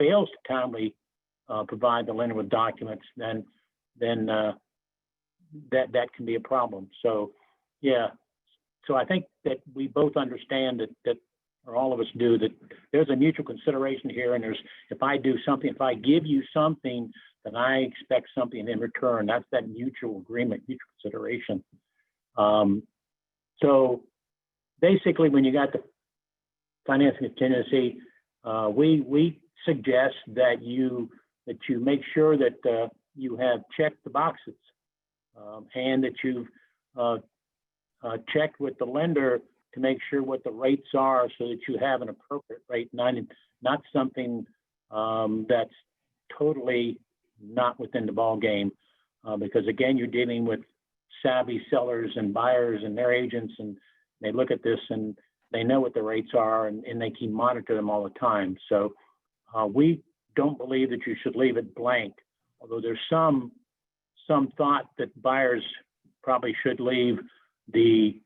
fails to timely provide the lender with documents, then that can be a problem. So yeah, so I think that we both understand that or all of us do, that there's a mutual consideration here, and if I do something, if I give you something, then I expect something in return. That's that mutual agreement, mutual consideration. So basically, when you got the financing contingency, we suggest that you make sure that you have checked the boxes, and that you've checked with the lender to make sure what the rates are, so that you have an appropriate rate, not something that's totally not within the ball game, because again, you're dealing with savvy sellers and buyers and their agents, and they look at this and they know what the rates are, and they can monitor them all the time. So we don't believe that you should leave it blank, although there's some thought that buyers probably should leave the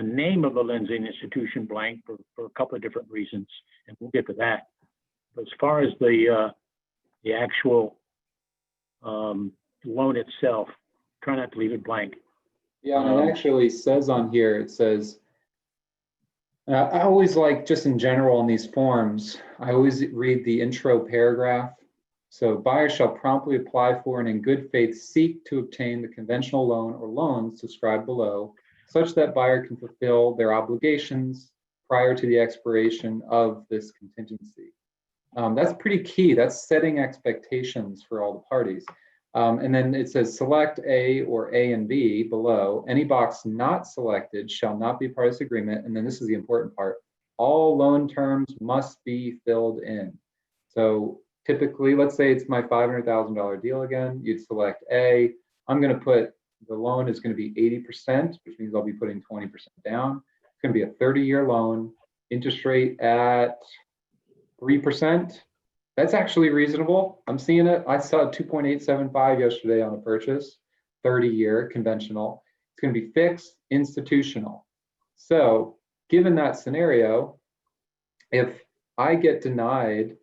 name of the lending institution blank for a couple of different reasons, and we'll get to that. But as far as the actual loan itself, try not to leave it blank. Yeah, and it actually says on here, it says, I always like, just in general in these forms, I always read the intro paragraph. So buyers shall promptly apply for and in good faith seek to obtain the conventional loan or loans described below, such that buyer can fulfill their obligations prior to the expiration of this contingency. That's pretty key. That's setting expectations for all the parties. And then it says select A or A and B below. Any box not selected shall not be part of this agreement. And then this is the important part. All loan terms must be filled in. So typically, let's say it's my $500,000 deal again, you'd select A. I'm going to put, the loan is going to be 80%, which means I'll be putting 20% down. It's going to be a 30-year loan, interest rate at 3%. That's actually reasonable. I'm seeing it. I saw 2.875 yesterday on a purchase, 30-year conventional. It's going to be fixed, institutional. So given that scenario, if I get denied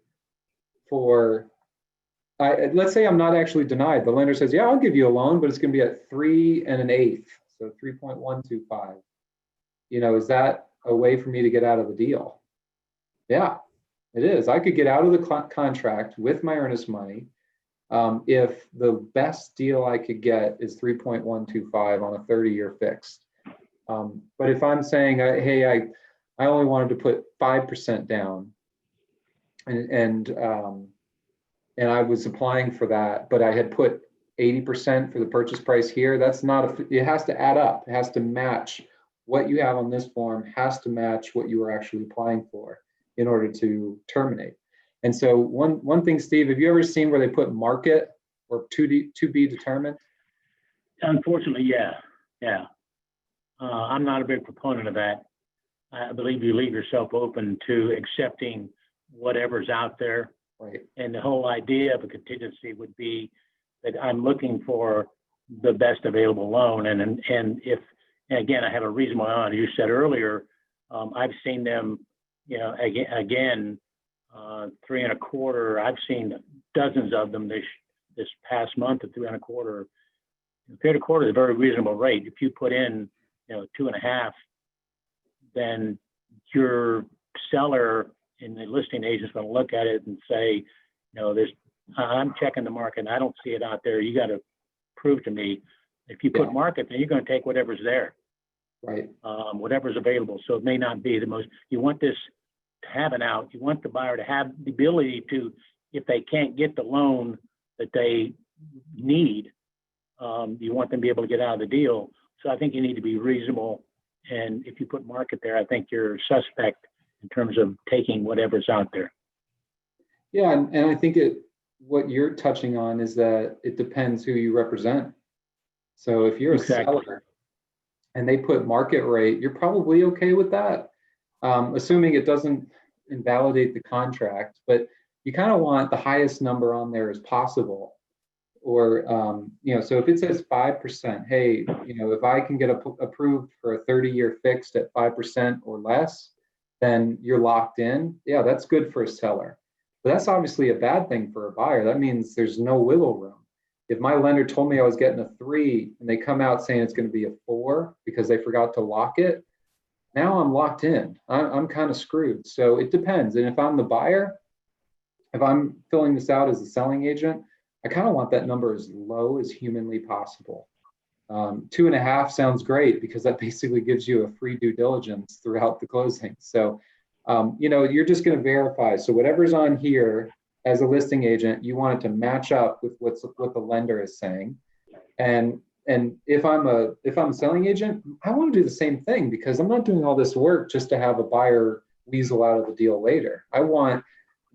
for, let's say I'm not actually denied. The lender says, yeah, I'll give you a loan, but it's going to be at 3 1/8, so 3.125. You know, is that a way for me to get out of the deal? Yeah. It is. I could get out of the contract with my earnest money if the best deal I could get is 3.125 on a 30-year fixed. But if I'm saying, hey, I only wanted to put 5% down, and I was applying for that, but I had put 80% for the purchase price here, that's not it has to add up. It has to match what you have on this form, has to match what you were actually applying for in order to terminate. And so one thing, Steve, have you ever seen where they put market or to be determined? Unfortunately, yeah. I'm not a big proponent of that. I believe you leave yourself open to accepting whatever's out there. Right. And the whole idea of a contingency would be that I'm looking for the best available loan. And if, and again, I have a reasonable amount. You said earlier, I've seen them, you know, again, 3 1/4. I've seen dozens of them this past month at 3 1/4. 3 1/4 is a very reasonable rate. If you put in, you know, 2 1/2, then your seller and the listing agent's going to look at it and say, you know, I'm checking the market and I don't see it out there. You got to prove to me. If you put market, then you're going to take whatever's there. Right. Whatever's available. So it may not be the most, you want this to have an out. You want the buyer to have the ability to, if they can't get the loan that they need, you want them to be able to get out of the deal. So I think you need to be reasonable. And if you put market there, I think you're suspect in terms of taking whatever's out there. Yeah, and I think what you're touching on is that it depends who you represent. So if you're a seller and they put market rate, you're probably okay with that, assuming it doesn't invalidate the contract. But you kind of want the highest number on there as possible. Or, you know, so if it says 5%, hey, you know, if I can get approved for a 30-year fixed at 5% or less, then you're locked in. Yeah, that's good for a seller. But that's obviously a bad thing for a buyer. That means there's no wiggle room. If my lender told me I was getting a 3 and they come out saying it's going to be a 4 because they forgot to lock it, now I'm locked in. I'm kind of screwed. So it depends. And if I'm the buyer, if I'm filling this out as a selling agent, I kind of want that number as low as humanly possible. 2.5 sounds great because that basically gives you a free due diligence throughout the closing. So, you're just going to verify. So whatever's on here as a listing agent, you want it to match up with what the lender is saying. And if I'm a selling agent, I want to do the same thing because I'm not doing all this work just to have a buyer weasel out of the deal later. I want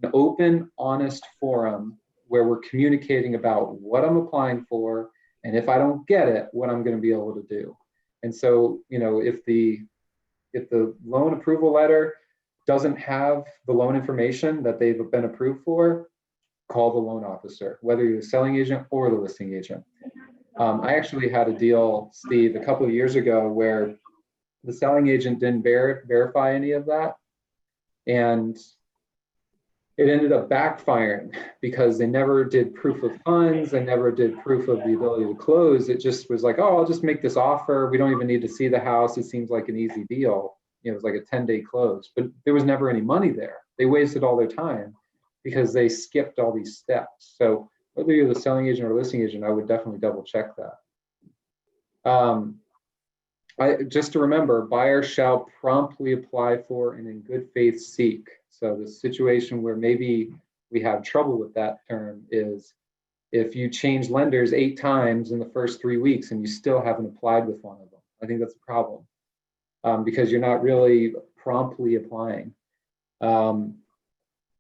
an open, honest forum where we're communicating about what I'm applying for, and if I don't get it, what I'm going to be able to do. And so, if the loan approval letter doesn't have the loan information that they've been approved for, call the loan officer, whether you're the selling agent or the listing agent. I actually had a deal, Steve, a couple of years ago where the selling agent didn't verify any of that. And it ended up backfiring because they never did proof of funds. They never did proof of the ability to close. It just was like, oh, I'll just make this offer. We don't even need to see the house. It seems like an easy deal. It was like a 10-day close, but there was never any money there. They wasted all their time because they skipped all these steps. So whether you're the selling agent or listing agent, I would definitely double check that. Just to remember, buyers shall promptly apply for and in good faith seek. So the situation where maybe we have trouble with that term is if you change lenders 8 times in the first 3 weeks and you still haven't applied with one of them. I think that's a problem because you're not really promptly applying.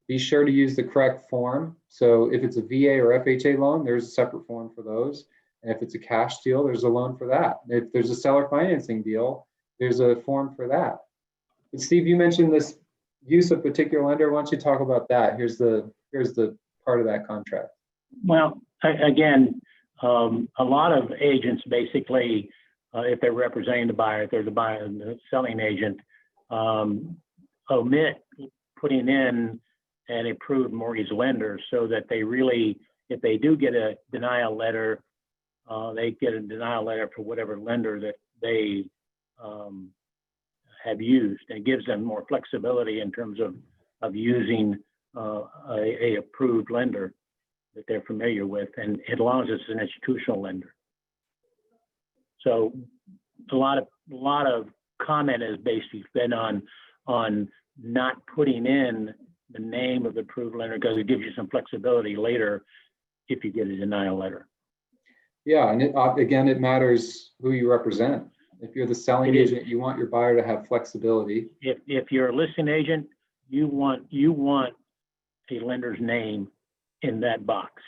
Be sure to use the correct form. So if it's a VA or FHA loan, there's a separate form for those. And if it's a cash deal, there's a loan for that. If there's a seller financing deal, there's a form for that. But Steve, you mentioned this use of particular lender. Why don't you talk about that? Here's the part of that contract. Well, again, a lot of agents basically, if they're representing the buyer, if they're the buyer and the selling agent, omit putting in an approved mortgage lender so that they really, if they do get a denial letter, they get a denial letter for whatever lender that they have used, and it gives them more flexibility in terms of using a approved lender that they're familiar with, and as long as it's an institutional lender. So a lot of comment has basically been on not putting in the name of the approved lender because it gives you some flexibility later if you get a denial letter. Yeah, and again, it matters who you represent. If you're the selling agent, you want your buyer to have flexibility. If you're a listing agent, you want a lender's name in that box.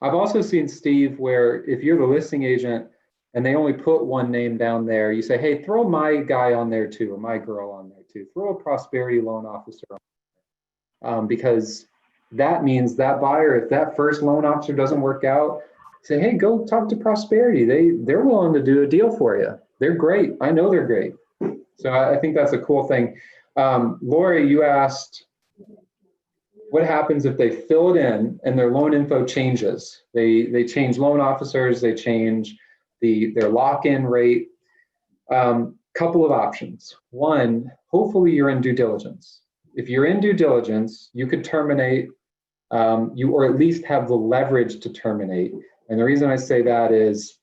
I've also seen, Steve, where if you're the listing agent and they only put one name down there, you say, hey, throw my guy on there too, or my girl on there too. Throw a prosperity loan officer on there. Because that means that buyer, if that first loan officer doesn't work out, say, hey, go talk to Prosperity. They're willing to do a deal for you. They're great. I know they're great. So I think that's a cool thing. Lori, you asked, what happens if they fill it in and their loan info changes? They change loan officers, they change their lock-in rate. Couple of options. One, hopefully you're in due diligence. If you're in due diligence, you could terminate, or at least have the leverage to terminate. And the reason I say that is,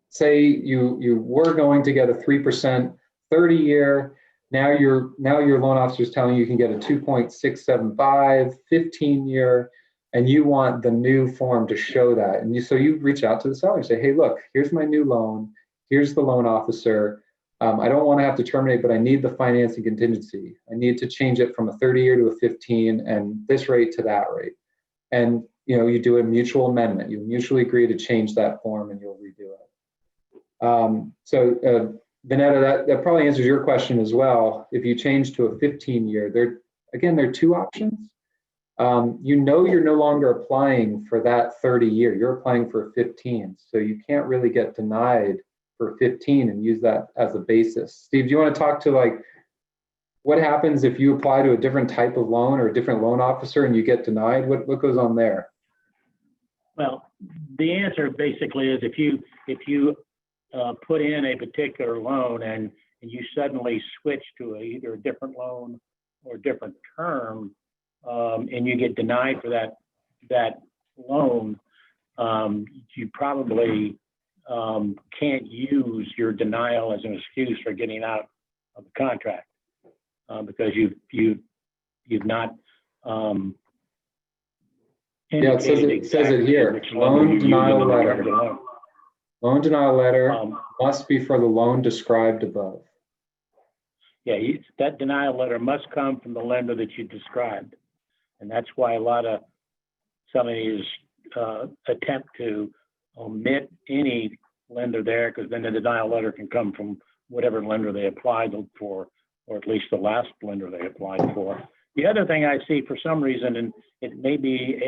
say you were going to get a 3% 30-year, now your loan officer is telling you can get a 2.675 15-year, and you want the new form to show that. And so you reach out to the seller and say, hey, look, here's my new loan, here's the loan officer. I don't want to have to terminate, but I need the financing contingency. I need to change it from a 30-year to a 15 and this rate to that rate. And you do a mutual amendment. You mutually agree to change that form and you'll redo it. So Vanetta, that probably answers your question as well. If you change to a 15-year, there are 2 options. You're no longer applying for that 30-year. You're applying for a 15. So you can't really get denied for 15 and use that as a basis. Steve, do you want to talk to What happens if you apply to a different type of loan or a different loan officer and you get denied? What goes on there? Well, the answer basically is if you put in a particular loan and you suddenly switch to either a different loan or a different term, and you get denied for that loan, you probably can't use your denial as an excuse for getting out of the contract because you've not Yeah, it says it here. Loan denial letter. Loan denial letter must be for the loan described above. Yeah, that denial letter must come from the lender that you described. And that's why a lot of some of these attempt to omit any lender there, because then the denial letter can come from whatever lender they applied for, or at least the last lender they applied for. The other thing I see for some reason, and it may be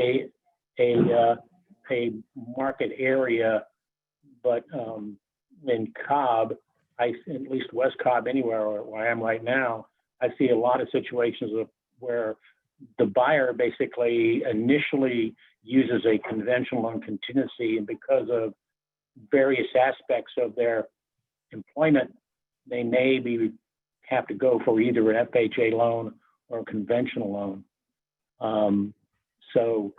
a market area, but in Cobb, at least West Cobb, anywhere where I am right now, I see a lot of situations where the buyer basically initially uses a conventional loan contingency, and because of various aspects of their employment, they may have to go for either an FHA loan or a conventional loan. So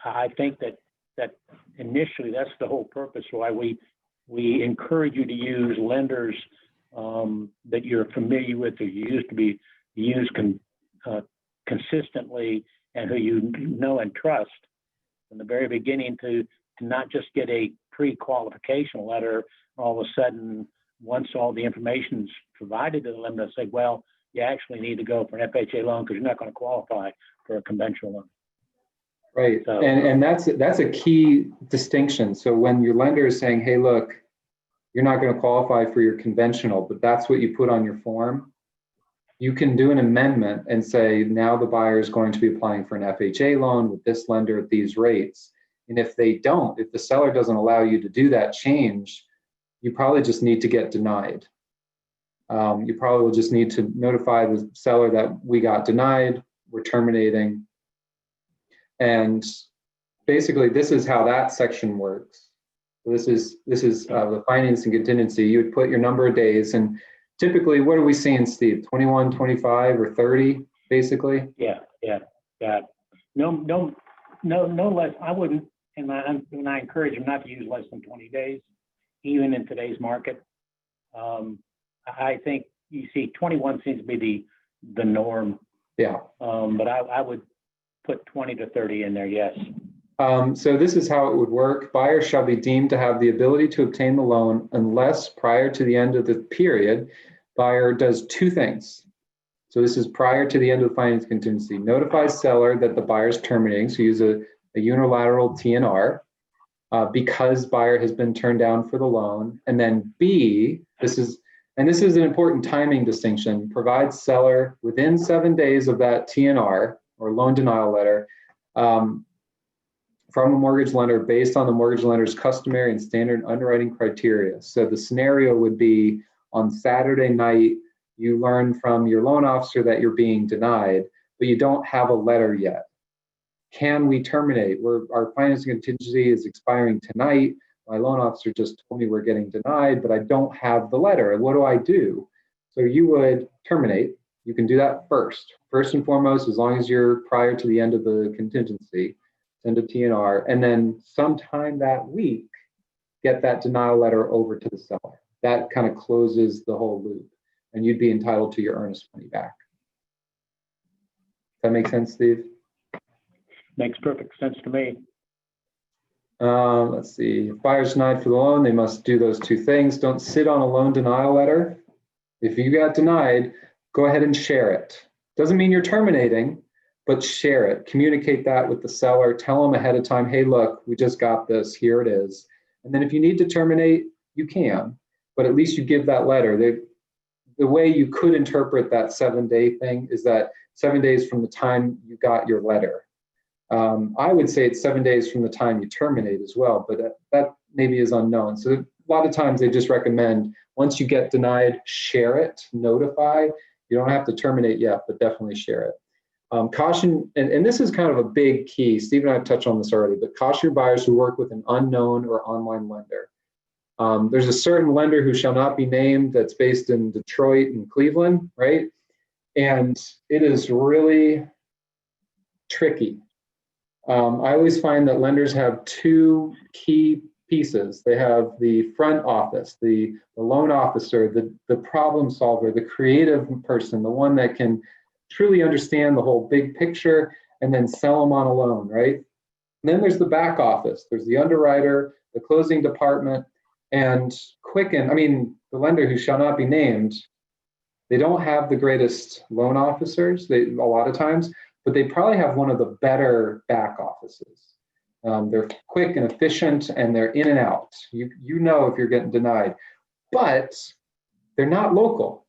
I think that initially that's the whole purpose why we encourage you to use lenders that you're familiar with or you used to be used consistently and who you know and trust from the very beginning, to not just get a pre-qualification letter all of a sudden once all the information's provided to the lender, say, well, you actually need to go for an FHA loan because you're not going to qualify for a conventional loan. Right, so, and that's a key distinction. So when your lender is saying, hey, look, you're not going to qualify for your conventional, but that's what you put on your form, you can do an amendment and say, now the buyer is going to be applying for an FHA loan with this lender at these rates. And if they don't, if the seller doesn't allow you to do that change, you probably just need to get denied. You probably will just need to notify the seller that we got denied, we're terminating. And basically, this is how that section works. So this is the financing contingency. You would put your number of days, and typically, what are we seeing, Steve? 21, 25, or 30, basically? Yeah. No less. I wouldn't, and I encourage them not to use less than 20 days, even in today's market. I think you see 21 seems to be the norm. Yeah. But I would put 20 to 30 in there, yes. So this is how it would work. Buyers shall be deemed to have the ability to obtain the loan unless prior to the end of the period, buyer does two things. So this is prior to the end of the finance contingency. Notifies seller that the buyer is terminating, so use a unilateral TNR because buyer has been turned down for the loan. And then B, this is an important timing distinction, provides seller within 7 days of that TNR or loan denial letter from a mortgage lender based on the mortgage lender's customary and standard underwriting criteria. So the scenario would be on Saturday night, you learn from your loan officer that you're being denied, but you don't have a letter yet. Can we terminate? Our financing contingency is expiring tonight. My loan officer just told me we're getting denied, but I don't have the letter. What do I do? So you would terminate. You can do that first and foremost, as long as you're prior to the end of the contingency. Send a TNR, and then sometime that week, get that denial letter over to the seller. That kind of closes the whole loop, and you'd be entitled to your earnest money back. Does that make sense, Steve? Makes perfect sense to me. Let's see. If buyer's denied for the loan, they must do those two things. Don't sit on a loan denial letter. If you got denied, go ahead and share it. Doesn't mean you're terminating, but share it. Communicate that with the seller. Tell them ahead of time, hey, look, we just got this. Here it is. And then if you need to terminate, you can, but at least you give that letter. The way you could interpret that 7-day thing is that 7 days from the time you got your letter. I would say it's 7 days from the time you terminate as well, but that maybe is unknown. So a lot of times they just recommend once you get denied, share it, notify, You don't have to terminate yet, but definitely share it. Caution, and this is kind of a big key. Steve and I have touched on this already, but caution your buyers who work with an unknown or online lender. There's a certain lender who shall not be named that's based in Detroit and Cleveland, right? And it is really tricky. I always find that lenders have two key pieces. They have the front office, the loan officer, the problem solver, the creative person, the one that can truly understand the whole big picture and then sell them on a loan, right? And then there's the back office. There's the underwriter, the closing department, and Quicken, the lender who shall not be named, they don't have the greatest loan officers, a lot of times, but they probably have one of the better back offices. They're quick and efficient, and they're in and out. You know if you're getting denied, but they're not local.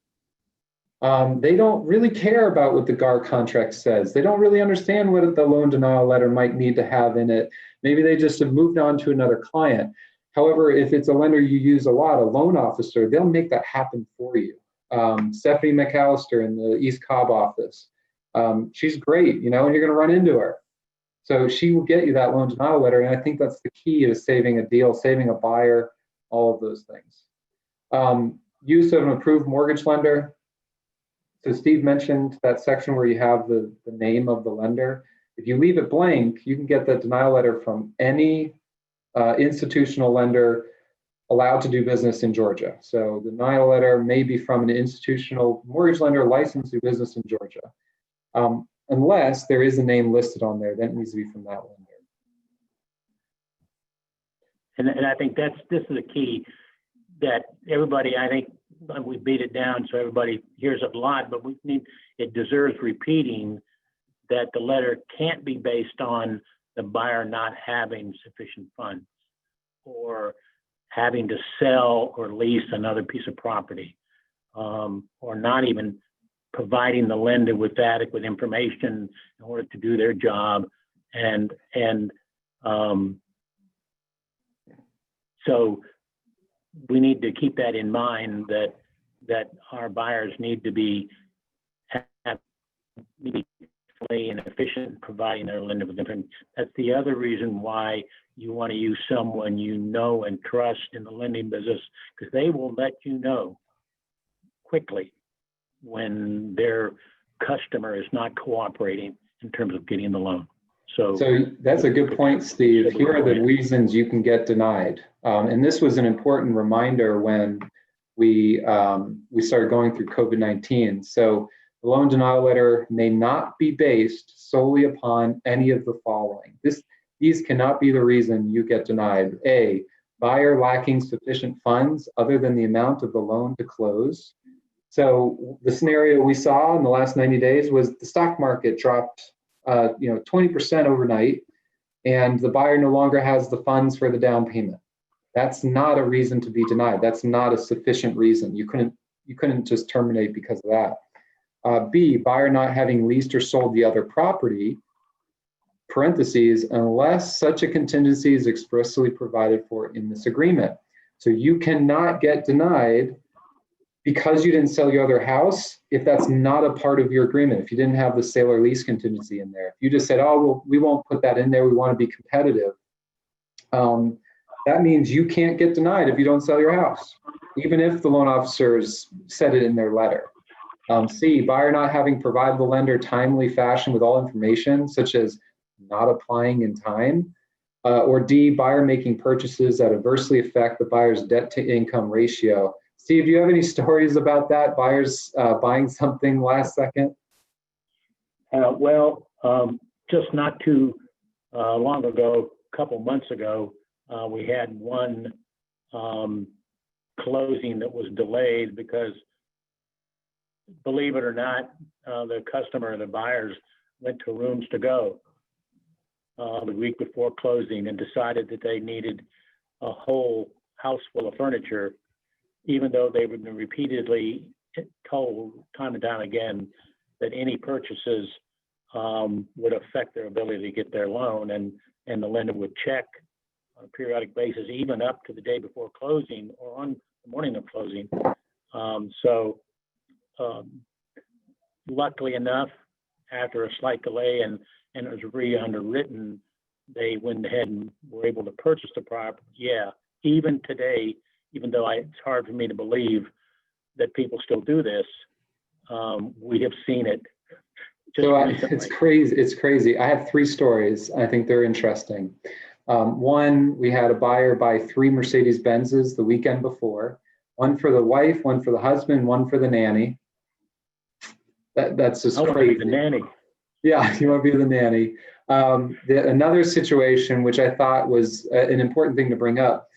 They don't really care about what the GAR contract says. They don't really understand what the loan denial letter might need to have in it. Maybe they just have moved on to another client. However, if it's a lender you use a lot, a loan officer, they'll make that happen for you. Stephanie McAllister in the East Cobb office. She's great, and you're going to run into her. So she will get you that loan denial letter, and I think that's the key to saving a deal, saving a buyer, all of those things. Use of an approved mortgage lender. So Steve mentioned that section where you have the name of the lender. If you leave it blank, you can get that denial letter from any institutional lender allowed to do business in Georgia. So the denial letter may be from an institutional mortgage lender licensed to do business in Georgia. Unless there is a name listed on there, that needs to be from that lender. And I think this is a key that everybody, I think we beat it down so everybody hears it a lot, but it deserves repeating that the letter can't be based on the buyer not having sufficient funds or having to sell or lease another piece of property, or not even providing the lender with adequate information in order to do their job. And so we need to keep that in mind, that our buyers need to be and efficient in providing their lender with information. That's the other reason why you want to use someone you know and trust in the lending business, because they will let you know quickly when their customer is not cooperating in terms of getting the loan. So that's a good point, Steve. Here are the reasons you can get denied. And this was an important reminder when we started going through COVID-19. So the loan denial letter may not be based solely upon any of the following. These cannot be the reason you get denied. A, buyer lacking sufficient funds other than the amount of the loan to close. So the scenario we saw in the last 90 days was the stock market dropped 20% overnight, and the buyer no longer has the funds for the down payment. That's not a reason to be denied. That's not a sufficient reason. You couldn't just terminate because of that. B, buyer not having leased or sold the other property, parentheses, unless such a contingency is expressly provided for in this agreement. So you cannot get denied because you didn't sell your other house if that's not a part of your agreement, if you didn't have the sale or lease contingency in there. If you just said, oh, well, we won't put that in there, we want to be competitive, that means you can't get denied if you don't sell your house, even if the loan officers said it in their letter. C, buyer not having provided the lender timely fashion with all information, such as not applying in time. Or D, buyer making purchases that adversely affect the buyer's debt to income ratio. Steve, do you have any stories about that? Buyers buying something last second? Just not too long ago, a couple months ago, we had one closing that was delayed because, believe it or not, the customer, the buyers went to Rooms to Go the week before closing and decided that they needed a whole house full of furniture, even though they were repeatedly told time and time again that any purchases would affect their ability to get their loan, and the lender would check on a periodic basis, even up to the day before closing or on the morning of closing. luckily enough, after a slight delay and it was re-underwritten, they went ahead and were able to purchase the property. Yeah, even today, even though it's hard for me to believe that people still do this, we have seen it just So recently. it's crazy. It's crazy. I have 3 stories. I think they're interesting. One, we had a buyer buy 3 Mercedes Benzes the weekend before, one for the wife, one for the husband, one for the nanny. That's just I want to crazy. be the nanny. Yeah, you want to be the nanny. Another situation, which I thought was an important thing to bring up,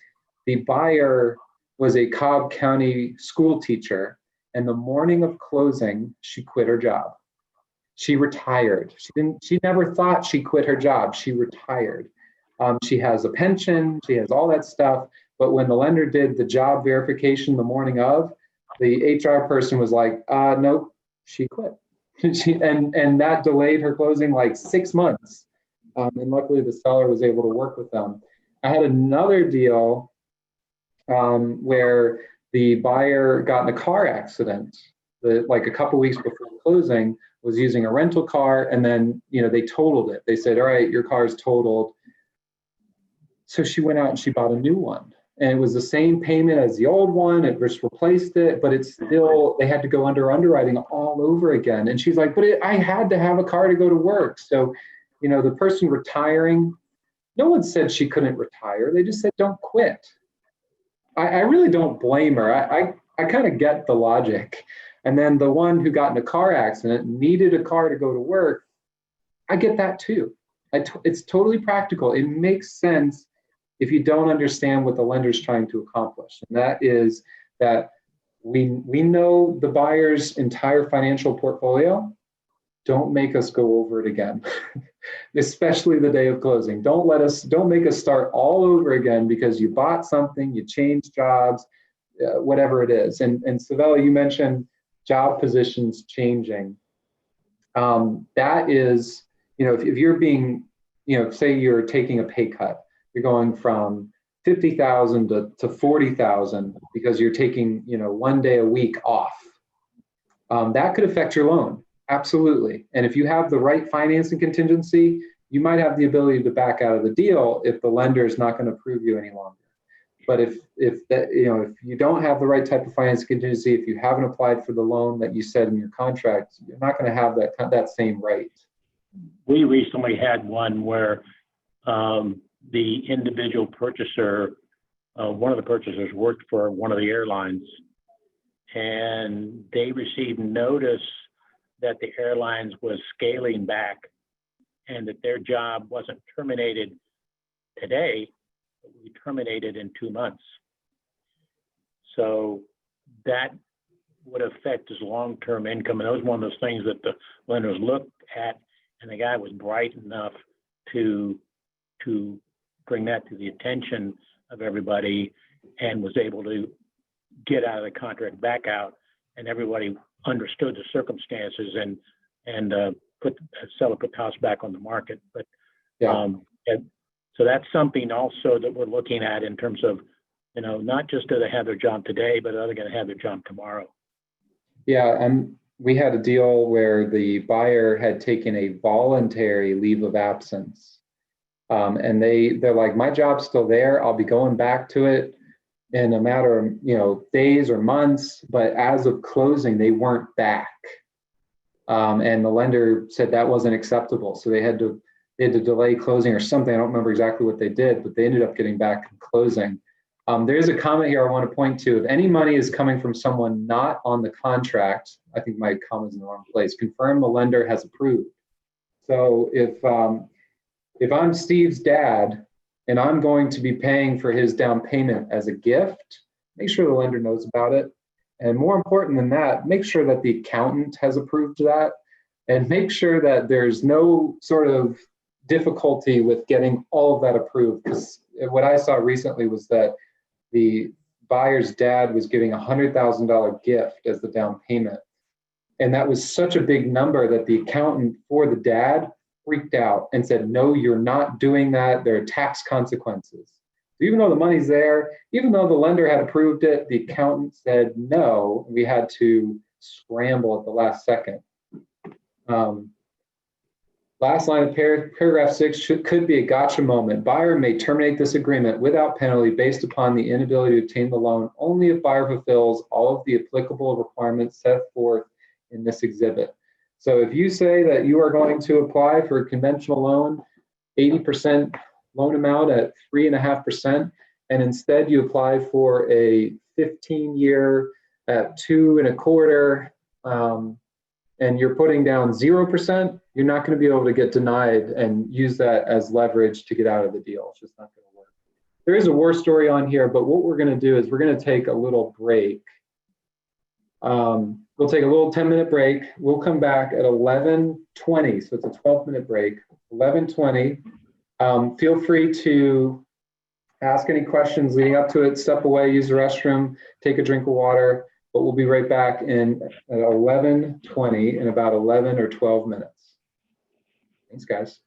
the buyer was a Cobb County school teacher, and the morning of closing, she quit her job. She retired. She never thought she quit her job. She retired. She has a pension, she has all that stuff, but when the lender did the job verification the morning of, the HR person was like, nope, she quit. And that delayed her closing like 6 months. And luckily the seller was able to work with them. I had another deal where the buyer got in a car accident, like a couple weeks before closing, was using a rental car, and then they totaled it. They said, all right, your car is totaled. So she went out and she bought a new one. And it was the same payment as the old one. It just replaced it, but it's still, they had to go under underwriting all over again. And she's like, but I had to have a car to go to work. So, the person retiring, no one said she couldn't retire. They just said, don't quit. I really don't blame her. I kind of get the logic. And then the one who got in a car accident needed a car to go to work. I get that too. It's totally practical. It makes sense if you don't understand what the lender's trying to accomplish. And that is that we know the buyer's entire financial portfolio. Don't make us go over it again, especially the day of closing. Don't make us start all over again because you bought something, you changed jobs, whatever it is. And Savella, you mentioned job positions changing. That is, if you're being, say you're taking a pay cut, you're going from 50,000 to 40,000 because you're taking, 1 day a week off. That could affect your loan. Absolutely. And if you have the right financing contingency, you might have the ability to back out of the deal if the lender is not going to approve you any longer. But if you don't have the right type of financing contingency, if you haven't applied for the loan that you said in your contract, you're not going to have that same right. We recently had one where the individual purchaser, one of the purchasers worked for one of the airlines, and they received notice that the airlines was scaling back and that their job wasn't terminated today, but we terminated in 2 months. So that would affect his long-term income. And that was one of those things that the lenders looked at, and the guy was bright enough to bring that to the attention of everybody and was able to get out of the contract, back out, and everybody understood the circumstances and seller put the house back on the market. But yeah. So that's something also that we're looking at in terms of, not just do they have their job today, but are they going to have their job tomorrow? Yeah, and we had a deal where the buyer had taken a voluntary leave of absence. And they're like, my job's still there. I'll be going back to it in a matter of days or months. But as of closing, they weren't back. And the lender said that wasn't acceptable. So they had to delay closing or something. I don't remember exactly what they did, but they ended up getting back and closing. There's a comment here I want to point to. If any money is coming from someone not on the contract, I think my comment's in the wrong place. Confirm the lender has approved. So if I'm Steve's dad and I'm going to be paying for his down payment as a gift, make sure the lender knows about it. And more important than that, make sure that the accountant has approved that, and make sure that there's no sort of difficulty with getting all of that approved. Because what I saw recently was that the buyer's dad was giving a $100,000 gift as the down payment. And that was such a big number that the accountant for the dad freaked out and said, no, you're not doing that. There are tax consequences. So even though the money's there, even though the lender had approved it, the accountant said no. We had to scramble at the last second. Last line of paragraph 6 could be a gotcha moment. Buyer may terminate this agreement without penalty based upon the inability to obtain the loan only if buyer fulfills all of the applicable requirements set forth in this exhibit. So if you say that you are going to apply for a conventional loan, 80% loan amount at 3.5%, and instead you apply for a 15-year at 2.25%, and you're putting down 0%, you're not going to be able to get denied and use that as leverage to get out of the deal. It's just not going to work. There is a war story on here, but what we're going to do is we're going to take a little break. We'll take a little 10-minute break. We'll come back at 11:20, so it's a 12-minute break. 11:20. Feel free to ask any questions leading up to it, step away, use the restroom, take a drink of water. But we'll be right back at 11:20 in about 11 or 12 minutes. Thanks, guys.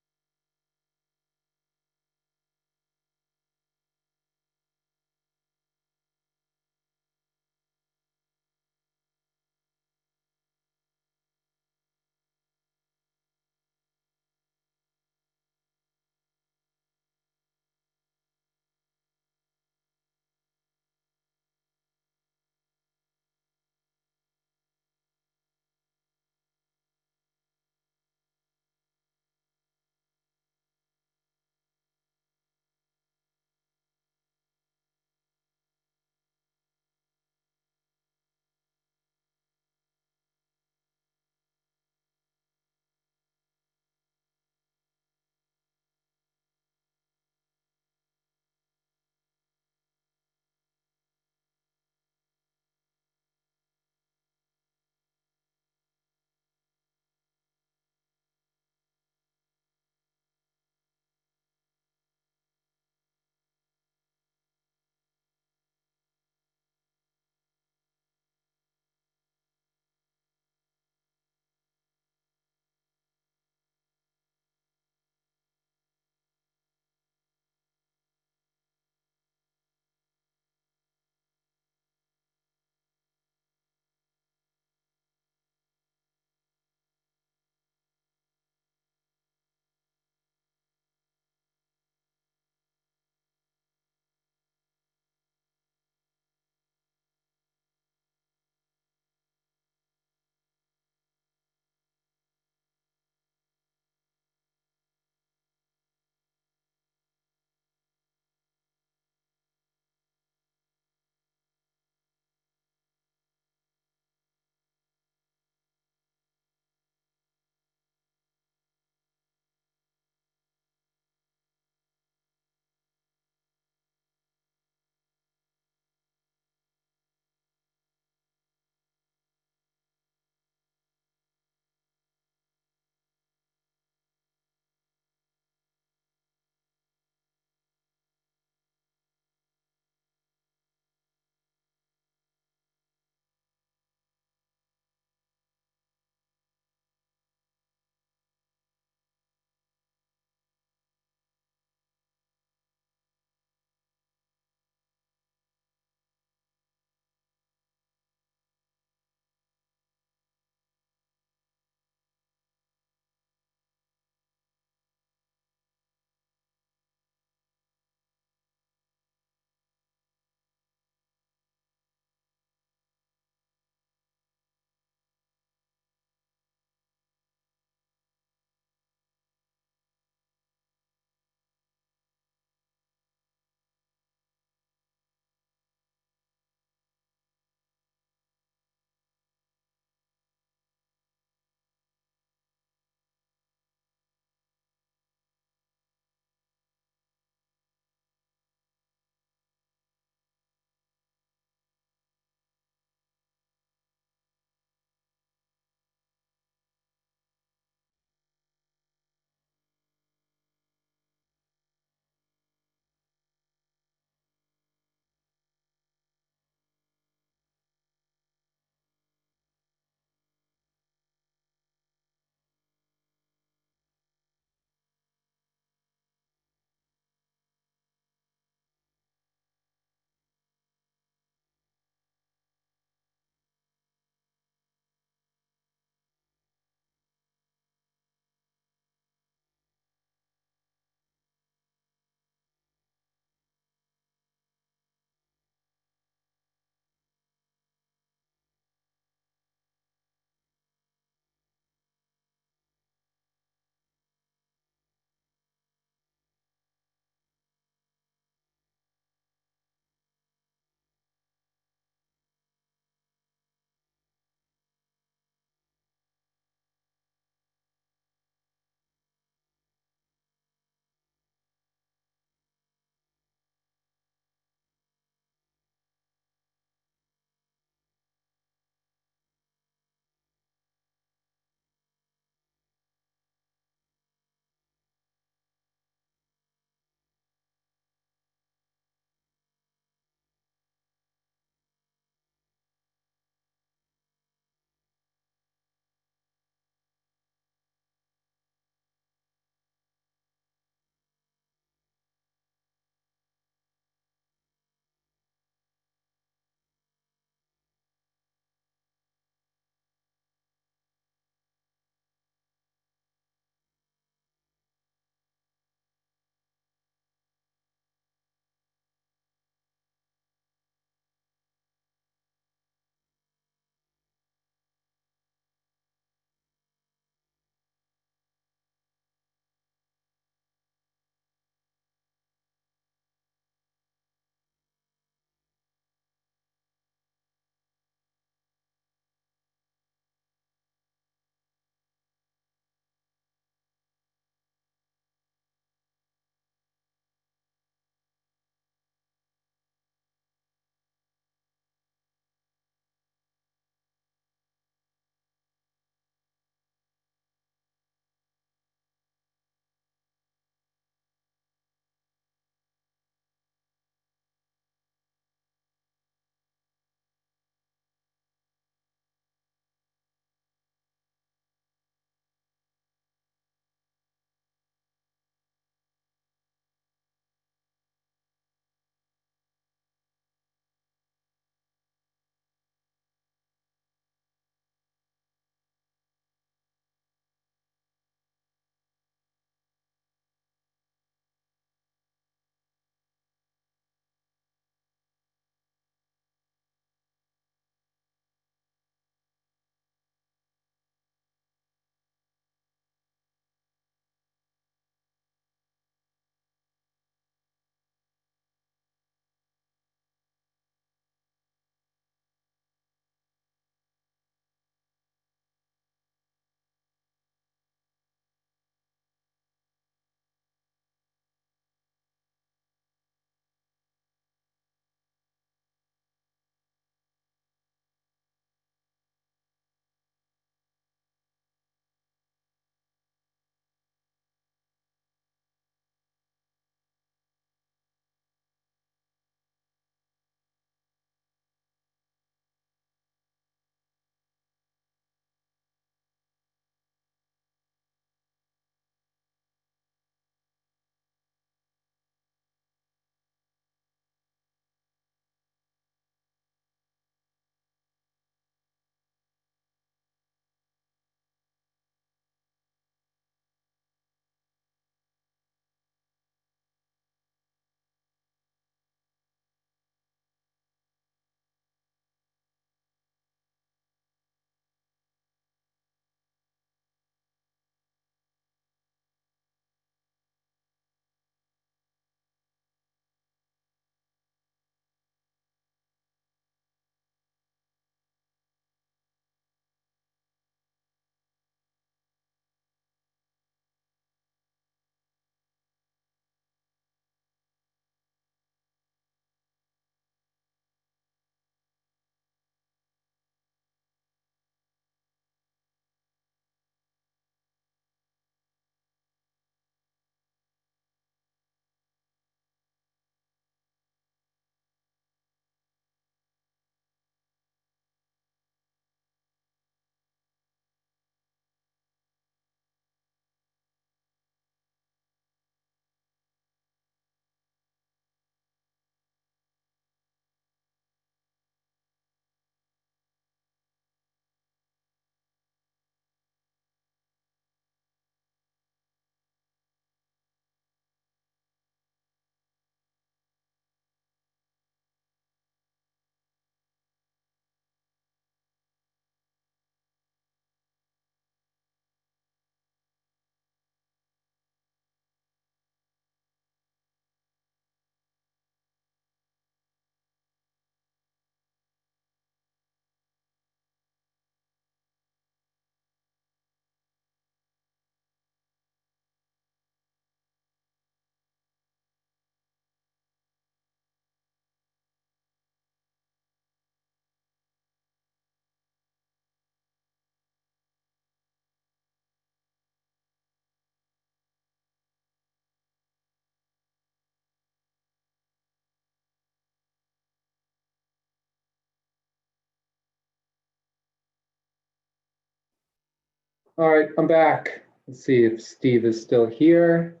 All right, I'm back. Let's see if Steve is still here.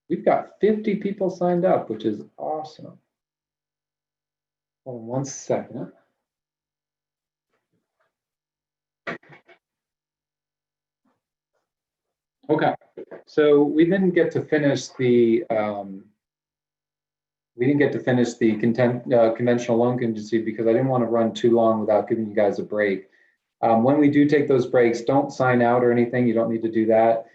We've got 50 people signed up, which is awesome. Hold on one second. Okay, so we didn't get to finish the conventional loan contingency because I didn't want to run too long without giving you guys a break. When we do take those breaks, don't sign out or anything. You don't need to do that.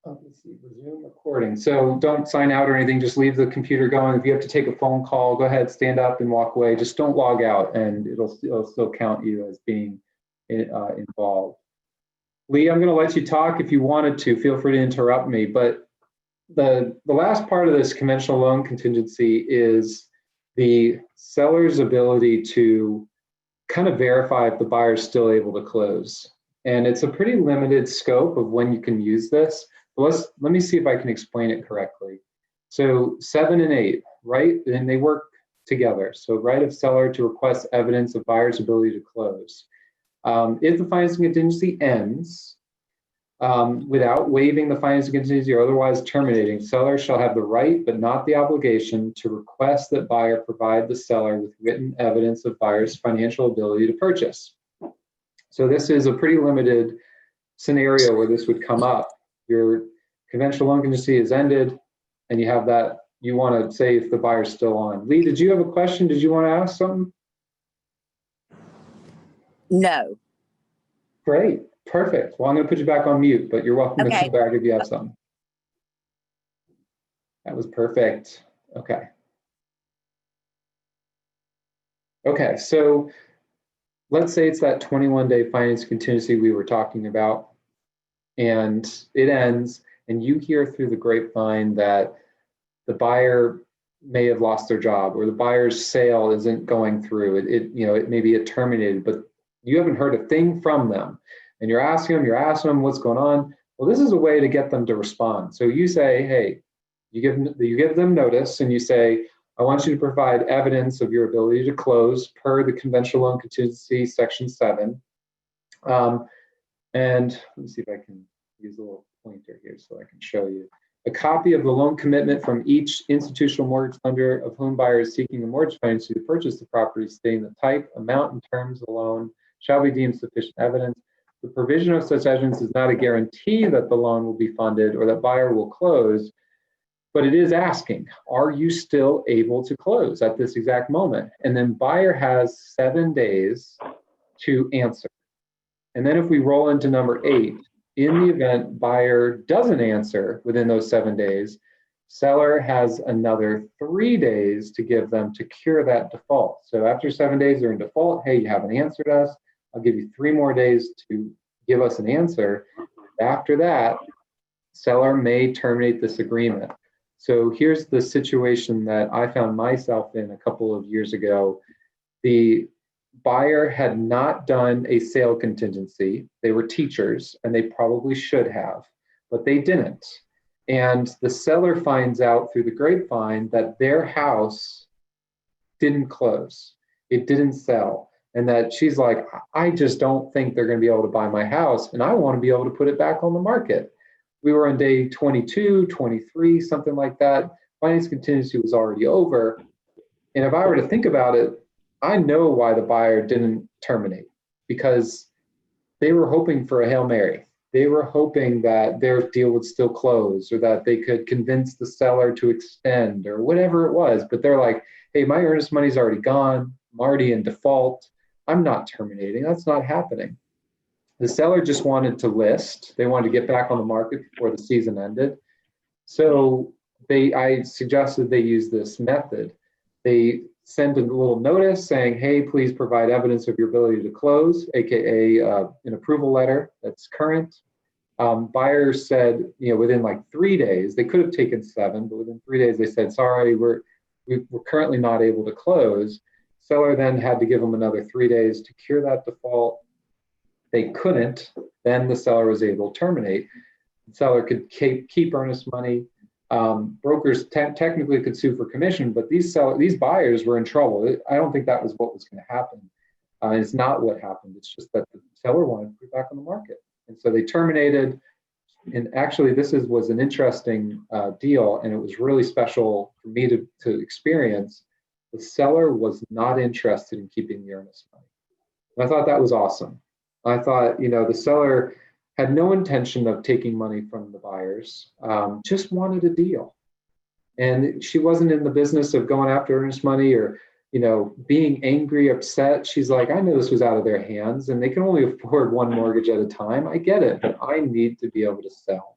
Let's see, resume recording. So don't sign out or anything. Just leave the computer going. If you have to take a phone call, go ahead, stand up and walk away. Just don't log out, and it'll still count you as being involved. Lee, I'm going to let you talk if you wanted to. Feel free to interrupt me. But the last part of this conventional loan contingency is the seller's ability to kind of verify if the buyer is still able to close. And it's a pretty limited scope of when you can use this. But let me see if I can explain it correctly. So 7 and 8, right? And they work together. So right of seller to request evidence of buyer's ability to close. If the financing contingency ends without waiving the financing contingency or otherwise terminating, seller shall have the right but not the obligation to request that buyer provide the seller with written evidence of buyer's financial ability to purchase. So this is a pretty limited scenario where this would come up. Your conventional loan contingency is ended, and you have that, you want to say if the buyer's still on. Lee, did you have a question? Did you want to ask something? No. Great, perfect. Well, I'm going to put you back on mute, but you're welcome to come back if you have something. That was perfect. Okay. Okay, so let's say it's that 21-day finance contingency we were talking about, and it ends, and you hear through the grapevine that the buyer may have lost their job, or the buyer's sale isn't going through. It maybe it terminated, but you haven't heard a thing from them, and you're asking them what's going on. Well, this is a way to get them to respond. So you say, hey, you give them notice, and you say, I want you to provide evidence of your ability to close per the conventional loan contingency section 7. And let me see if I can use a little pointer here so I can show you. A copy of the loan commitment from each institutional mortgage lender of whom buyer is seeking a mortgage financing to purchase the property, stating the type, amount, and terms of the loan shall be deemed sufficient evidence. The provision of such evidence is not a guarantee that the loan will be funded or that buyer will close, but it is asking, are you still able to close at this exact moment? And then buyer has 7 days to answer. And then if we roll into number 8, in the event buyer doesn't answer within those 7 days, seller has another 3 days to give them to cure that default. So after 7 days, they're in default. Hey, you haven't answered us. I'll give you 3 more days to give us an answer. After that, seller may terminate this agreement. So here's the situation that I found myself in a couple of years ago. The buyer had not done a sale contingency. They were teachers, and they probably should have, but they didn't. And the seller finds out through the grapevine that their house didn't close. It didn't sell. And that she's like, I just don't think they're going to be able to buy my house, and I want to be able to put it back on the market. We were on day 22, 23, something like that. Finance contingency was already over. And if I were to think about it, I know why the buyer didn't terminate, because they were hoping for a Hail Mary. They were hoping that their deal would still close, or that they could convince the seller to extend, or whatever it was. But they're like, hey, my earnest money's already gone. I'm already in default. I'm not terminating. That's not happening. The seller just wanted to list. They wanted to get back on the market before the season ended. So I suggested they use this method. They send a little notice saying, hey, please provide evidence of your ability to close, AKA an approval letter that's current. Buyer said, within like 3 days, they could have taken 7, but within 3 days they said, sorry, we're currently not able to close. Seller then had to give them another 3 days to cure that default. They couldn't, then the seller was able to terminate. The seller could keep earnest money. Brokers technically could sue for commission, but these buyers were in trouble. I don't think that was what was going to happen. It's not what happened. It's just that the seller wanted to put it back on the market. And so they terminated. And actually, this was an interesting deal, and it was really special for me to experience. The seller was not interested in keeping the earnest money. And I thought that was awesome. I thought, the seller had no intention of taking money from the buyers, just wanted a deal. And she wasn't in the business of going after earnest money or, being angry, upset. She's like, I know this was out of their hands and they can only afford one mortgage at a time. I get it, but I need to be able to sell.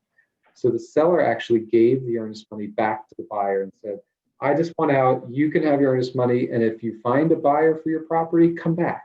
So the seller actually gave the earnest money back to the buyer and said, I just want out. You can have your earnest money. And if you find a buyer for your property, come back.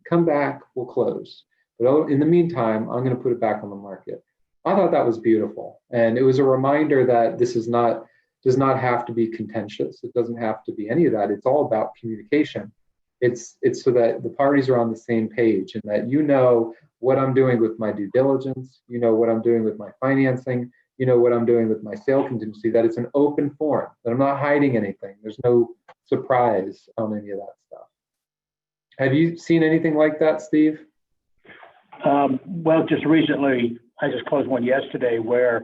Come back, we'll close. But in the meantime, I'm going to put it back on the market. I thought that was beautiful. And it was a reminder that this does not have to be contentious. It doesn't have to be any of that. It's all about communication. It's so that the parties are on the same page and that what I'm doing with my due diligence, what I'm doing with my financing, what I'm doing with my sale contingency, that it's an open forum, that I'm not hiding anything. There's no surprise on any of that stuff. Have you seen anything like that, Steve? Well, just recently, I just closed one yesterday where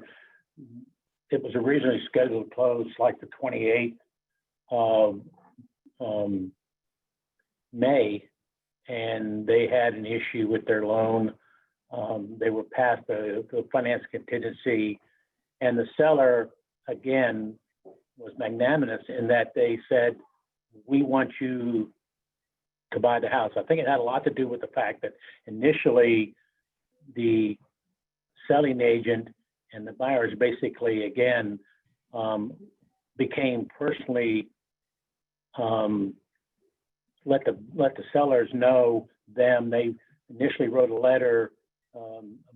it was originally scheduled to close like the 28th of May, and they had an issue with their loan. They were past the finance contingency, and the seller, again, was magnanimous in that they said, we want you to buy the house. I think it had a lot to do with the fact that initially the selling agent and the buyers basically, again, became personally, let the sellers know them. They initially wrote a letter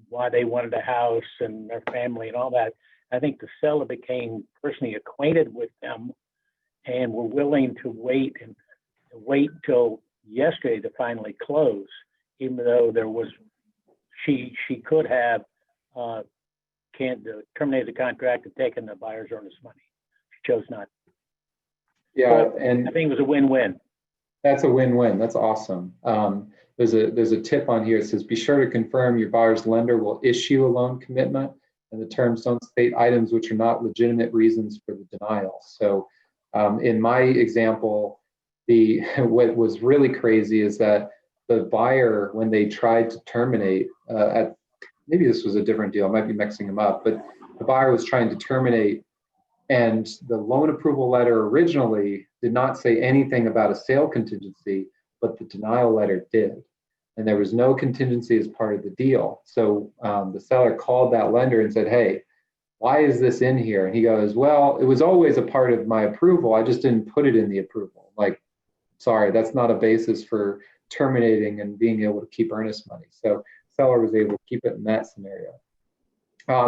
why they wanted a house and their family and all that. I think the seller became personally acquainted with them and were willing to wait till yesterday to finally close, even though she could have terminated the contract and taken the buyer's earnest money. She chose not. Yeah, but and I think it was a win-win. That's a win-win. That's awesome. There's a tip on here. It says, be sure to confirm your buyer's lender will issue a loan commitment and the terms don't state items which are not legitimate reasons for the denial. So in my example, what was really crazy is that the buyer, when they tried to terminate, maybe this was a different deal, I might be mixing them up, but the buyer was trying to terminate, and the loan approval letter originally did not say anything about a sale contingency, but the denial letter did. And there was no contingency as part of the deal. So the seller called that lender and said, hey, why is this in here? And he goes, well, it was always a part of my approval. I just didn't put it in the approval. Like, sorry, that's not a basis for terminating and being able to keep earnest money. So seller was able to keep it in that scenario.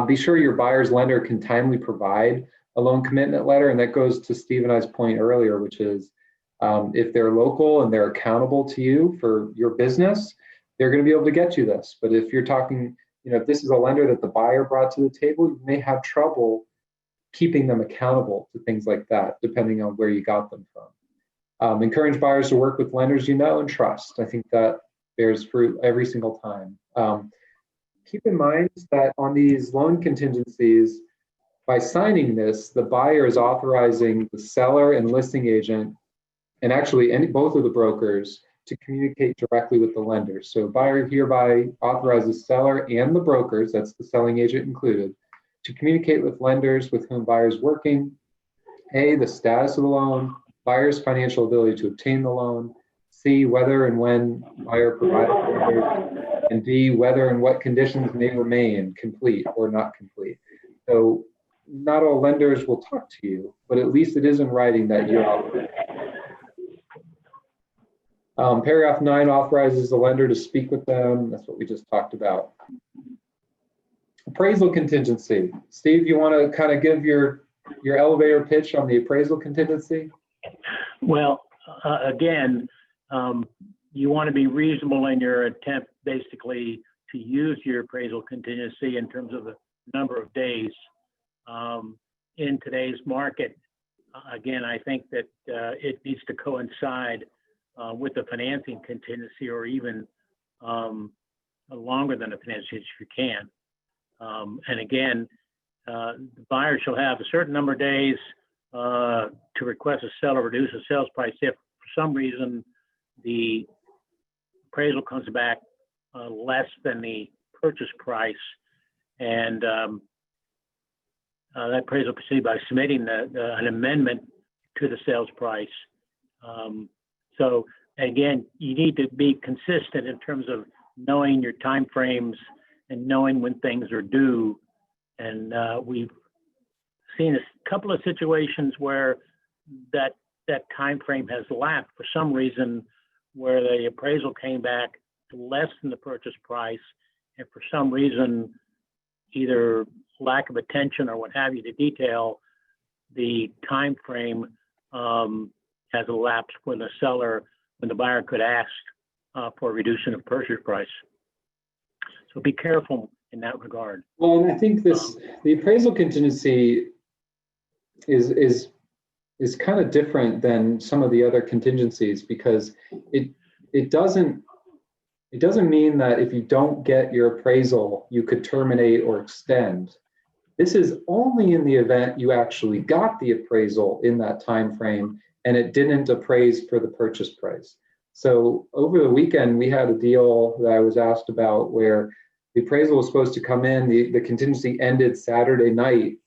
Be sure your buyer's lender can timely provide a loan commitment letter. And that goes to Steve and I's point earlier, which is if they're local and they're accountable to you for your business, they're going to be able to get you this. But if you're talking, if this is a lender that the buyer brought to the table, you may have trouble keeping them accountable to things like that, depending on where you got them from. Encourage buyers to work with lenders you know and trust. I think that bears fruit every single time. Keep in mind that on these loan contingencies, by signing this, the buyer is authorizing the seller and listing agent, and actually both of the brokers, to communicate directly with the lender. So buyer hereby authorizes seller and the brokers, that's the selling agent included, to communicate with lenders with whom buyer is working, A, the status of the loan, buyer's financial ability to obtain the loan, C, whether and when buyer provided the lender, and D, whether and what conditions may remain complete or not complete. So not all lenders will talk to you, but at least it is in writing that you're authorized. Paragraph 9 authorizes the lender to speak with them. That's what we just talked about. Appraisal contingency. Steve, you want to kind of give your elevator pitch on the appraisal contingency? Well, again, you want to be reasonable in your attempt basically to use your appraisal contingency in terms of the number of days. In today's market, again, I think that it needs to coincide with a financing contingency, or even longer than a financing if you can. And again, the buyer shall have a certain number of days to request a seller reduce the sales price if for some reason the appraisal comes back less than the purchase price, and that appraisal proceed by submitting an amendment to the sales price. So again, you need to be consistent in terms of knowing your time frames and knowing when things are due. And we've seen a couple of situations where that time frame has lapsed for some reason, where the appraisal came back less than the purchase price, and for some reason, either lack of attention or what have you to detail, the time frame has elapsed when the buyer could ask for a reduction of purchase price. So be careful in that regard. Well, and I think the appraisal contingency is kind of different than some of the other contingencies, because it doesn't mean that if you don't get your appraisal, you could terminate or extend. This is only in the event you actually got the appraisal in that time frame and it didn't appraise for the purchase price. So over the weekend, we had a deal that I was asked about where the appraisal was supposed to come in, the contingency ended Saturday night,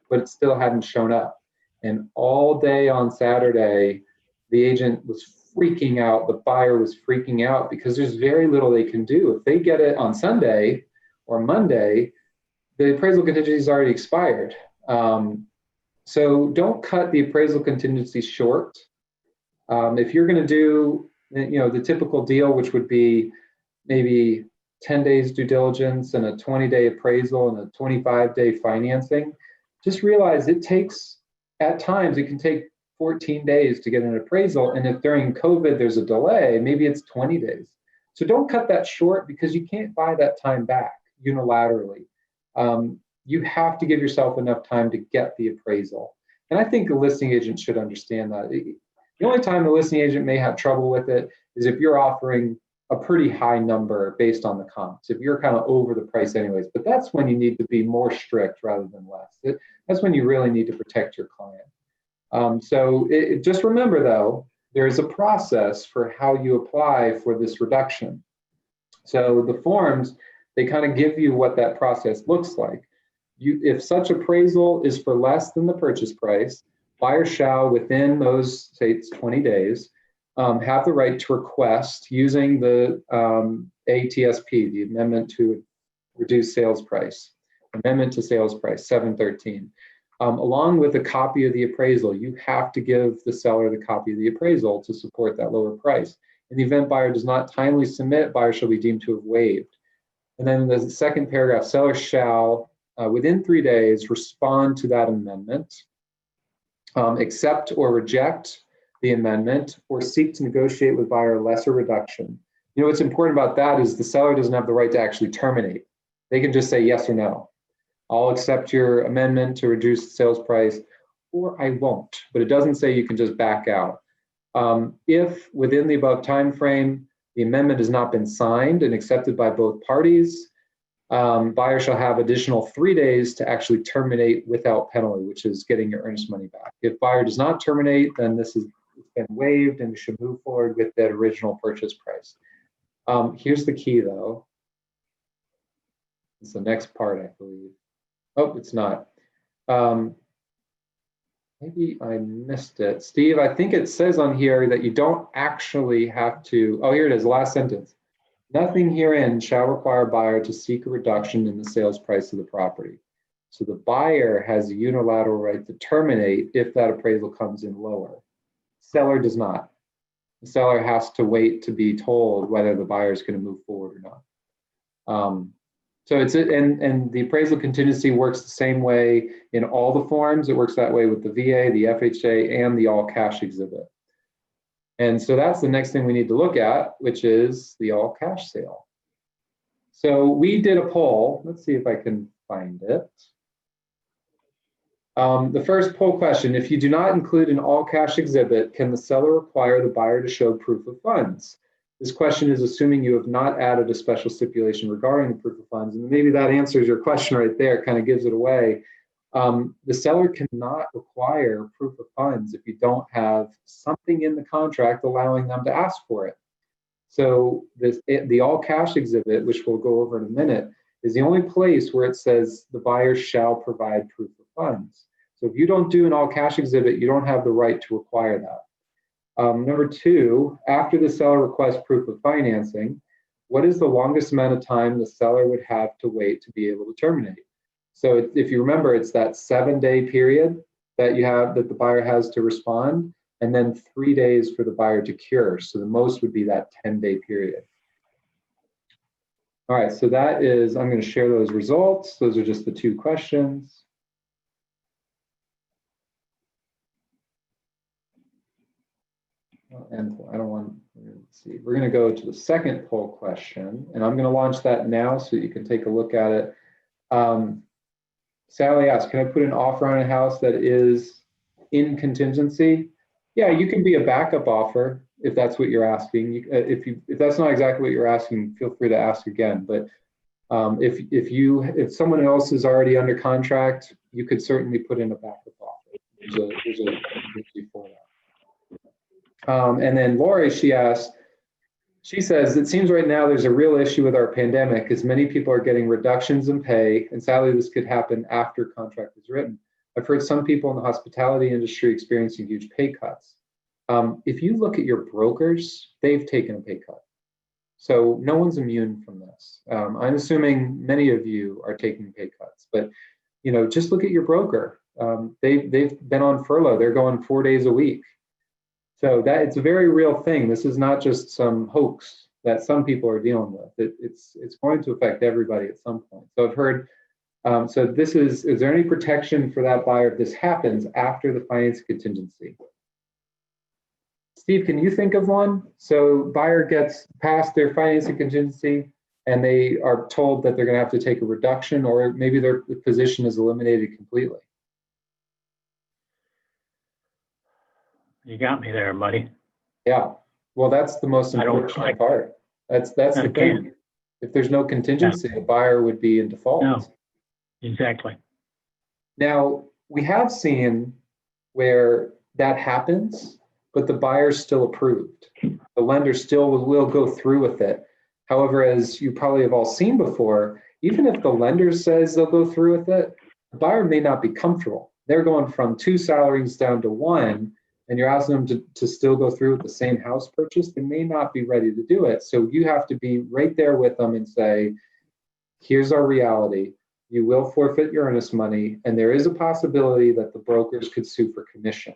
but it still hadn't shown up. And all day on Saturday, the agent was freaking out, the buyer was freaking out, because there's very little they can do. If they get it on Sunday or Monday, the appraisal contingency is already expired. So don't cut the appraisal contingency short. If you're going to do, the typical deal, which would be maybe 10 days due diligence and a 20-day appraisal and a 25-day financing, just realize it can take 14 days to get an appraisal. And if during COVID there's a delay, maybe it's 20 days. So don't cut that short, because you can't buy that time back unilaterally. You have to give yourself enough time to get the appraisal. And I think a listing agent should understand that. The only time the listing agent may have trouble with it is if you're offering a pretty high number based on the comps, if you're kind of over the price anyways. But that's when you need to be more strict rather than less. That's when you really need to protect your client. Just remember, though, there is a process for how you apply for this reduction. So the forms, they kind of give you what that process looks like. If such appraisal is for less than the purchase price, buyer shall, within those, say it's 20 days, have the right to request, using the ATSP, the Amendment to Reduce Sales Price, Amendment to Sales Price 713. Along with a copy of the appraisal, you have to give the seller the copy of the appraisal to support that lower price. In the event buyer does not timely submit, buyer shall be deemed to have waived. And then the second paragraph, seller shall, within 3 days, respond to that amendment, accept or reject the amendment, or seek to negotiate with buyer a lesser reduction. What's important about that is the seller doesn't have the right to actually terminate. They can just say yes or no. I'll accept your amendment to reduce the sales price, or I won't. But it doesn't say you can just back out. If within the above time frame, the amendment has not been signed and accepted by both parties, buyer shall have additional 3 days to actually terminate without penalty, which is getting your earnest money back. If buyer does not terminate, then it's been waived and we should move forward with that original purchase price. Here's the key, though. It's the next part, I believe. Oh, it's not. Maybe I missed it. Steve, I think it says on here that you don't actually have to, oh, here it is, last sentence. Nothing herein shall require buyer to seek a reduction in the sales price of the property. So the buyer has a unilateral right to terminate if that appraisal comes in lower. Seller does not. The seller has to wait to be told whether the buyer is going to move forward or not. So and the appraisal contingency works the same way in all the forms. It works that way with the VA, the FHA, and the all cash exhibit. And so that's the next thing we need to look at, which is the all cash sale. So we did a poll. Let's see if I can find it. The first poll question, if you do not include an all-cash exhibit, can the seller require the buyer to show proof of funds? This question is assuming you have not added a special stipulation regarding the proof of funds, and maybe that answers your question right there, kind of gives it away. The seller cannot require proof of funds if you don't have something in the contract allowing them to ask for it. So the all-cash exhibit, which we'll go over in a minute, is the only place where it says the buyer shall provide proof of funds. So if you don't do an all-cash exhibit, you don't have the right to require that. Number two, after the seller requests proof of financing, what is the longest amount of time the seller would have to wait to be able to terminate? So if you remember, it's that 7-day period that the buyer has to respond, and then 3 days for the buyer to cure. So the most would be that 10-day period. All right, so that is, I'm going to share those results. Those are just the two questions. And I don't want, let's see, we're going to go to the second poll question, and I'm going to launch that now so you can take a look at it. Sally asked, can I put an offer on a house that is in contingency? Yeah, you can be a backup offer if that's what you're asking. If that's not exactly what you're asking, feel free to ask again. But if someone else is already under contract, you could certainly put in a backup offer. There's a contingency for that. And then Lori, she says, it seems right now there's a real issue with our pandemic as many people are getting reductions in pay, and sadly this could happen after contract is written. I've heard some people in the hospitality industry experiencing huge pay cuts. If you look at your brokers, they've taken a pay cut. So no one's immune from this. I'm assuming many of you are taking pay cuts, but just look at your broker. They've been on furlough. They're going 4 days a week. So it's a very real thing. This is not just some hoax that some people are dealing with. It's going to affect everybody at some point. So I've heard, so is there any protection for that buyer if this happens after the finance contingency? Steve, can you think of one? So buyer gets past their financing contingency and they are told that they're going to have to take a reduction, or maybe their position is eliminated completely. You got me there, buddy. Yeah, well, that's the most unfortunate part. That's the thing. If there's no contingency, the buyer would be in default. No, exactly. Now, we have seen where that happens, but the buyer's still approved. The lender still will go through with it. However, as you probably have all seen before, even if the lender says they'll go through with it, the buyer may not be comfortable. They're going from 2 salaries down to 1, and you're asking them to still go through with the same house purchase. They may not be ready to do it. So you have to be right there with them and say, here's our reality. You will forfeit your earnest money, and there is a possibility that the brokers could sue for commission.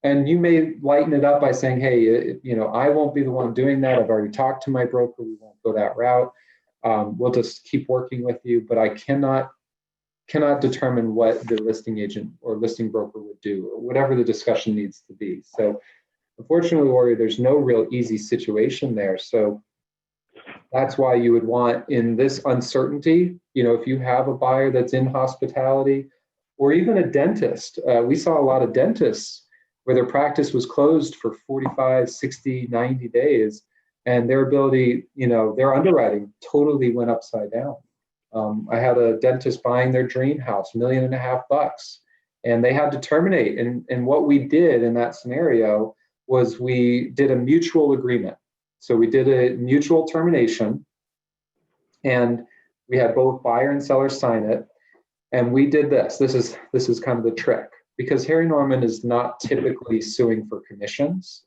And you may lighten it up by saying, hey, I won't be the one doing that. I've already talked to my broker. We won't go that route. We'll just keep working with you, but I cannot determine what the listing agent or listing broker would do, or whatever the discussion needs to be. So unfortunately, Lori, there's no real easy situation there. So that's why you would want, in this uncertainty, if you have a buyer that's in hospitality, or even a dentist. We saw a lot of dentists where their practice was closed for 45, 60, 90 days, and their ability, their underwriting totally went upside down. I had a dentist buying their dream house, $1.5 million, and they had to terminate. And what we did in that scenario was we did a mutual agreement. So we did a mutual termination, and we had both buyer and seller sign it. And we did this. This is kind of the trick, because Harry Norman is not typically suing for commissions.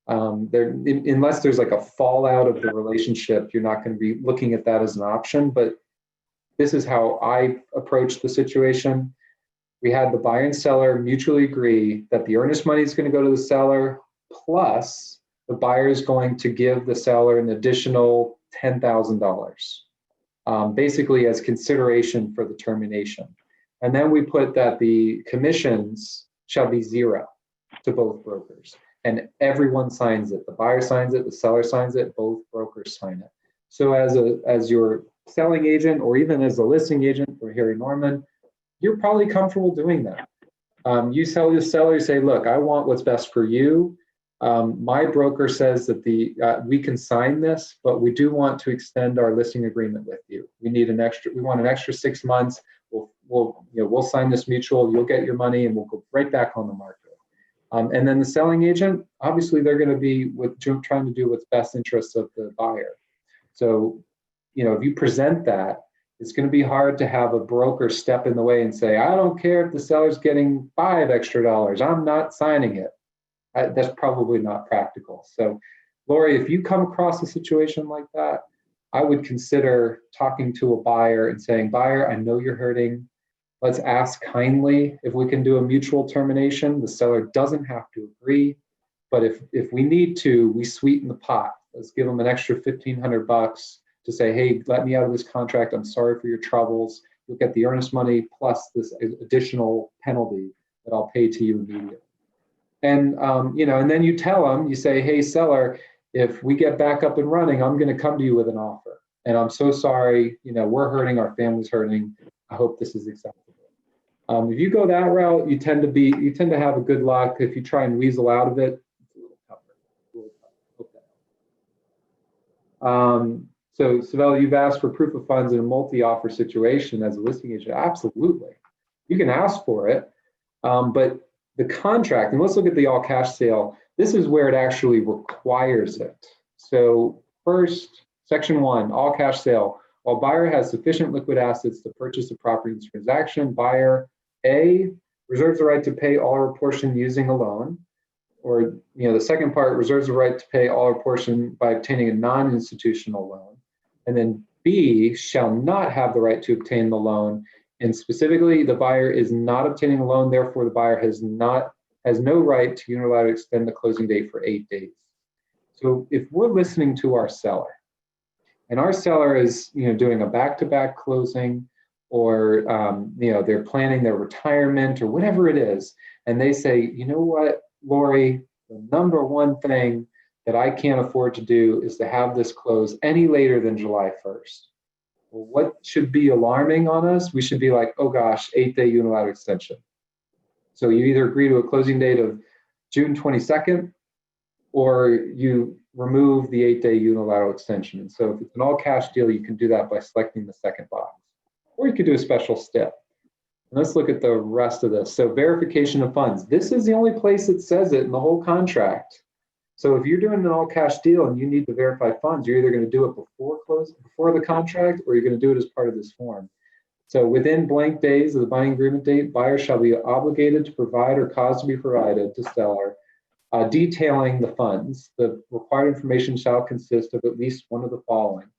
Unless there's like a fallout of the relationship, you're not going to be looking at that as an option. But this is how I approached the situation. We had the buyer and seller mutually agree that the earnest money is going to go to the seller, plus the buyer is going to give the seller an additional $10,000, basically as consideration for the termination. And then we put that the commissions shall be 0 to both brokers. And everyone signs it. The buyer signs it, the seller signs it, both brokers sign it. So as your selling agent, or even as a listing agent for Harry Norman, you're probably comfortable doing that. You tell the seller, you say, look, I want what's best for you. My broker says that we can sign this, but we do want to extend our listing agreement with you. We want an extra 6 months. We'll sign this mutual, you'll get your money, and we'll go right back on the market. And then the selling agent, obviously they're going to be trying to do what's best interest of the buyer. So, if you present that, it's going to be hard to have a broker step in the way and say, I don't care if the seller's getting $5 extra, I'm not signing it. That's probably not practical. So, Lori, if you come across a situation like that, I would consider talking to a buyer and saying, buyer, I know you're hurting. Let's ask kindly if we can do a mutual termination. The seller doesn't have to agree, but if we need to, we sweeten the pot. Let's give them an extra $1,500 to say, hey, let me out of this contract. I'm sorry for your troubles. You'll get the earnest money plus this additional penalty that I'll pay to you immediately. And and then you tell them, you say, hey, seller, if we get back up and running, I'm going to come to you with an offer. And I'm so sorry, we're hurting, our family's hurting. I hope this is acceptable. If you go that route, you tend to have a good luck. If you try and weasel out of it, it's a little tougher. So, Savella, you've asked for proof of funds in a multi-offer situation as a listing agent. Absolutely. You can ask for it, but the contract, and let's look at the all cash sale. This is where it actually requires it. So first, section 1, all cash sale. While buyer has sufficient liquid assets to purchase a property in this transaction, buyer A reserves the right to pay all or portion using a loan, or the second part reserves the right to pay all or portion by obtaining a non-institutional loan, and then B shall not have the right to obtain the loan. And specifically, the buyer is not obtaining a loan, therefore the buyer has no right to unilaterally extend the closing date for 8 days. So if we're listening to our seller, and our seller is doing a back-to-back closing, or they're planning their retirement or whatever it is, and they say, you know what, Lori, the number one thing that I can't afford to do is to have this close any later than July 1st. Well, what should be alarming on us? We should be like, oh gosh, 8-day unilateral extension. So you either agree to a closing date of June 22nd, or you remove the 8-day unilateral extension. And so if it's an all cash deal, you can do that by selecting the second box, or you could do a special step. And let's look at the rest of this. So verification of funds. This is the only place it says it in the whole contract. So if you're doing an all cash deal and you need to verify funds, you're either going to do it before the contract, or you're going to do it as part of this form. So within blank days of the binding agreement date, buyer shall be obligated to provide or cause to be provided to seller, detailing the funds. The required information shall consist of at least one of the following.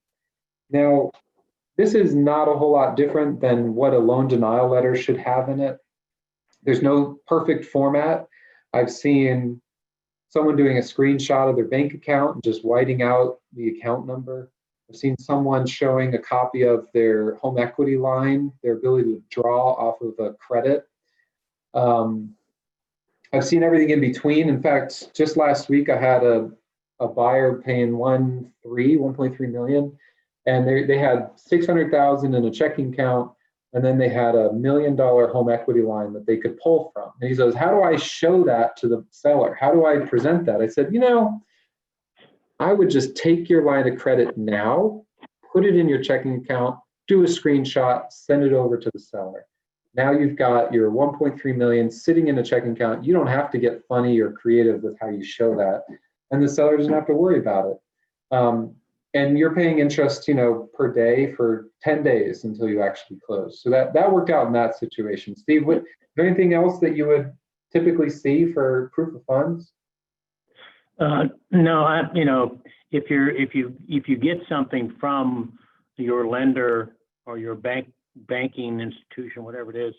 Now, this is not a whole lot different than what a loan denial letter should have in it. There's no perfect format. I've seen someone doing a screenshot of their bank account and just whiting out the account number. I've seen someone showing a copy of their home equity line, their ability to draw off of a credit. I've seen everything in between. In fact, just last week, I had a buyer paying 1.3 million, and they had 600,000 in a checking account, and then they had $1 million home equity line that they could pull from. And he says, how do I show that to the seller? How do I present that? I said, I would just take your line of credit now, put it in your checking account, do a screenshot, send it over to the seller. Now you've got your 1.3 million sitting in a checking account. You don't have to get funny or creative with how you show that. And the seller doesn't have to worry about it. And you're paying interest, per day for 10 days until you actually close. So that worked out in that situation. Steve, is there anything else that you would typically see for proof of funds? No, if you get something from your lender or your banking institution, whatever it is,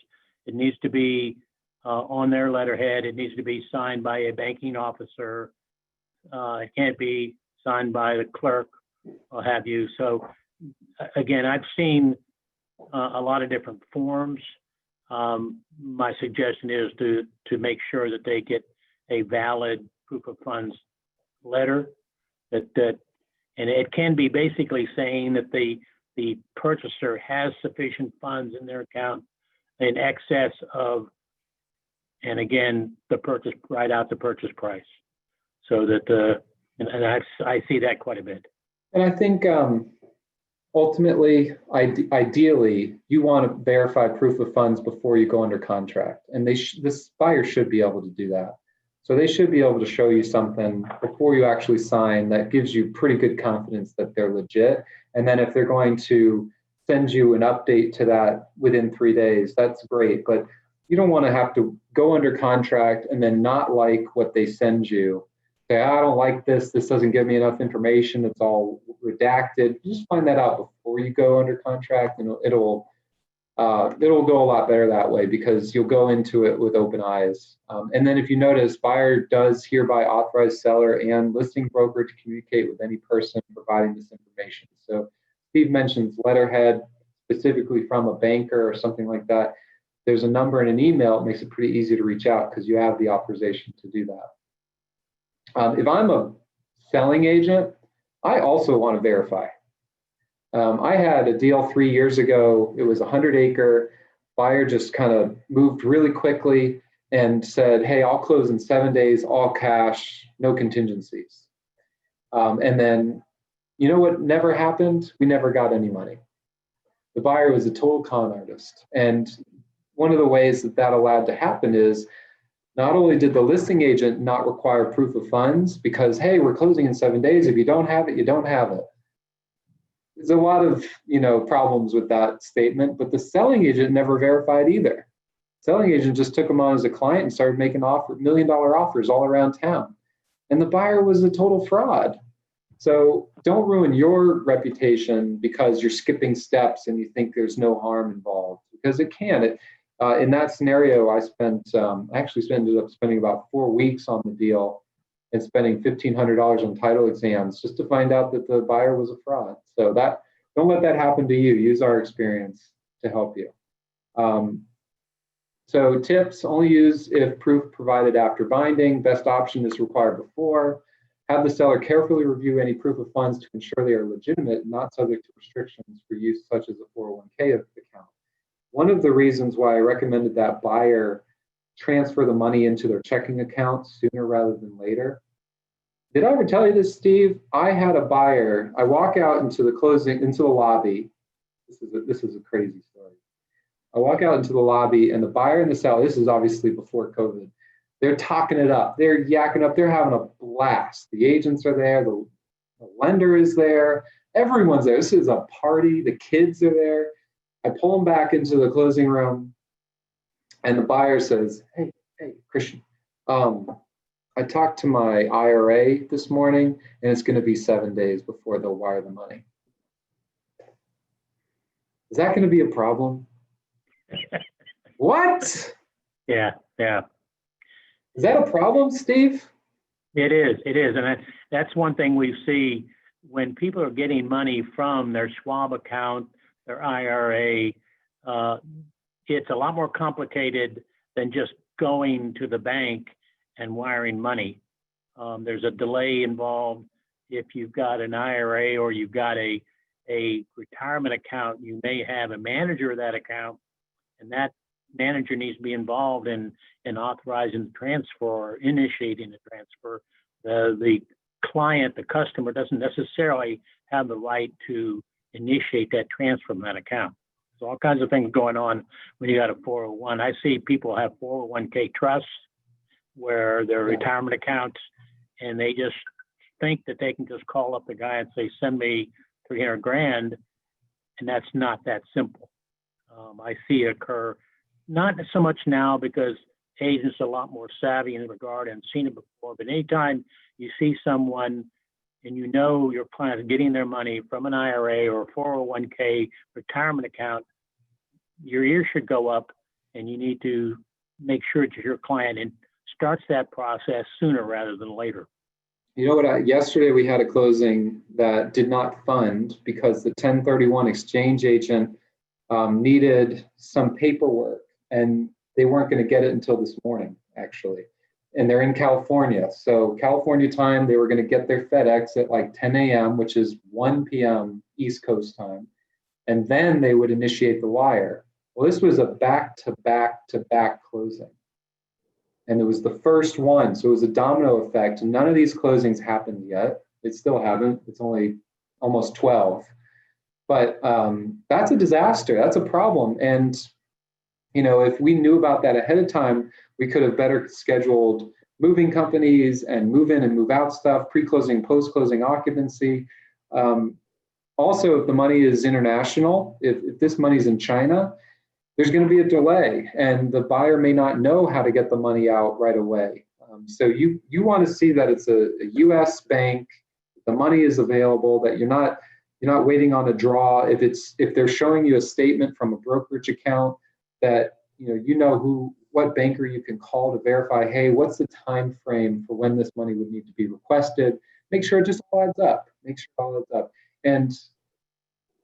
it needs to be on their letterhead. It needs to be signed by a banking officer. It can't be signed by the clerk or have you. So again, I've seen a lot of different forms. My suggestion is to make sure that they get a valid proof of funds letter and it can be basically saying that the purchaser has sufficient funds in their account in excess of and again, the purchase, write out the purchase price, so that I see that quite a bit. And I think ultimately, ideally, you want to verify proof of funds before you go under contract, and this buyer should be able to do that. So they should be able to show you something before you actually sign that gives you pretty good confidence that they're legit. And then if they're going to send you an update to that within 3 days, that's great. But you don't want to have to go under contract and then not like what they send you. Say, I don't like this. This doesn't give me enough information. It's all redacted. Just find that out before you go under contract, and it'll go a lot better that way, because you'll go into it with open eyes. And then if you notice, buyer does hereby authorize seller and listing broker to communicate with any person providing this information. So Steve mentions letterhead, specifically from a banker or something like that. There's a number and an email. It makes it pretty easy to reach out because you have the authorization to do that. If I'm a selling agent, I also want to verify. I had a deal 3 years ago. It was a 100-acre. Buyer just kind of moved really quickly and said, hey, I'll close in 7 days, all cash, no contingencies. And then, you know what never happened? We never got any money. The buyer was a total con artist. And one of the ways that allowed to happen is not only did the listing agent not require proof of funds because, hey, we're closing in 7 days. If you don't have it, you don't have it. There's a lot of problems with that statement, but the selling agent never verified either. Selling agent just took them on as a client and started making $1 million offers all around town. And the buyer was a total fraud. So don't ruin your reputation because you're skipping steps and you think there's no harm involved, because it can. In that scenario, I ended up spending about 4 weeks on the deal and spending $1,500 on title exams just to find out that the buyer was a fraud. So don't let that happen to you. Use our experience to help you. So tips: only use if proof provided after binding. Best option is required before. Have the seller carefully review any proof of funds to ensure they are legitimate, not subject to restrictions for use such as a 401k account. One of the reasons why I recommended that buyer transfer the money into their checking account sooner rather than later. Did I ever tell you this, Steve? I had a buyer. I walk out into the lobby. This is a crazy story. I walk out into the lobby, and the buyer and the seller, this is obviously before COVID, they're talking it up. They're yakking up. They're having a blast. The agents are there. The lender is there. Everyone's there. This is a party. The kids are there. I pull them back into the closing room, and the buyer says, hey, Christian, I talked to my IRA this morning, and it's going to be 7 days before they'll wire the money. Is that going to be a problem? What? Yeah. Is that a problem, Steve? It is. And that's one thing we see when people are getting money from their Schwab account, their IRA. It's a lot more complicated than just going to the bank and wiring money. There's a delay involved. If you've got an IRA or you've got a retirement account, you may have a manager of that account, and that manager needs to be involved in authorizing the transfer or initiating the transfer. The client, the customer, doesn't necessarily have the right to initiate that transfer from that account. There's all kinds of things going on when you got a 401. I see people have 401k trusts where they're retirement accounts, and they just think that they can just call up the guy and say, send me 300 grand, and that's not that simple. I see it occur, not so much now because agents are a lot more savvy in the regard and seen it before, but anytime you see someone and you know your client is getting their money from an IRA or a 401k retirement account, your ears should go up, and you need to make sure that your client starts that process sooner rather than later. You know what? Yesterday we had a closing that did not fund because the 1031 exchange agent needed some paperwork, and they weren't going to get it until this morning, actually. And they're in California. So California time, they were going to get their FedEx at like 10 a.m., which is 1 p.m. East Coast time. And then they would initiate the wire. Well, this was a back-to-back-to-back closing. And it was the first one. So it was a domino effect. None of these closings happened yet. It still haven't. It's only almost 12. But that's a disaster. That's a problem. And, you know, if we knew about that ahead of time, we could have better scheduled moving companies and move in and move out stuff, pre-closing, post-closing occupancy. Also, if the money is international, if this money's in China, there's going to be a delay and the buyer may not know how to get the money out right away. So you want to see that it's a US bank, the money is available, that you're not waiting on a draw. If they're showing you a statement from a brokerage account, that what banker you can call to verify, hey, what's the time frame for when this money would need to be requested? Make sure it just all adds up. Make sure it all adds up. And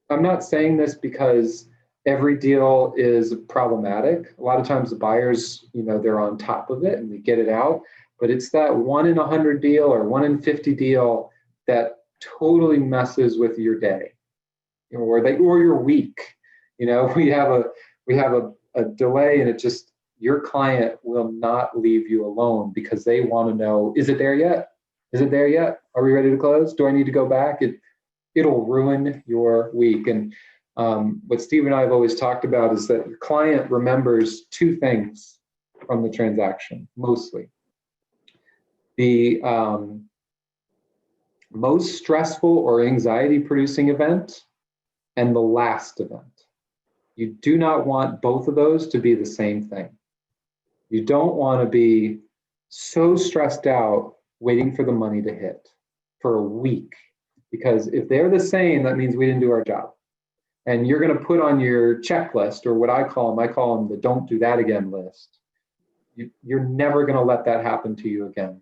I'm not saying this because every deal is problematic. A lot of times the buyers, they're on top of it and they get it out, but it's that 1 in 100 deal or 1 in 50 deal that totally messes with your day, or your week. We have a delay, and your client will not leave you alone because they want to know, is it there yet? Is it there yet? Are we ready to close? Do I need to go back? It'll ruin your week. And what Steve and I have always talked about is that your client remembers 2 things from the transaction, mostly. The most stressful or anxiety-producing event and the last event. You do not want both of those to be the same thing. You don't want to be so stressed out waiting for the money to hit for a week, because if they're the same, that means we didn't do our job. And you're going to put on your checklist, or what I call them the don't do that again list. You're never going to let that happen to you again.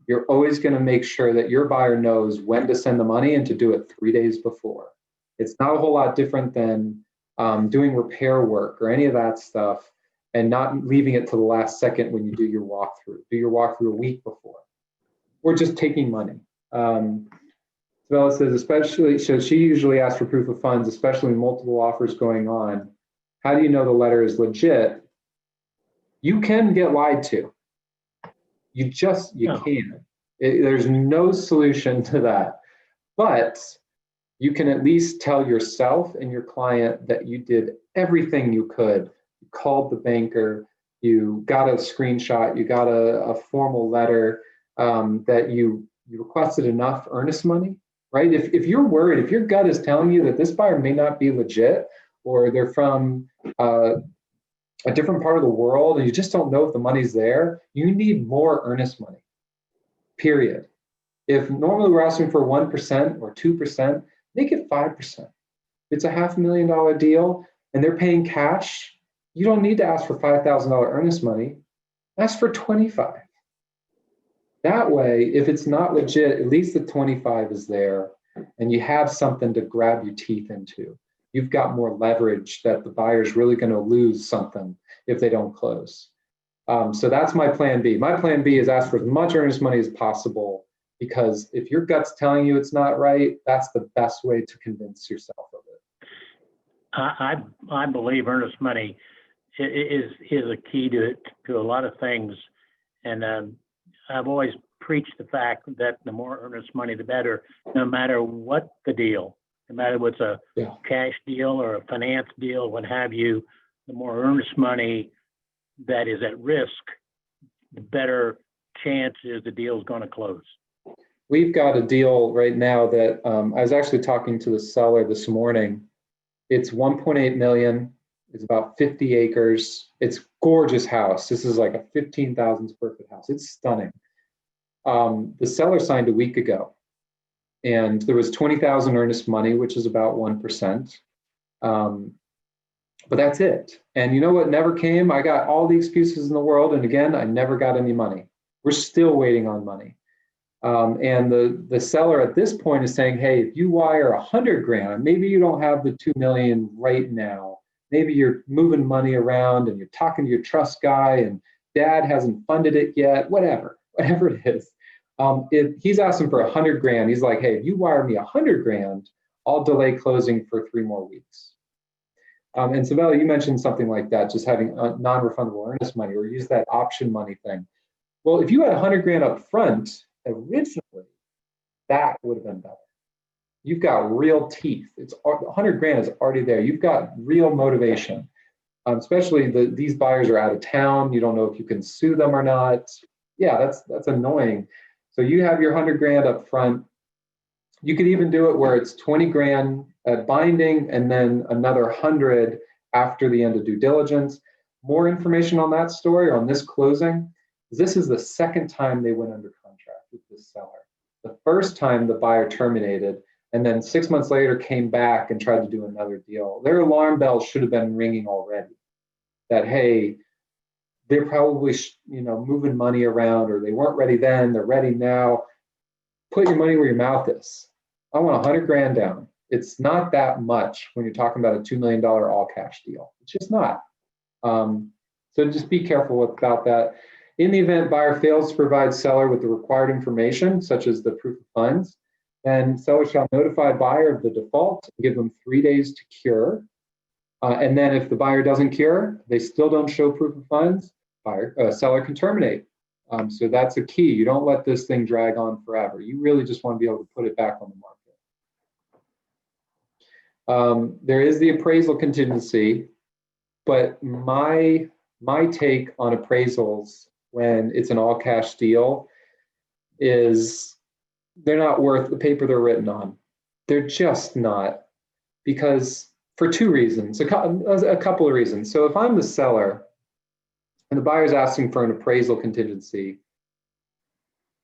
You're always going to make sure that your buyer knows when to send the money and to do it 3 days before. It's not a whole lot different than doing repair work or any of that stuff, and not leaving it to the last second when you do your walkthrough. Do your walkthrough a week before, or just taking money. Bella says, especially, so she usually asks for proof of funds, especially multiple offers going on. How do you know the letter is legit? You can get lied to. You can. There's no solution to that. But you can at least tell yourself and your client that you did everything you could. You called the banker, you got a screenshot, you got a formal letter, that you requested enough earnest money, right? If you're worried, if your gut is telling you that this buyer may not be legit, or they're from a different part of the world and you just don't know if the money's there, you need more earnest money, period. If normally we're asking for 1% or 2%, make it 5%. If it's a $500,000 deal and they're paying cash, you don't need to ask for $5,000 earnest money. Ask for 25. That way, if it's not legit, at least the 25 is there and you have something to grab your teeth into. You've got more leverage that the buyer's really going to lose something if they don't close. So that's my plan B. My plan B is ask for as much earnest money as possible, because if your gut's telling you it's not right, that's the best way to convince yourself of it. I believe earnest money is a key to a lot of things, and I've always preached the fact that the more earnest money, the better, no matter what the deal. No matter what's a cash deal or a finance deal, what have you, the more earnest money that is at risk, the better chance is the deal is going to close. We've got a deal right now that I was actually talking to the seller this morning. It's 1.8 million. It's about 50 acres. It's gorgeous house. This is like a 15,000 square foot house. It's stunning. The seller signed a week ago, and there was 20,000 earnest money, which is about 1%. But that's it. And you know what never came? I got all the excuses in the world, and again, I never got any money. We're still waiting on money. And the seller at this point is saying, hey, if you wire 100 grand, maybe you don't have the 2 million right now. Maybe you're moving money around and you're talking to your trust guy and dad hasn't funded it yet, whatever it is. If he's asking for 100 grand, he's like, hey, if you wire me 100 grand, I'll delay closing for 3 more weeks. And Savella, you mentioned something like that, just having non-refundable earnest money, or use that option money thing. Well, if you had 100 grand up front, originally, that would have been better. You've got real teeth. It's 100 grand is already there. You've got real motivation. Especially these buyers are out of town. You don't know if you can sue them or not. Yeah, that's annoying. So you have your 100 grand up front. You could even do it where it's 20 grand at binding and then another 100 after the end of due diligence. More information on that story or on this closing. This is the second time they went under contract with this seller. The first time the buyer terminated, and then 6 months later came back and tried to do another deal. Their alarm bells should have been ringing already. That, hey, they're probably moving money around, or they weren't ready then, they're ready now. Put your money where your mouth is. I want 100 grand down. It's not that much when you're talking about a $2 million all cash deal. It's just not. So just be careful about that. In the event buyer fails to provide seller with the required information, such as the proof of funds, then seller shall notify buyer of the default and give them 3 days to cure. And then if the buyer doesn't cure, they still don't show proof of funds, seller can terminate. So that's a key. You don't let this thing drag on forever. You really just want to be able to put it back on the market. There is the appraisal contingency, but my take on appraisals when it's an all cash deal is they're not worth the paper they're written on. They're just not, because for two reasons, a couple of reasons. So if I'm the seller and the buyer's asking for an appraisal contingency,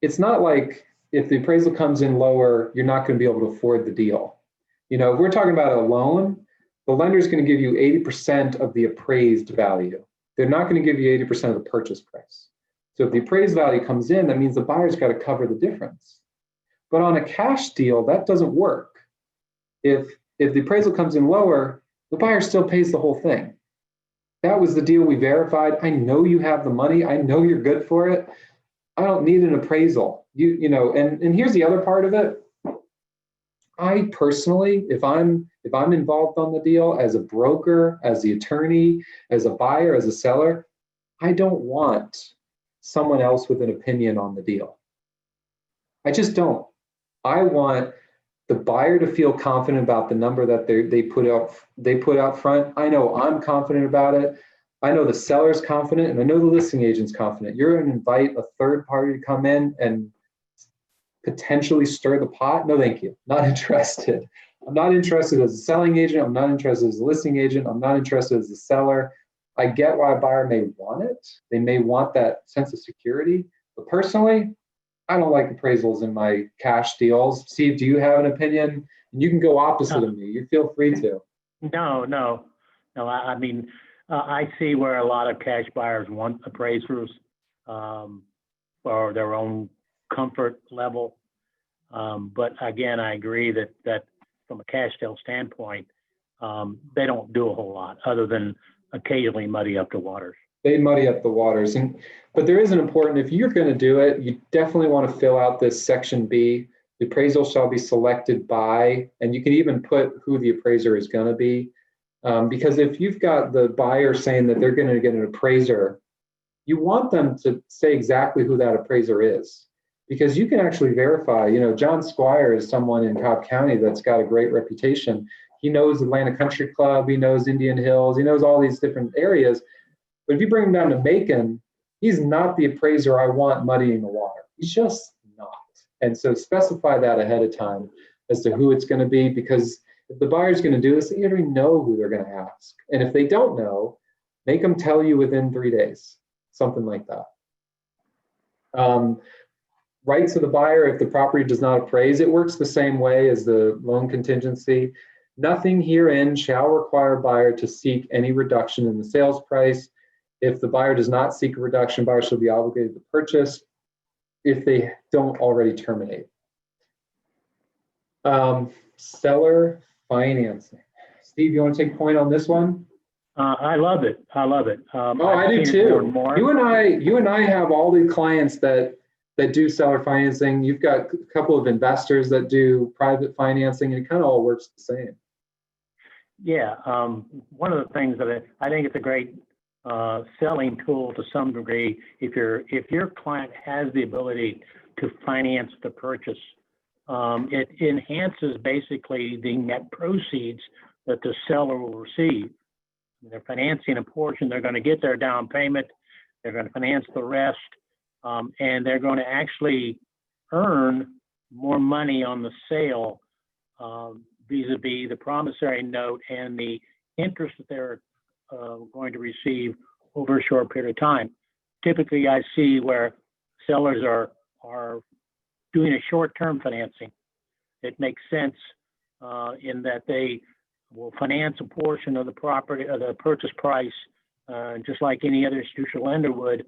it's not like if the appraisal comes in lower, you're not going to be able to afford the deal. If we're talking about a loan, the lender's going to give you 80% of the appraised value. They're not going to give you 80% of the purchase price. So if the appraised value comes in, that means the buyer's got to cover the difference. But on a cash deal, that doesn't work. If the appraisal comes in lower, the buyer still pays the whole thing. That was the deal we verified. I know you have the money. I know you're good for it. I don't need an appraisal. And here's the other part of it. I personally, if I'm involved on the deal as a broker, as the attorney, as a buyer, as a seller, I don't want someone else with an opinion on the deal. I just don't. I want the buyer to feel confident about the number that they put out front. I know I'm confident about it. I know the seller's confident, and I know the listing agent's confident. You're going to invite a third party to come in and potentially stir the pot? No, thank you. Not interested. I'm not interested as a selling agent. I'm not interested as a listing agent. I'm not interested as a seller. I get why a buyer may want it. They may want that sense of security. But personally, I don't like appraisals in my cash deals. Steve, do you have an opinion? You can go opposite of me. You feel free to. No. I mean, I see where a lot of cash buyers want appraisers for their own comfort level. But again, I agree that from a cash sale standpoint, they don't do a whole lot other than occasionally muddy up the waters. They muddy up the waters. But there is an important, if you're going to do it, you definitely want to fill out this section B. The appraisal shall be selected by, and you can even put who the appraiser is going to be. Because if you've got the buyer saying that they're going to get an appraiser, you want them to say exactly who that appraiser is. Because you can actually verify, John Squire is someone in Cobb County that's got a great reputation. He knows Atlanta Country Club, he knows Indian Hills, he knows all these different areas. But if you bring him down to Macon, he's not the appraiser I want muddying the water. He's just not. And so specify that ahead of time as to who it's going to be, because if the buyer's going to do this, they already know who they're going to ask. And if they don't know, make them tell you within 3 days, something like that. Rights of the buyer, if the property does not appraise, it works the same way as the loan contingency. Nothing herein shall require buyer to seek any reduction in the sales price. If the buyer does not seek a reduction, buyer shall be obligated to purchase if they don't already terminate. Seller financing. Steve, you want to take point on this one? I love it. I do too. You and I have all the clients that do seller financing. You've got a couple of investors that do private financing, and it kind of all works the same. Yeah. One of the things that I think it's a great selling tool to some degree. If your client has the ability to finance the purchase, it enhances basically the net proceeds that the seller will receive. They're financing a portion, they're going to get their down payment, they're going to finance the rest, and they're going to actually earn more money on the sale vis-a-vis the promissory note and the interest that they're going to receive over a short period of time. Typically, I see where sellers are doing a short-term financing. It makes sense in that they will finance a portion of the property, of the purchase price, just like any other institutional lender would,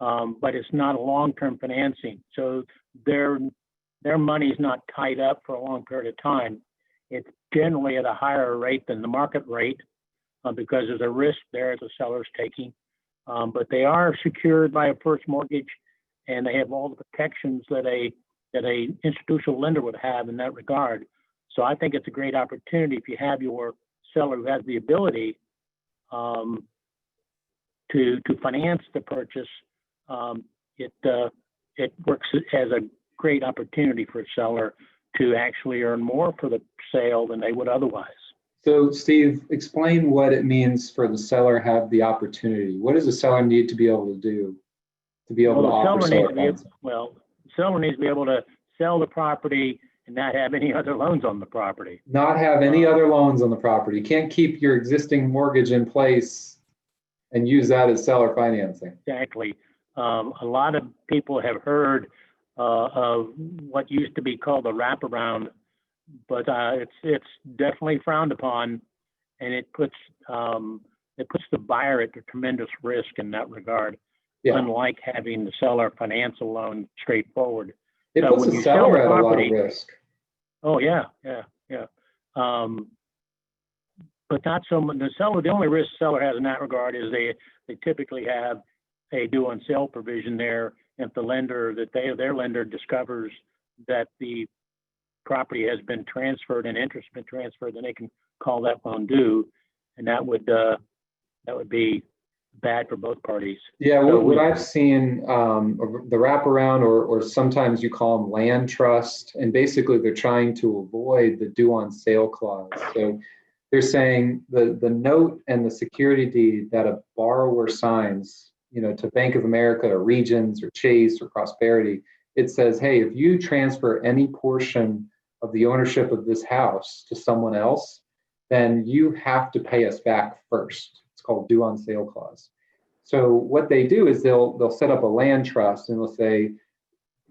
but it's not a long-term financing. So their money is not tied up for a long period of time. It's generally at a higher rate than the market rate because there's a risk there the seller's taking. But they are secured by a first mortgage, and they have all the protections that a institutional lender would have in that regard. So I think it's a great opportunity if you have your seller who has the ability to finance the purchase. It works as a great opportunity for a seller to actually earn more for the sale than they would otherwise. So Steve, explain what it means for the seller have the opportunity. What does the seller need to be able to do to be able to offer seller financing? The seller needs to be able to sell the property and not have any other loans on the property. Not have any other loans on the property. You can't keep your existing mortgage in place and use that as seller financing. Exactly. A lot of people have heard of what used to be called a wraparound, but it's definitely frowned upon, and it puts the buyer at a tremendous risk in that regard. Yeah. Unlike having the seller finance a loan straightforward. It puts the seller at a lot of risk. Oh yeah. But not so much. The only risk the seller has in that regard is they typically have a due on sale provision there. If the lender their lender discovers that the property has been transferred and interest has been transferred, then they can call that loan due, and that would be bad for both parties. Yeah, what I've seen, the wraparound, or sometimes you call them land trust, and basically they're trying to avoid the due on sale clause. So they're saying the note and the security deed that a borrower signs, to Bank of America or Regions or Chase or Prosperity, it says, hey, if you transfer any portion of the ownership of this house to someone else, then you have to pay us back first. It's called due on sale clause. So what they do is they'll set up a land trust, and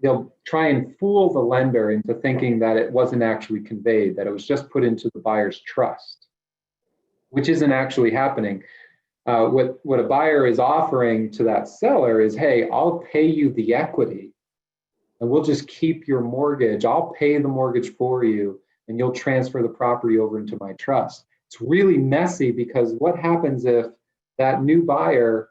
they'll try and fool the lender into thinking that it wasn't actually conveyed, that it was just put into the buyer's trust, which isn't actually happening. What a buyer is offering to that seller is, hey, I'll pay you the equity, and we'll just keep your mortgage. I'll pay the mortgage for you, and you'll transfer the property over into my trust. It's really messy because what happens if that new buyer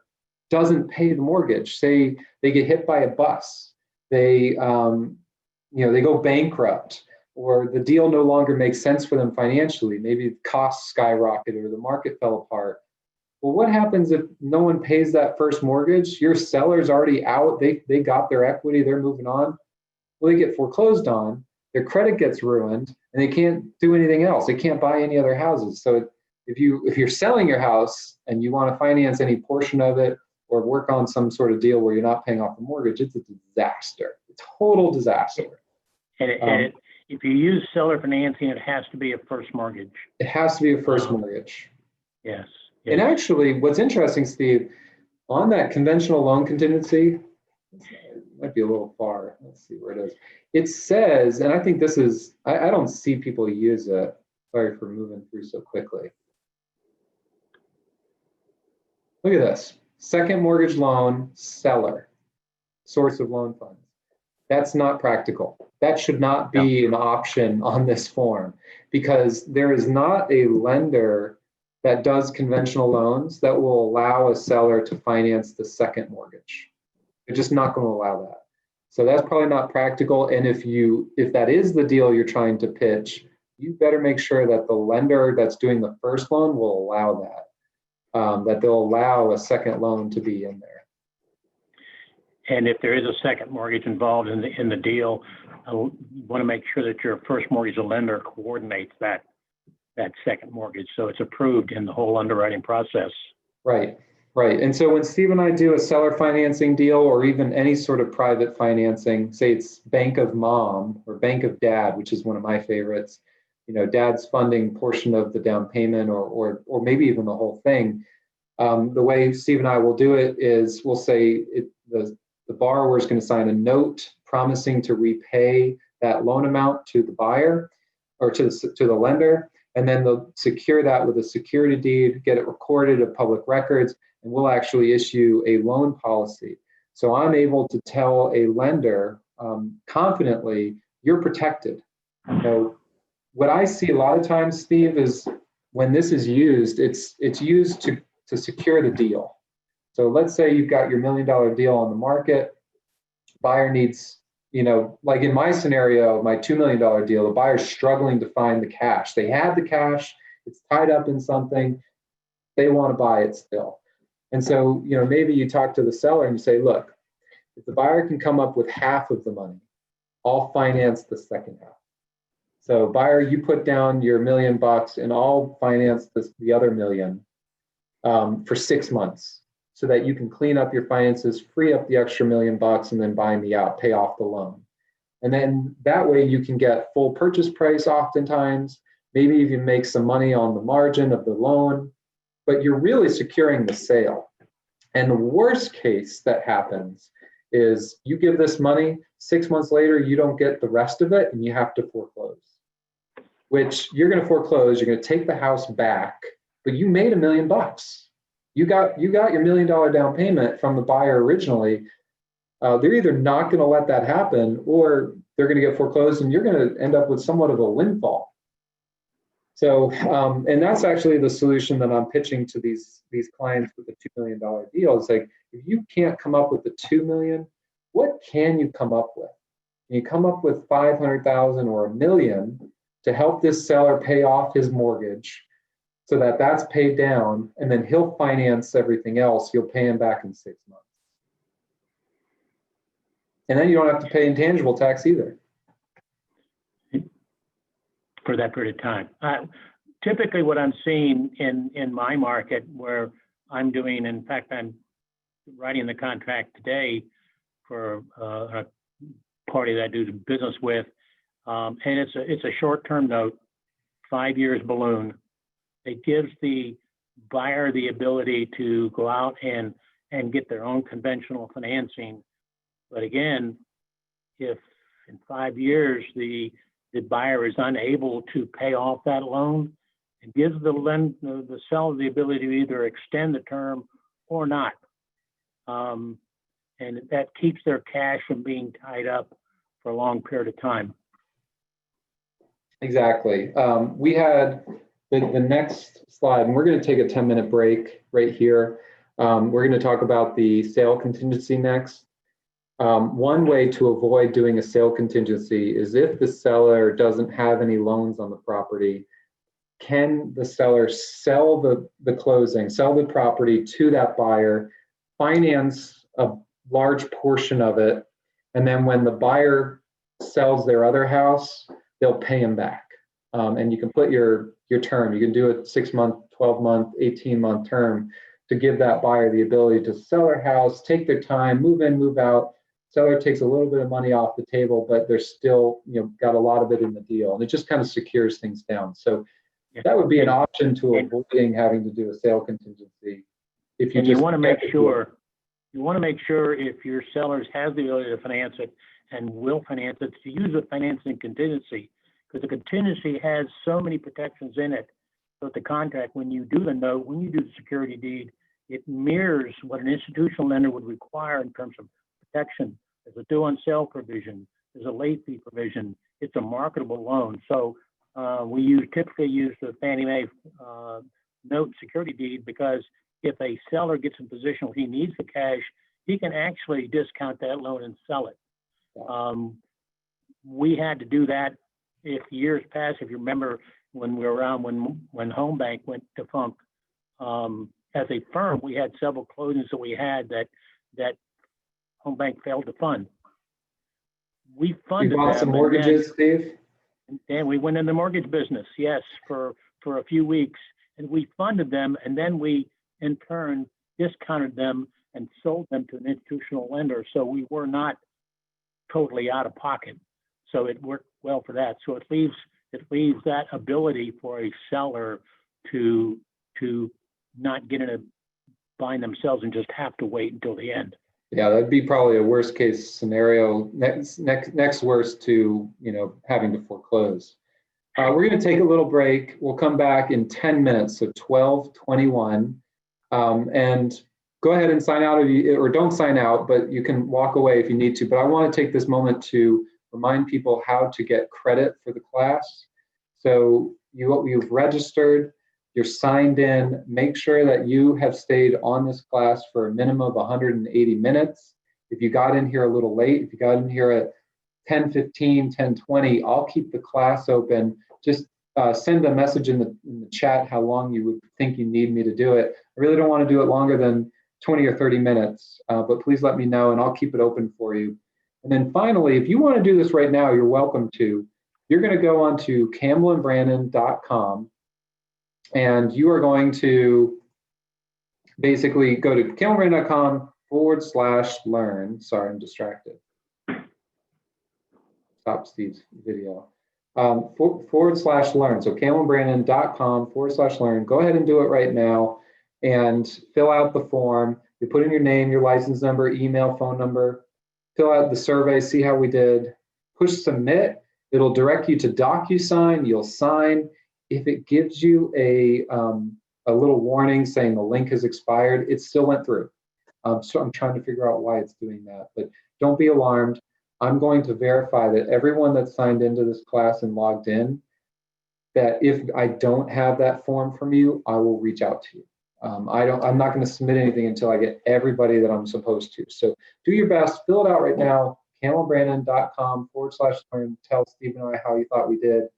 doesn't pay the mortgage? Say they get hit by a bus, they go bankrupt, or the deal no longer makes sense for them financially. Maybe costs skyrocketed or the market fell apart. Well, what happens if no one pays that first mortgage? Your seller's already out. They got their equity. They're moving on. Well, they get foreclosed on. Their credit gets ruined, and they can't do anything else. They can't buy any other houses. So if you're selling your house and you want to finance any portion of it or work on some sort of deal where you're not paying off the mortgage, it's a disaster. A total disaster. And if you use seller financing, it has to be a first mortgage. It has to be a first mortgage. Yes. And actually, what's interesting, Steve, on that conventional loan contingency, it might be a little far. Let's see where it is. It says, and I think this is, I don't see people use it. Sorry for moving through so quickly. Look at this. Second mortgage loan, seller, source of loan funds. That's not practical. That should not be an option on this form, because there is not a lender that does conventional loans that will allow a seller to finance the second mortgage. They're just not going to allow that. So that's probably not practical. And if that is the deal you're trying to pitch, you better make sure that the lender that's doing the first loan will allow that. that they'll allow a second loan to be in there. And if there is a second mortgage involved in the deal, you want to make sure that your first mortgage lender coordinates that second mortgage, so it's approved in the whole underwriting process. Right, right. And so when Steve and I do a seller financing deal, or even any sort of private financing, say it's Bank of Mom or Bank of Dad, which is one of my favorites, you know, dad's funding portion of the down payment, or maybe even the whole thing. The way Steve and I will do it is we'll say the borrower is going to sign a note promising to repay that loan amount to the buyer or to the lender, and then they'll secure that with a security deed, get it recorded of public records, and we'll actually issue a loan policy. So I'm able to tell a lender confidently, you're protected. You know, what I see a lot of times, Steve, is when this is used, it's used to secure the deal. So let's say you've got your $1 million deal on the market. Buyer needs, you know, like in my scenario, my $2 million deal, the buyer's struggling to find the cash. They have the cash, it's tied up in something, they want to buy it still. And so, you know, maybe you talk to the seller and you say, look, if the buyer can come up with half of the money, I'll finance the second half. So buyer, you put down your $1 million and I'll finance the other $1 million for 6 months, so that you can clean up your finances, free up the extra $1 million, and then buy me out, pay off the loan. And then that way you can get full purchase price oftentimes, maybe even make some money on the margin of the loan, but you're really securing the sale. And the worst case that happens is you give this money, 6 months later, you don't get the rest of it and you have to foreclose, which you're going to foreclose, you're going to take the house back, but you made $1 million. You got your $1 million down payment from the buyer originally. They're either not going to let that happen, or they're going to get foreclosed and you're going to end up with somewhat of a windfall. So, and that's actually the solution that I'm pitching to these clients with the $2 million deal. It's like, if you can't come up with the $2 million, what can you come up with? Can you come up with $500,000 or $1 million to help this seller pay off his mortgage, so that that's paid down, and then he'll finance everything else. You'll pay him back in 6 months. And then you don't have to pay intangible tax either. For that period of time. Typically what I'm seeing in my market, where I'm doing, in fact, I'm writing the contract today for a party that I do business with, and it's a short-term note, 5 years balloon. It gives the buyer the ability to go out and get their own conventional financing. But again, if in 5 years the buyer is unable to pay off that loan, it gives the seller the ability to either extend the term or not. And that keeps their cash from being tied up for a long period of time. Exactly. We had the next slide, and we're going to take a 10-minute break right here. We're going to talk about the sale contingency next. One way to avoid doing a sale contingency is if the seller doesn't have any loans on the property, can the seller sell the closing, sell the property to that buyer, finance a large portion of it, and then when the buyer sells their other house, they'll pay him back. And you can put your term, you can do a 6-month, 12-month, 18-month term to give that buyer the ability to sell their house, take their time, move in, move out. Seller takes a little bit of money off the table, but they're still, got a lot of it in the deal, and it just kind of secures things down. So that would be an option to avoiding having to do a sale contingency. If you want to make sure, if your seller has the ability to finance it and will finance it, to use a financing contingency, because the contingency has so many protections in it. So the contract, when you do the note, when you do the security deed, it mirrors what an institutional lender would require in terms of protection. There's a due on sale provision. There's a late fee provision. It's a marketable loan. So we typically use the Fannie Mae note security deed, because if a seller gets in a position where he needs the cash, he can actually discount that loan and sell it. We had to do that if years past. If you remember when we were around, when Home Bank went defunct, as a firm, we had several closings that we had that home bank failed to fund. We You funded bought them, some mortgages, Steve? and we went in the mortgage business, yes, for a few weeks, and we funded them, and then we in turn discounted them and sold them to an institutional lender. So we were not totally out of pocket. So it worked well for that. So it leaves that ability for a seller to not get in a bind themselves and just have to wait until the end. Yeah, that'd be probably a worst case scenario. Next worst to, you know, having to foreclose. We're going to take a little break. We'll come back in 10 minutes, so 12:21. And go ahead and sign out, or don't sign out, but you can walk away if you need to. But I want to take this moment to remind people how to get credit for the class. So you've registered, you're signed in. Make sure that you have stayed on this class for a minimum of 180 minutes. If you got in here a little late, if you got in here at 10:15, 10:20, I'll keep the class open. Just send a message in the chat how long you would think you need me to do it. I really don't want to do it longer than 20 or 30 minutes, but please let me know and I'll keep it open for you. And then finally, if you want to do this right now, you're welcome to. You're going to go on to campbellandbrannon.com and you are going to basically go to campbellandbrannon.com/learn. Sorry, I'm distracted. Stop Steve's video. /learn. So campbellandbrannon.com/learn. Go ahead and do it right now and fill out the form. You put in your name, your license number, email, phone number, fill out the survey, see how we did, push submit. It'll direct you to DocuSign. You'll sign. If it gives you a little warning saying the link has expired, it still went through. So I'm trying to figure out why it's doing that, but don't be alarmed. I'm going to verify that everyone that signed into this class and logged in, that if I don't have that form from you, I will reach out to you. I'm not going to submit anything until I get everybody that I'm supposed to. So do your best, fill it out right now, campbellandbrannon.com/learn. Tell Steve and I how you thought we did.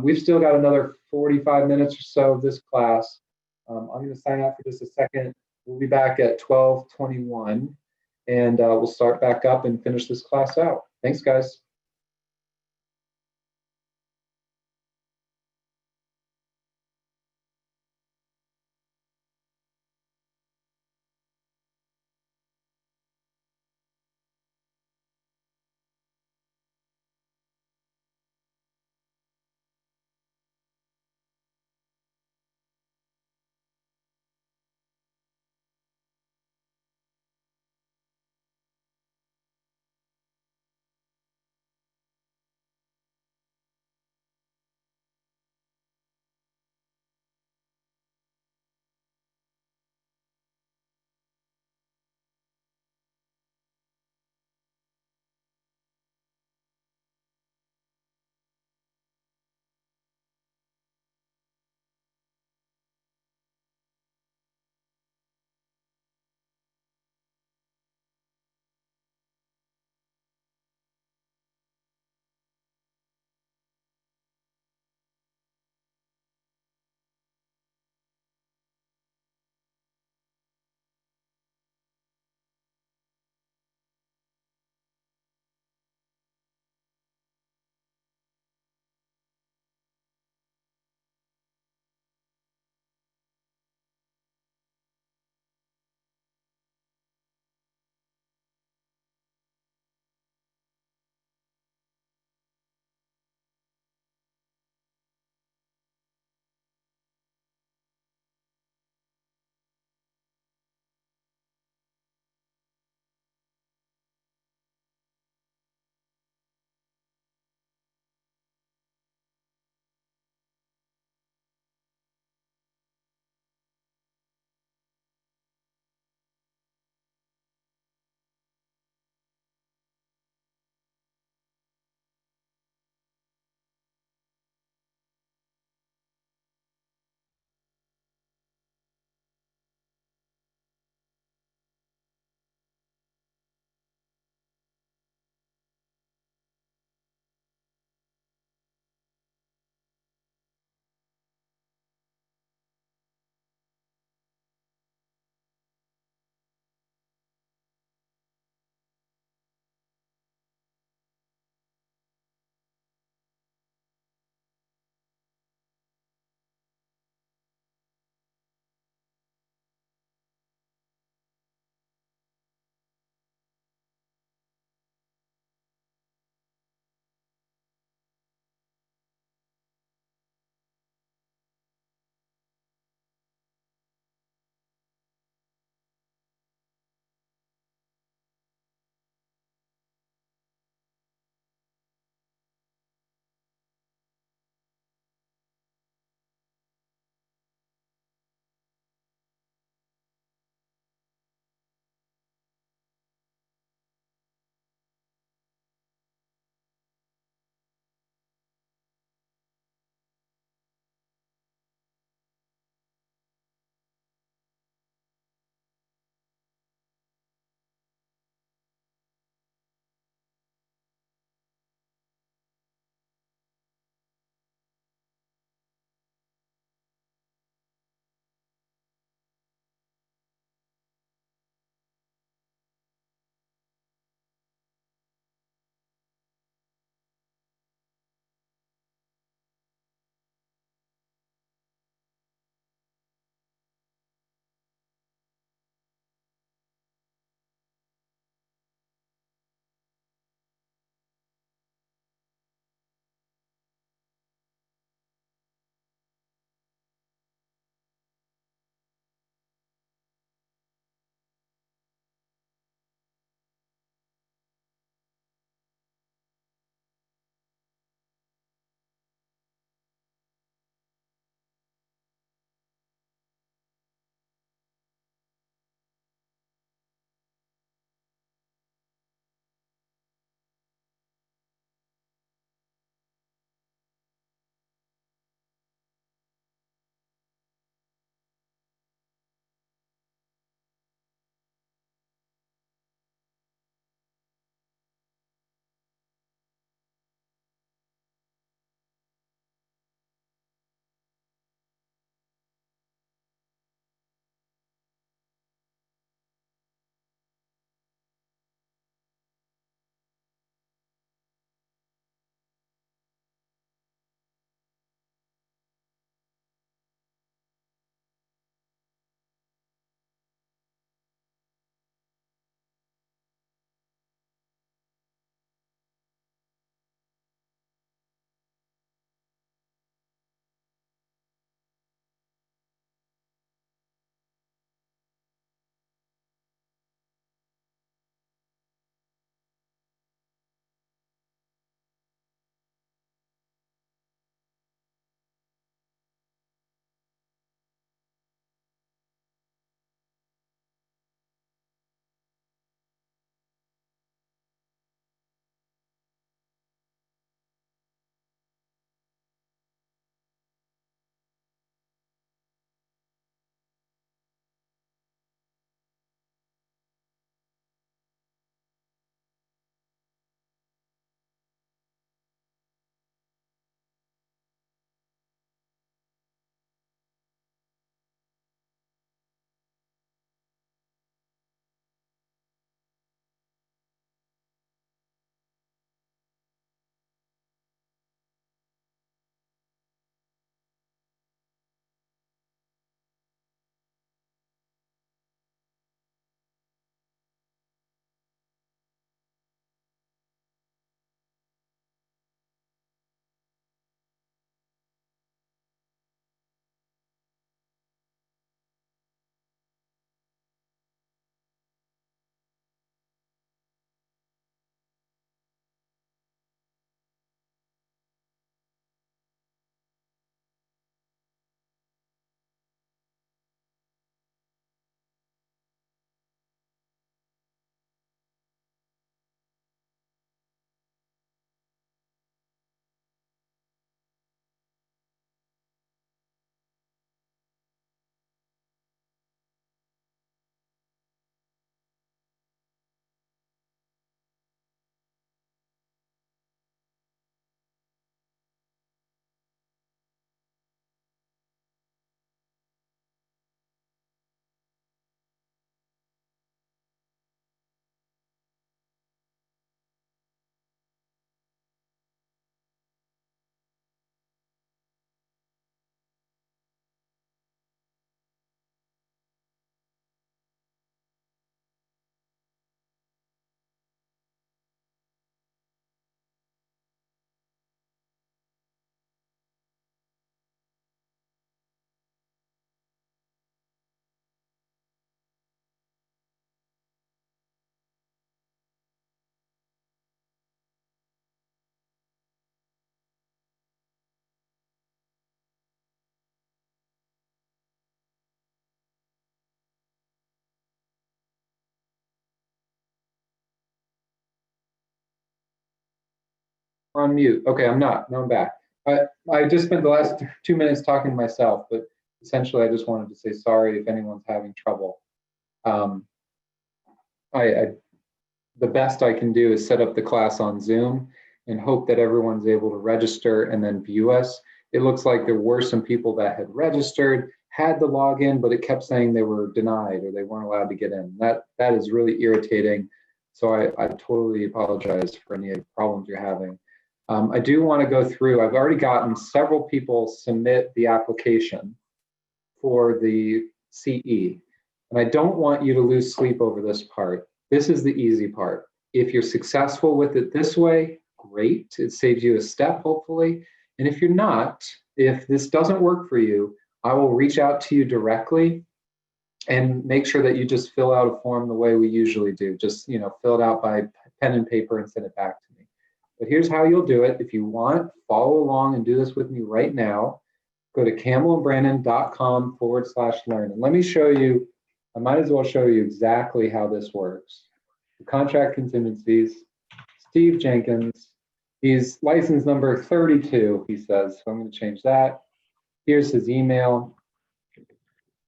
We've still got another 45 minutes or so of this class. I'm going to sign out for just a second. We'll be back at 12:21. And we'll start back up and finish this class out. Thanks, guys. We're on mute. Okay, I'm not. No, I'm back. I just spent the last 2 minutes talking to myself, but essentially I just wanted to say sorry if anyone's having trouble. The best I can do is set up the class on Zoom and hope that everyone's able to register and then view us. It looks like there were some people that had registered, had the login, but it kept saying they were denied or they weren't allowed to get in. That is really irritating. So I totally apologize for any problems you're having. I do want to go through, I've already gotten several people submit the application for the CE. And I don't want you to lose sleep over this part. This is the easy part. If you're successful with it this way, great. It saves you a step, hopefully. And if you're not, if this doesn't work for you, I will reach out to you directly and make sure that you just fill out a form the way we usually do. Just, fill it out by pen and paper and send it back to me. But here's how you'll do it. If you want, follow along and do this with me right now. Go to campbellandbrannon.com/learn. And let me show you, I might as well show you exactly how this works. The contract contingencies, Steve Jenkins, he's license number 32, he says. So I'm going to change that. Here's his email.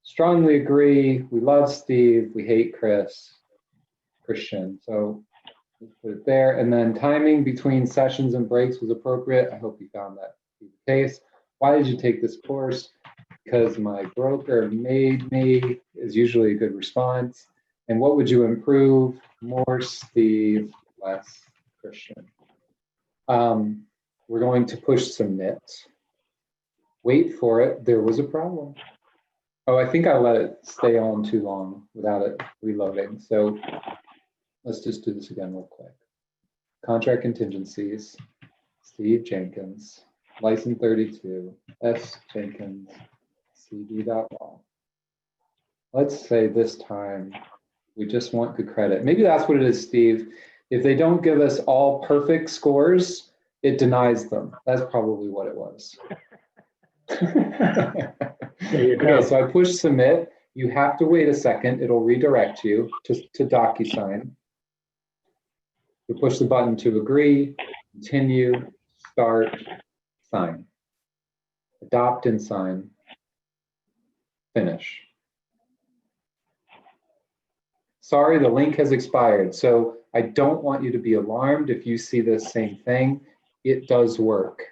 Strongly agree. We love Steve. We hate Christian. So let's put it there. And then timing between sessions and breaks was appropriate. I hope you found that to be the case. Why did you take this course? Because my broker made me is usually a good response. And what would you improve? More Steve, less Christian. We're going to push submit. Wait for it. There was a problem. Oh, I think I let it stay on too long without it reloading. So let's just do this again real quick. Contract contingencies, Steve Jenkins, license 32, S Jenkins, cd.law. Let's say this time we just want good credit. Maybe that's what it is, Steve. If they don't give us all perfect scores, it denies them. That's probably what it was. Okay, so I push submit. You have to wait a second. It'll redirect you to DocuSign. You push the button to agree, continue, start, sign. Adopt and sign. Finish. Sorry, the link has expired. So I don't want you to be alarmed if you see this same thing. It does work.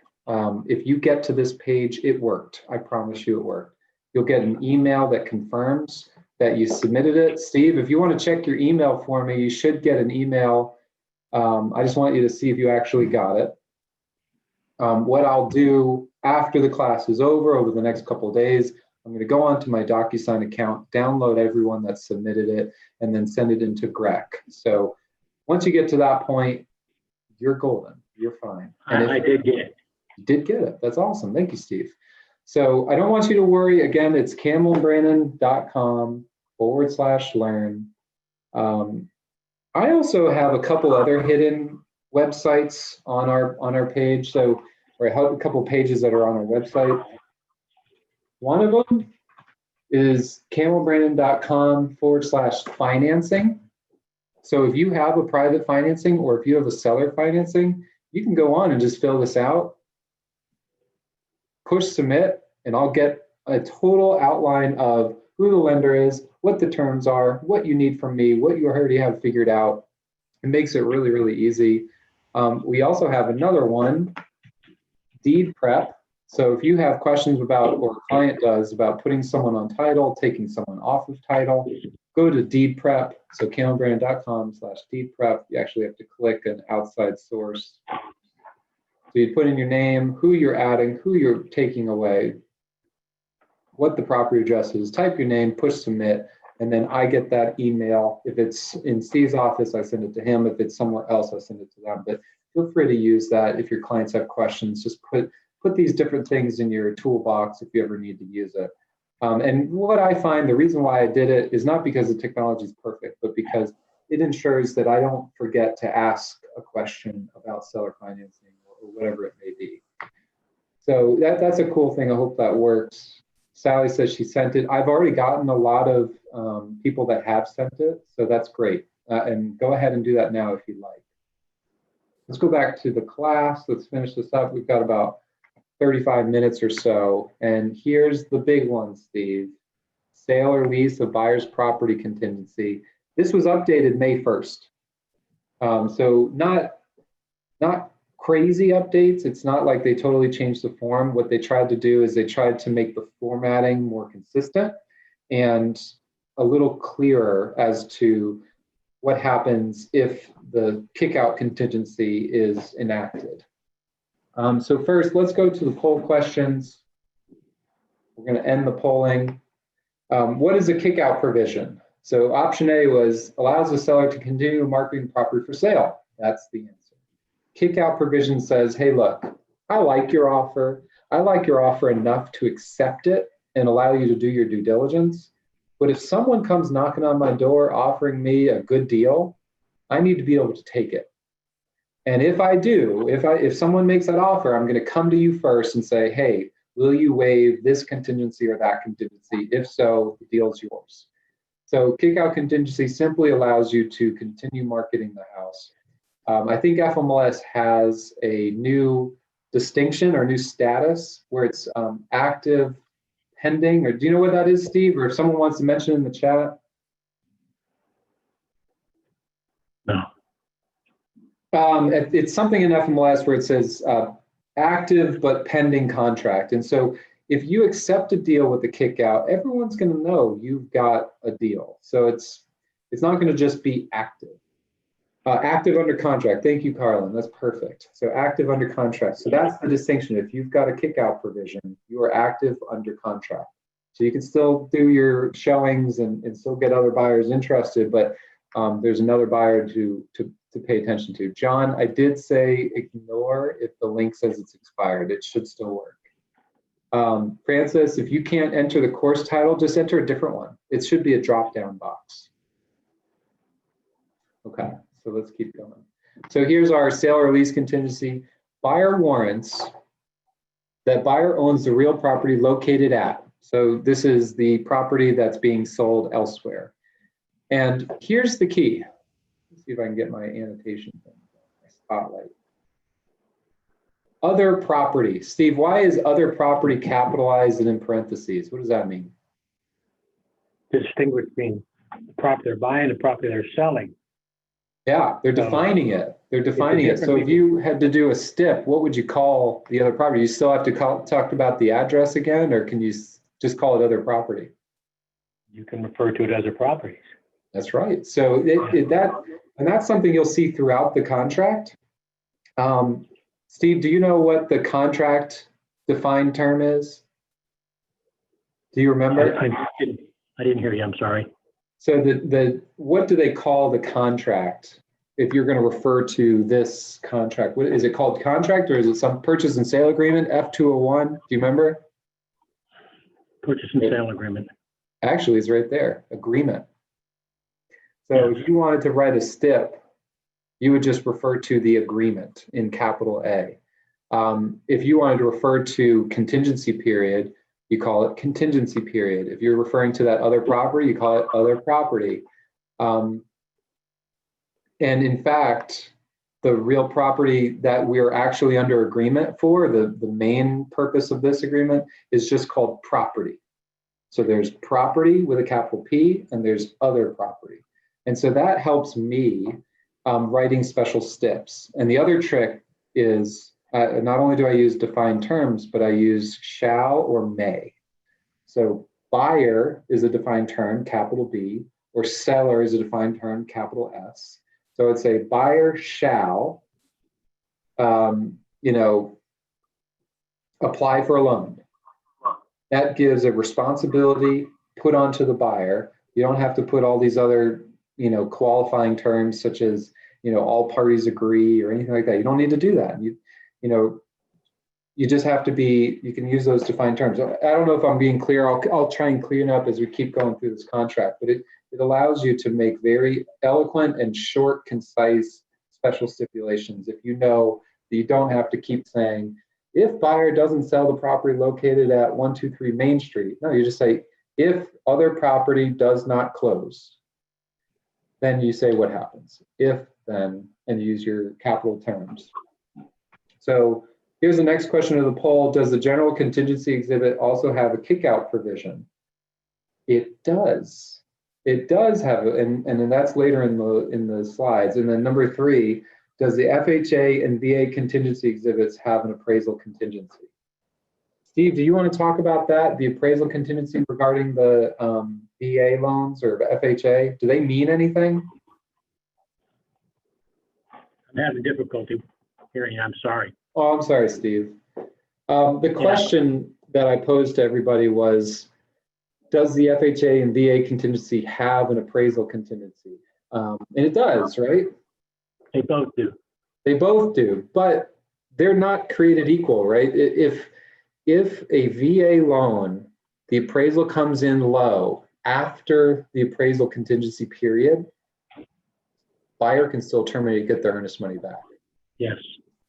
If you get to this page, it worked. I promise you it worked. You'll get an email that confirms that you submitted it. Steve, if you want to check your email for me, you should get an email. I just want you to see if you actually got it. What I'll do after the class is over the next couple of days, I'm going to go onto my DocuSign account, download everyone that submitted it, and then send it into Grec. So once you get to that point, you're golden. You're fine. And I did get it. You did get it. That's awesome. Thank you, Steve. So I don't want you to worry. Again, it's campbellandbrannon.com/learn. I also have a couple other hidden websites on our page. So, or a couple pages that are on our website. One of them is campbellbrandon.com/financing. So if you have a private financing or if you have a seller financing, you can go on and just fill this out, push submit, and I'll get a total outline of who the lender is, what the terms are, what you need from me, what you already have figured out. It makes it really, really easy. We also have another one, deed prep. So if you have questions about, or a client does, about putting someone on title, taking someone off of title, go to deed prep. So campbellbrandon.com/deed prep. You actually have to click an outside source. So you put in your name, who you're adding, who you're taking away, what the property address is, type your name, push submit, and then I get that email. If it's in Steve's office, I send it to him. If it's somewhere else, I send it to them. But feel free to use that. If your clients have questions, just put these different things in your toolbox if you ever need to use it. And what I find, the reason why I did it is not because the technology is perfect, but because it ensures that I don't forget to ask a question about seller financing or whatever it may be. So that's a cool thing. I hope that works. Sally says she sent it. I've already gotten a lot of people that have sent it, so that's great. And go ahead and do that now if you'd like. let's go back to the class. Let's finish this up. We've got about 35 minutes or so. And here's the big one, Steve. Sale or lease of buyer's property contingency. This was updated May 1st. So not crazy updates. It's not like they totally changed the form. What they tried to do is they tried to make the formatting more consistent and a little clearer as to what happens if the kickout contingency is enacted. So first, let's go to the poll questions. We're going to end the polling. What is a kickout provision? So option A was allows the seller to continue marketing the property for sale. That's the answer. Kickout provision says, hey, look, I like your offer. I like your offer enough to accept it and allow you to do your due diligence. But if someone comes knocking on my door offering me a good deal, I need to be able to take it. And if I do, if someone makes that offer, I'm going to come to you first and say, hey, will you waive this contingency or that contingency? If so, the deal is yours. So kickout contingency simply allows you to continue marketing the house. I think FMLS has a new distinction or new status where it's active, pending, or do you know what that is, Steve? Or if someone wants to mention in the chat? No. It's something in FMLS where it says active but pending contract. And so if you accept a deal with the kickout, everyone's going to know you've got a deal. So it's not going to just be active. Active under contract. Thank you, Carlin. That's perfect. So active under contract. So that's the distinction. If you've got a kickout provision, you are active under contract. So you can still do your showings and still get other buyers interested, but there's another buyer to pay attention to. John, I did say ignore if the link says it's expired. It should still work. Francis, if you can't enter the course title, just enter a different one. It should be a drop-down box. Okay, so let's keep going. So here's our sale or lease contingency. Buyer warrants that buyer owns the real property located at. So this is the property that's being sold elsewhere. And here's the key. Let's see if I can get my annotation thing, my spotlight. Other property. Steve, why is other property capitalized and in parentheses? What does that mean? Distinguish between the property they're buying and the property they're selling. Yeah, they're defining it. They're defining it. So if you had to do a STIP, what would you call the other property? You still have to talk about the address again, or can you just call it other property? You can refer to it as other properties. That's right. So that's something you'll see throughout the contract. Steve, do you know what the contract defined term is? Do you remember? I didn't hear you. I'm sorry. So what do they call the contract if you're going to refer to this contract? What is it called, contract, or is it some purchase and sale agreement, F201? Do you remember? Purchase and sale agreement. Actually, it's right there, agreement. So if you wanted to write a STIP, you would just refer to the agreement in capital A. If you wanted to refer to contingency period, you call it contingency period. If you're referring to that other property, you call it other property. And in fact, the real property that we're actually under agreement for, the main purpose of this agreement is just called property. So there's property with a capital P, and there's other property. And so that helps me writing special STIPs. And the other trick is not only do I use defined terms, but I use shall or may. So buyer is a defined term, capital B, or seller is a defined term, capital S. So I'd say buyer shall, apply for a loan. That gives a responsibility put onto the buyer. You don't have to put all these other, qualifying terms such as, all parties agree or anything like that. You don't need to do that. You just have to be, you can use those defined terms. I don't know if I'm being clear. I'll try and clean up as we keep going through this contract, but it allows you to make very eloquent and short, concise special stipulations. If you know that you don't have to keep saying, if buyer doesn't sell the property located at 123 Main Street. No, you just say, if other property does not close, then you say what happens. If then and use your capital terms. So here's the next question of the poll. Does the general contingency exhibit also have a kickout provision? It does. It does have, and then that's later in the slides. And then number 3, does the FHA and VA contingency exhibits have an appraisal contingency? Steve, do you want to talk about that, the appraisal contingency regarding the VA loans or FHA? Do they mean anything? I'm having difficulty hearing you. I'm sorry. Oh, I'm sorry, Steve. The question that I posed to everybody was, does the FHA and VA contingency have an appraisal contingency? And it does, right? They both do. They both do, but they're not created equal, right? If a VA loan, the appraisal comes in low after the appraisal contingency period, buyer can still terminate, get their earnest money back. Yes.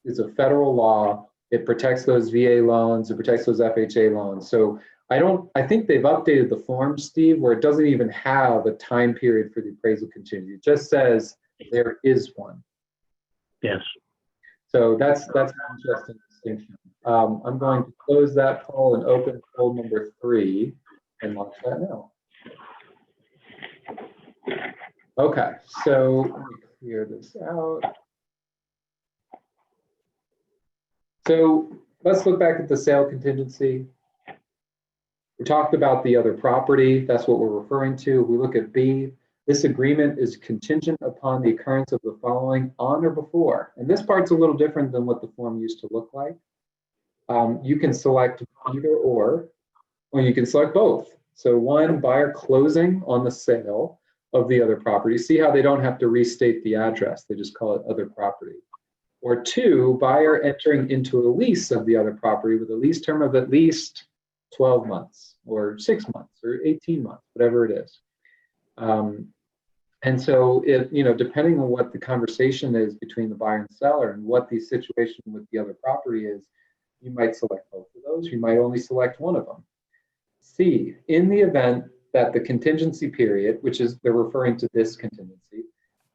It's a federal law. It protects those VA loans. It protects those FHA loans. So I think they've updated the form, Steve, where it doesn't even have a time period for the appraisal contingency. It just says there is one. Yes. So that's an interesting distinction. I'm going to close that poll and open poll number 3 and launch that now. Okay, so let me clear this out. So let's look back at the sale contingency. We talked about the other property. That's what we're referring to. If we look at B, this agreement is contingent upon the occurrence of the following on or before. And this part's a little different than what the form used to look like. You can select either or you can select both. So 1, buyer closing on the sale of the other property. See how they don't have to restate the address. They just call it other property. Or 2, buyer entering into a lease of the other property with a lease term of at least 12 months or 6 months or 18 months, whatever it is. And so depending on what the conversation is between the buyer and seller and what the situation with the other property is, you might select both of those. You might only select one of them. C, in the event that the contingency period, which is they're referring to this contingency,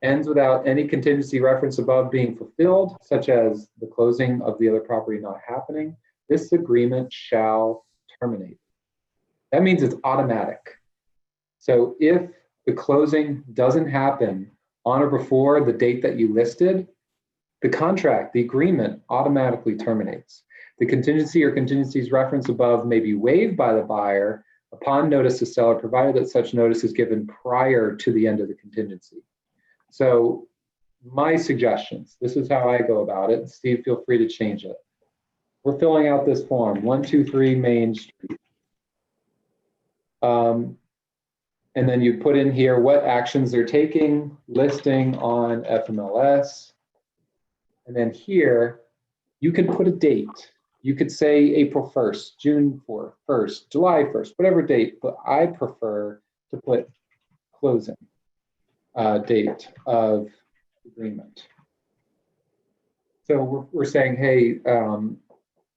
ends without any contingency reference above being fulfilled, such as the closing of the other property not happening, this agreement shall terminate. That means it's automatic. So if the closing doesn't happen on or before the date that you listed, the contract, the agreement automatically terminates. The contingency or contingencies referenced above may be waived by the buyer upon notice to seller, provided that such notice is given prior to the end of the contingency. So my suggestions, this is how I go about it. Steve, feel free to change it. We're filling out this form, 123 Main Street. And then you put in here what actions they're taking, listing on FMLS. And then here, you can put a date. You could say April 1st, June 1st, July 1st, whatever date, but I prefer to put closing date of agreement. So we're saying, hey,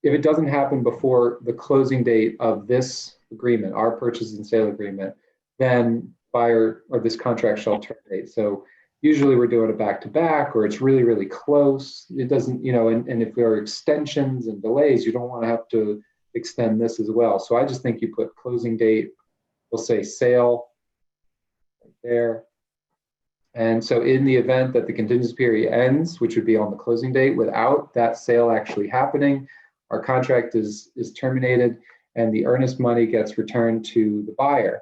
if it doesn't happen before the closing date of this agreement, our purchase and sale agreement, then buyer or this contract shall terminate. So usually we're doing it back to back, or it's really, really close. It doesn't, and if there are extensions and delays, you don't want to have to extend this as well. So I just think you put closing date, we'll say sale right there. And so in the event that the contingency period ends, which would be on the closing date, without that sale actually happening, our contract is terminated and the earnest money gets returned to the buyer.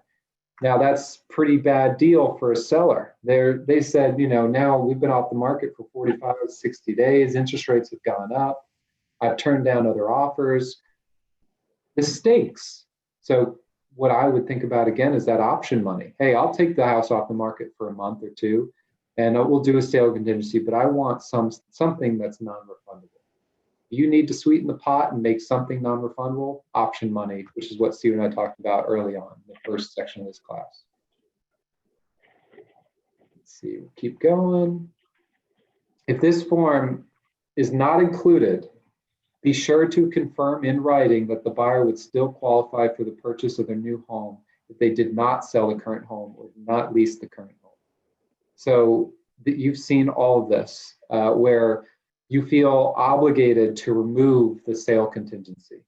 Now that's pretty bad deal for a seller. They said, now we've been off the market for 45, 60 days, interest rates have gone up, I've turned down other offers. This stinks. So what I would think about again is that option money. Hey, I'll take the house off the market for a month or two and we'll do a sale contingency, but I want something that's non-refundable. You need to sweeten the pot and make something non-refundable, option money, which is what Steve and I talked about early on in the first section of this class. Let's see, we'll keep going. If this form is not included, be sure to confirm in writing that the buyer would still qualify for the purchase of their new home if they did not sell the current home or did not lease the current home. So that you've seen all of this, where you feel obligated to remove the sale contingency.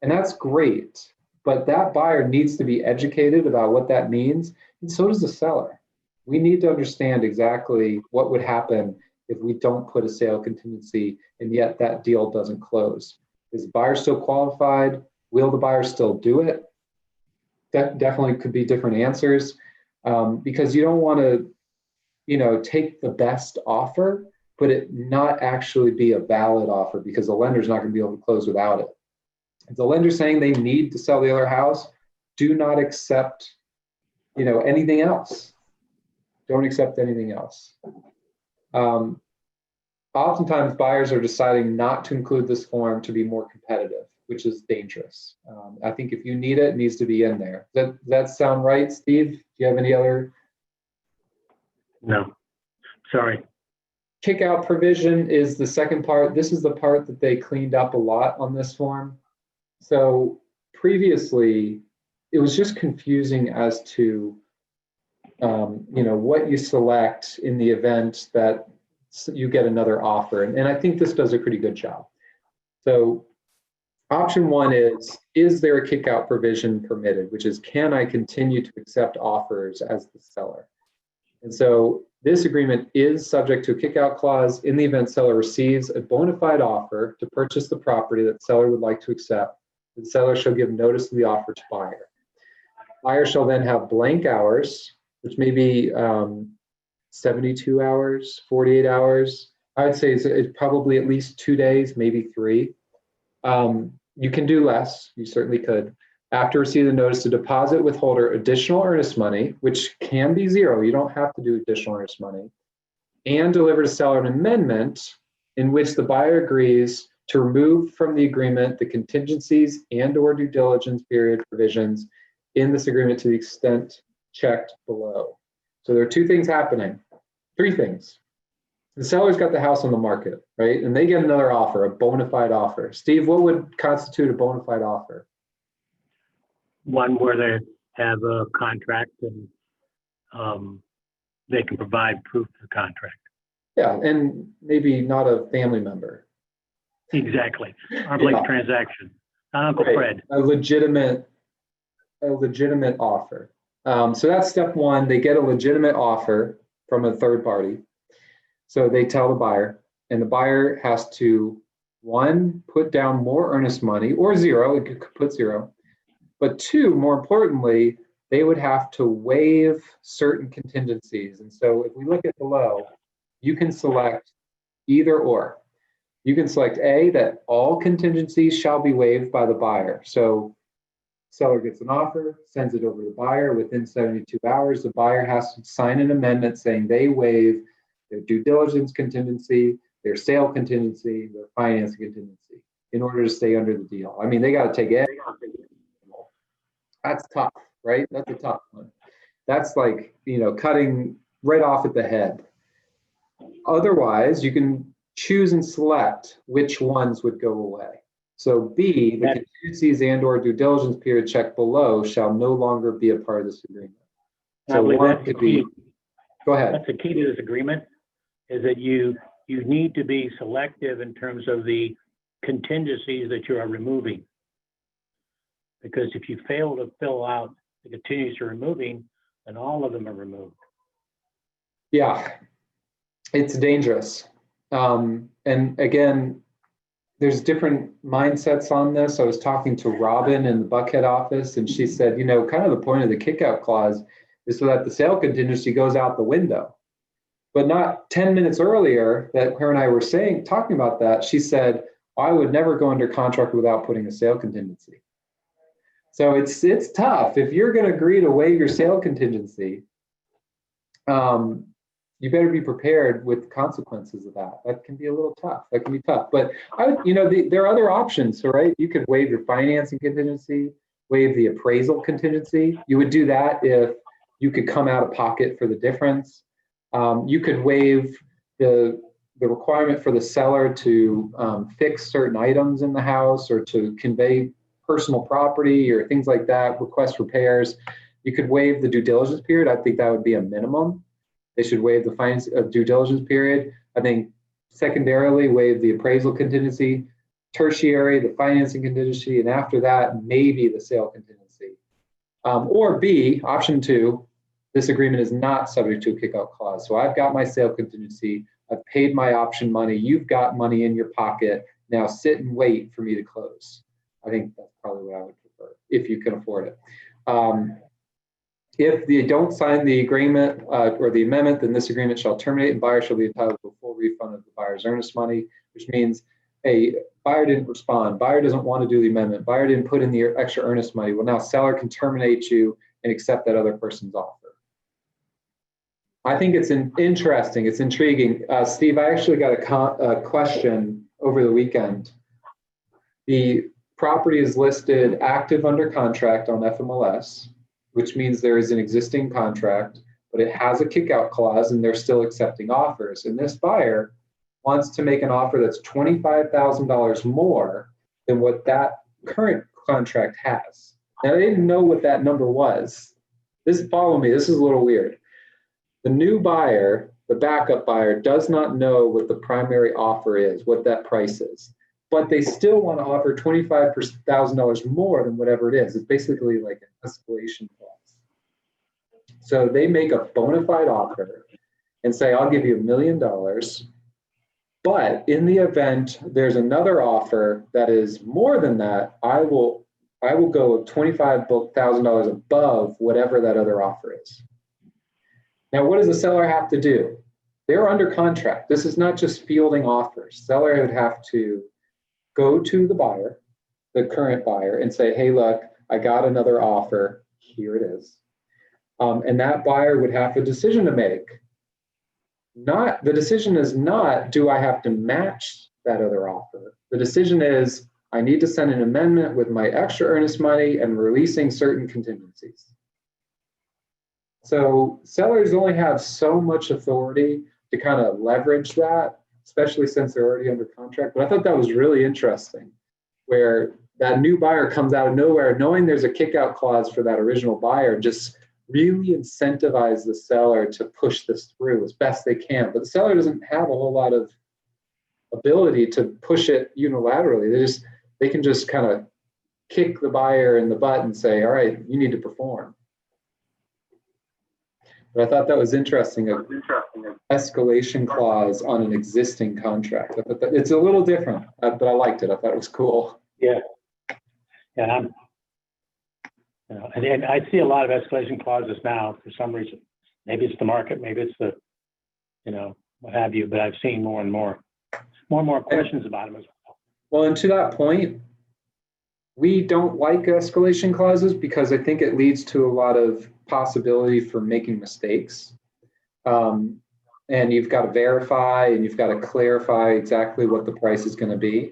And that's great, but that buyer needs to be educated about what that means, and so does the seller. We need to understand exactly what would happen if we don't put a sale contingency and yet that deal doesn't close. Is the buyer still qualified? Will the buyer still do it? That definitely could be different answers, because you don't want to, take the best offer, but it not actually be a valid offer because the lender's not going to be able to close without it. If the lender's saying they need to sell the other house, do not accept, anything else. Don't accept anything else. Oftentimes buyers are deciding not to include this form to be more competitive, which is dangerous. I think if you need it, it needs to be in there. Does that sound right, Steve? Do you have any other? No, sorry. Kick-out provision is the second part. This is the part that they cleaned up a lot on this form. So previously, it was just confusing as to, what you select in the event that you get another offer. And I think this does a pretty good job. So option one is there a kick-out provision permitted, which is, can I continue to accept offers as the seller? And so this agreement is subject to a kick-out clause in the event seller receives a bona fide offer to purchase the property that seller would like to accept. The seller shall give notice of the offer to buyer. Buyer shall then have blank hours, which may be 72 hours, 48 hours. I would say it's probably at least 2 days, maybe 3. You can do less, you certainly could. After receiving the notice, to deposit withholder additional earnest money, which can be 0, you don't have to do additional earnest money, and deliver to seller an amendment in which the buyer agrees to remove from the agreement the contingencies and/or due diligence period provisions in this agreement to the extent checked below. So there are 2 things happening, 3 things. The seller's got the house on the market, right? And they get another offer, a bona fide offer. Steve, what would constitute a bona fide offer? One where they have a contract and they can provide proof of the contract. Yeah, and maybe not a family member. Exactly. Arm's length transaction. Not Uncle Fred. A legitimate offer. So that's step one. They get a legitimate offer from a third party. So they tell the buyer, and the buyer has to, 1, put down more earnest money, or 0, it could put 0. But 2, more importantly, they would have to waive certain contingencies. And so if we look at below, you can select either or. You can select A, that all contingencies shall be waived by the buyer. So seller gets an offer, sends it over to the buyer. Within 72 hours, the buyer has to sign an amendment saying they waive their due diligence contingency, their sale contingency, their financing contingency in order to stay under the deal. I mean, they got to take it. That's tough, right? That's a tough one. That's like, cutting right off at the head. Otherwise, you can choose and select which ones would go away. So B, the contingencies and/or due diligence period checked below shall no longer be a part of this agreement. So one could be, go ahead. That's the key to this agreement, is that you need to be selective in terms of the contingencies that you are removing. Because if you fail to fill out the contingencies you're removing, then all of them are removed. Yeah, it's dangerous. And again, there's different mindsets on this. I was talking to Robin in the Buckhead office, and she said, kind of the point of the kick-out clause is so that the sale contingency goes out the window. But not 10 minutes earlier that her and I were talking about that, she said, I would never go under contract without putting a sale contingency. So it's tough. If you're going to agree to waive your sale contingency, you better be prepared with the consequences of that. That can be a little tough. That can be tough. But there are other options, right? You could waive your financing contingency, waive the appraisal contingency. You would do that if you could come out of pocket for the difference. You could waive the requirement for the seller to fix certain items in the house or to convey personal property or things like that, request repairs. You could waive the due diligence period. I think that would be a minimum. they should waive the finance due diligence period. I think secondarily, waive the appraisal contingency, tertiary, the financing contingency, and after that, maybe the sale contingency. Or B, option 2, this agreement is not subject to a kickout clause. So I've got my sale contingency, I've paid my option money, you've got money in your pocket, now sit and wait for me to close. I think that's probably what I would prefer, if you can afford it. If they don't sign the agreement or the amendment, then this agreement shall terminate and buyer shall be entitled to a full refund of the buyer's earnest money, which means a buyer didn't respond, buyer doesn't want to do the amendment, buyer didn't put in the extra earnest money. Well, now seller can terminate you and accept that other person's offer. I think it's interesting, it's intriguing. Steve, I actually got a question over the weekend. The property is listed active under contract on FMLS, which means there is an existing contract, but it has a kickout clause and they're still accepting offers. And this buyer wants to make an offer that's $25,000 more than what that current contract has. Now, they didn't know what that number was. Follow me, this is a little weird. The new buyer, the backup buyer, does not know what the primary offer is, what that price is, but they still want to offer $25,000 more than whatever it is. It's basically like an escalation clause. So they make a bona fide offer and say, I'll give you $1 million, but in the event there's another offer that is more than that, I will go $25,000 above whatever that other offer is. Now, what does the seller have to do? They're under contract. This is not just fielding offers. Seller would have to go to the buyer, the current buyer, and say, hey, look, I got another offer. Here it is. And that buyer would have a decision to make. The decision is not, do I have to match that other offer? The decision is, I need to send an amendment with my extra earnest money and releasing certain contingencies. So sellers only have so much authority to kind of leverage that, especially since they're already under contract. But I thought that was really interesting, where that new buyer comes out of nowhere, knowing there's a kickout clause for that original buyer, just really incentivize the seller to push this through as best they can. But the seller doesn't have a whole lot of ability to push it unilaterally. They can just kind of kick the buyer in the butt and say, all right, you need to perform. But I thought that was interesting, an escalation clause on an existing contract. I thought that it's a little different, but I liked it. I thought it was cool. Yeah. Yeah. And I see a lot of escalation clauses now for some reason. Maybe it's the market, maybe it's the, what have you, but I've seen more and more questions about them as well. Well, and to that point, we don't like escalation clauses because I think it leads to a lot of possibility for making mistakes. And you've got to verify and you've got to clarify exactly what the price is going to be.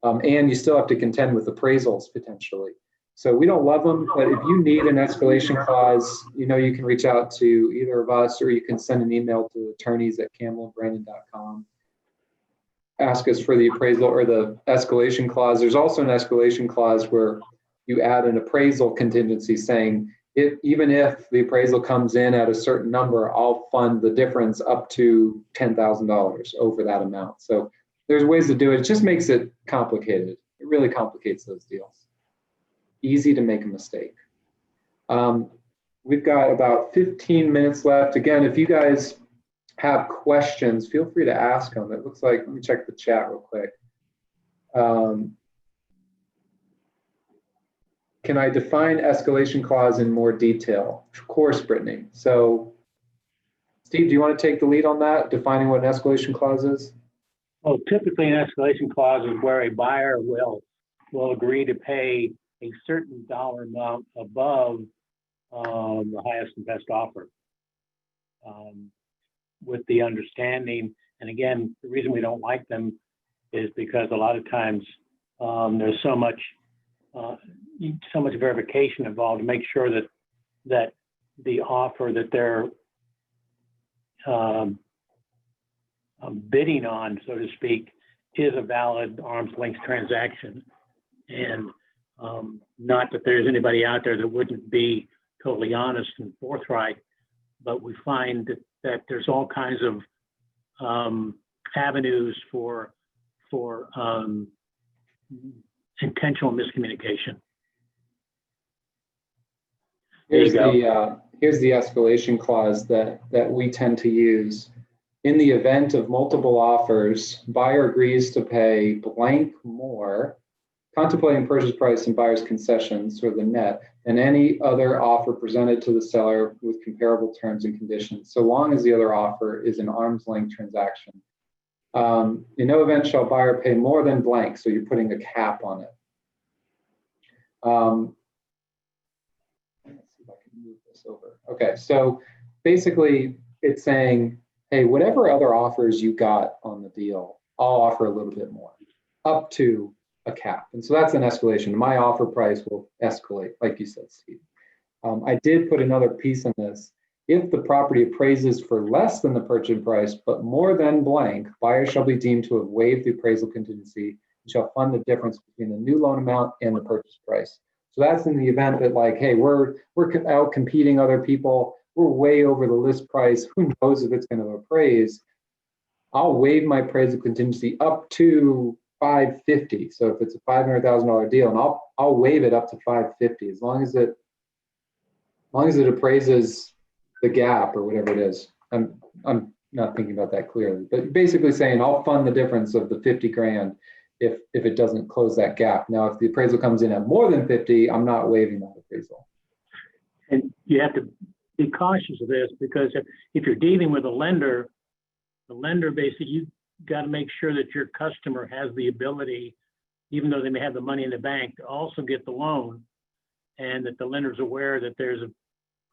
And you still have to contend with appraisals potentially. So we don't love them, but if you need an escalation clause, you can reach out to either of us, or you can send an email to attorneys@campbellbrandon.com. Ask us for the appraisal or the escalation clause. There's also an escalation clause where you add an appraisal contingency saying, even if the appraisal comes in at a certain number, I'll fund the difference up to $10,000 over that amount. So there's ways to do it. It just makes it complicated. It really complicates those deals. Easy to make a mistake. We've got about 15 minutes left. Again, if you guys have questions, feel free to ask them. It looks like, let me check the chat real quick. Can I define escalation clause in more detail? Of course, Brittany. So, Steve, do you want to take the lead on that, defining what an escalation clause is? Well, typically an escalation clause is where a buyer will agree to pay a certain dollar amount above the highest and best offer, with the understanding. And again, the reason we don't like them is because a lot of times there's so much verification involved to make sure that the offer that they're bidding on, so to speak, is a valid arm's length transaction, and not that there's anybody out there that wouldn't be totally honest and forthright, but we find that there's all kinds of avenues for intentional miscommunication. Here's the escalation clause that we tend to use. In the event of multiple offers, buyer agrees to pay blank more, contemplating purchase price and buyer's concessions, or the net, than any other offer presented to the seller with comparable terms and conditions, so long as the other offer is an arm's length transaction. In no event shall buyer pay more than blank, so you're putting a cap on it. Let's see if I can move this over. Okay, so basically it's saying, hey, whatever other offers you got on the deal, I'll offer a little bit more, up to a cap. And so that's an escalation. My offer price will escalate, like you said, Steve. I did put another piece in this. If the property appraises for less than the purchase price, but more than blank, buyer shall be deemed to have waived the appraisal contingency and shall fund the difference between the new loan amount and the purchase price. So that's in the event that, like, hey, we're out competing other people, we're way over the list price, who knows if it's going to appraise. I'll waive my appraisal contingency up to $550. So if it's a $500,000 deal, and I'll waive it up to $550 as long as it appraises the gap or whatever it is. I'm not thinking about that clearly, but basically saying I'll fund the difference of the 50 grand if it doesn't close that gap. Now, if the appraisal comes in at more than 50, I'm not waiving that appraisal. And you have to be cautious of this, because if you're dealing with a lender, the lender basically, you got to make sure that your customer has the ability, even though they may have the money in the bank, to also get the loan, and that the lender's aware that there's a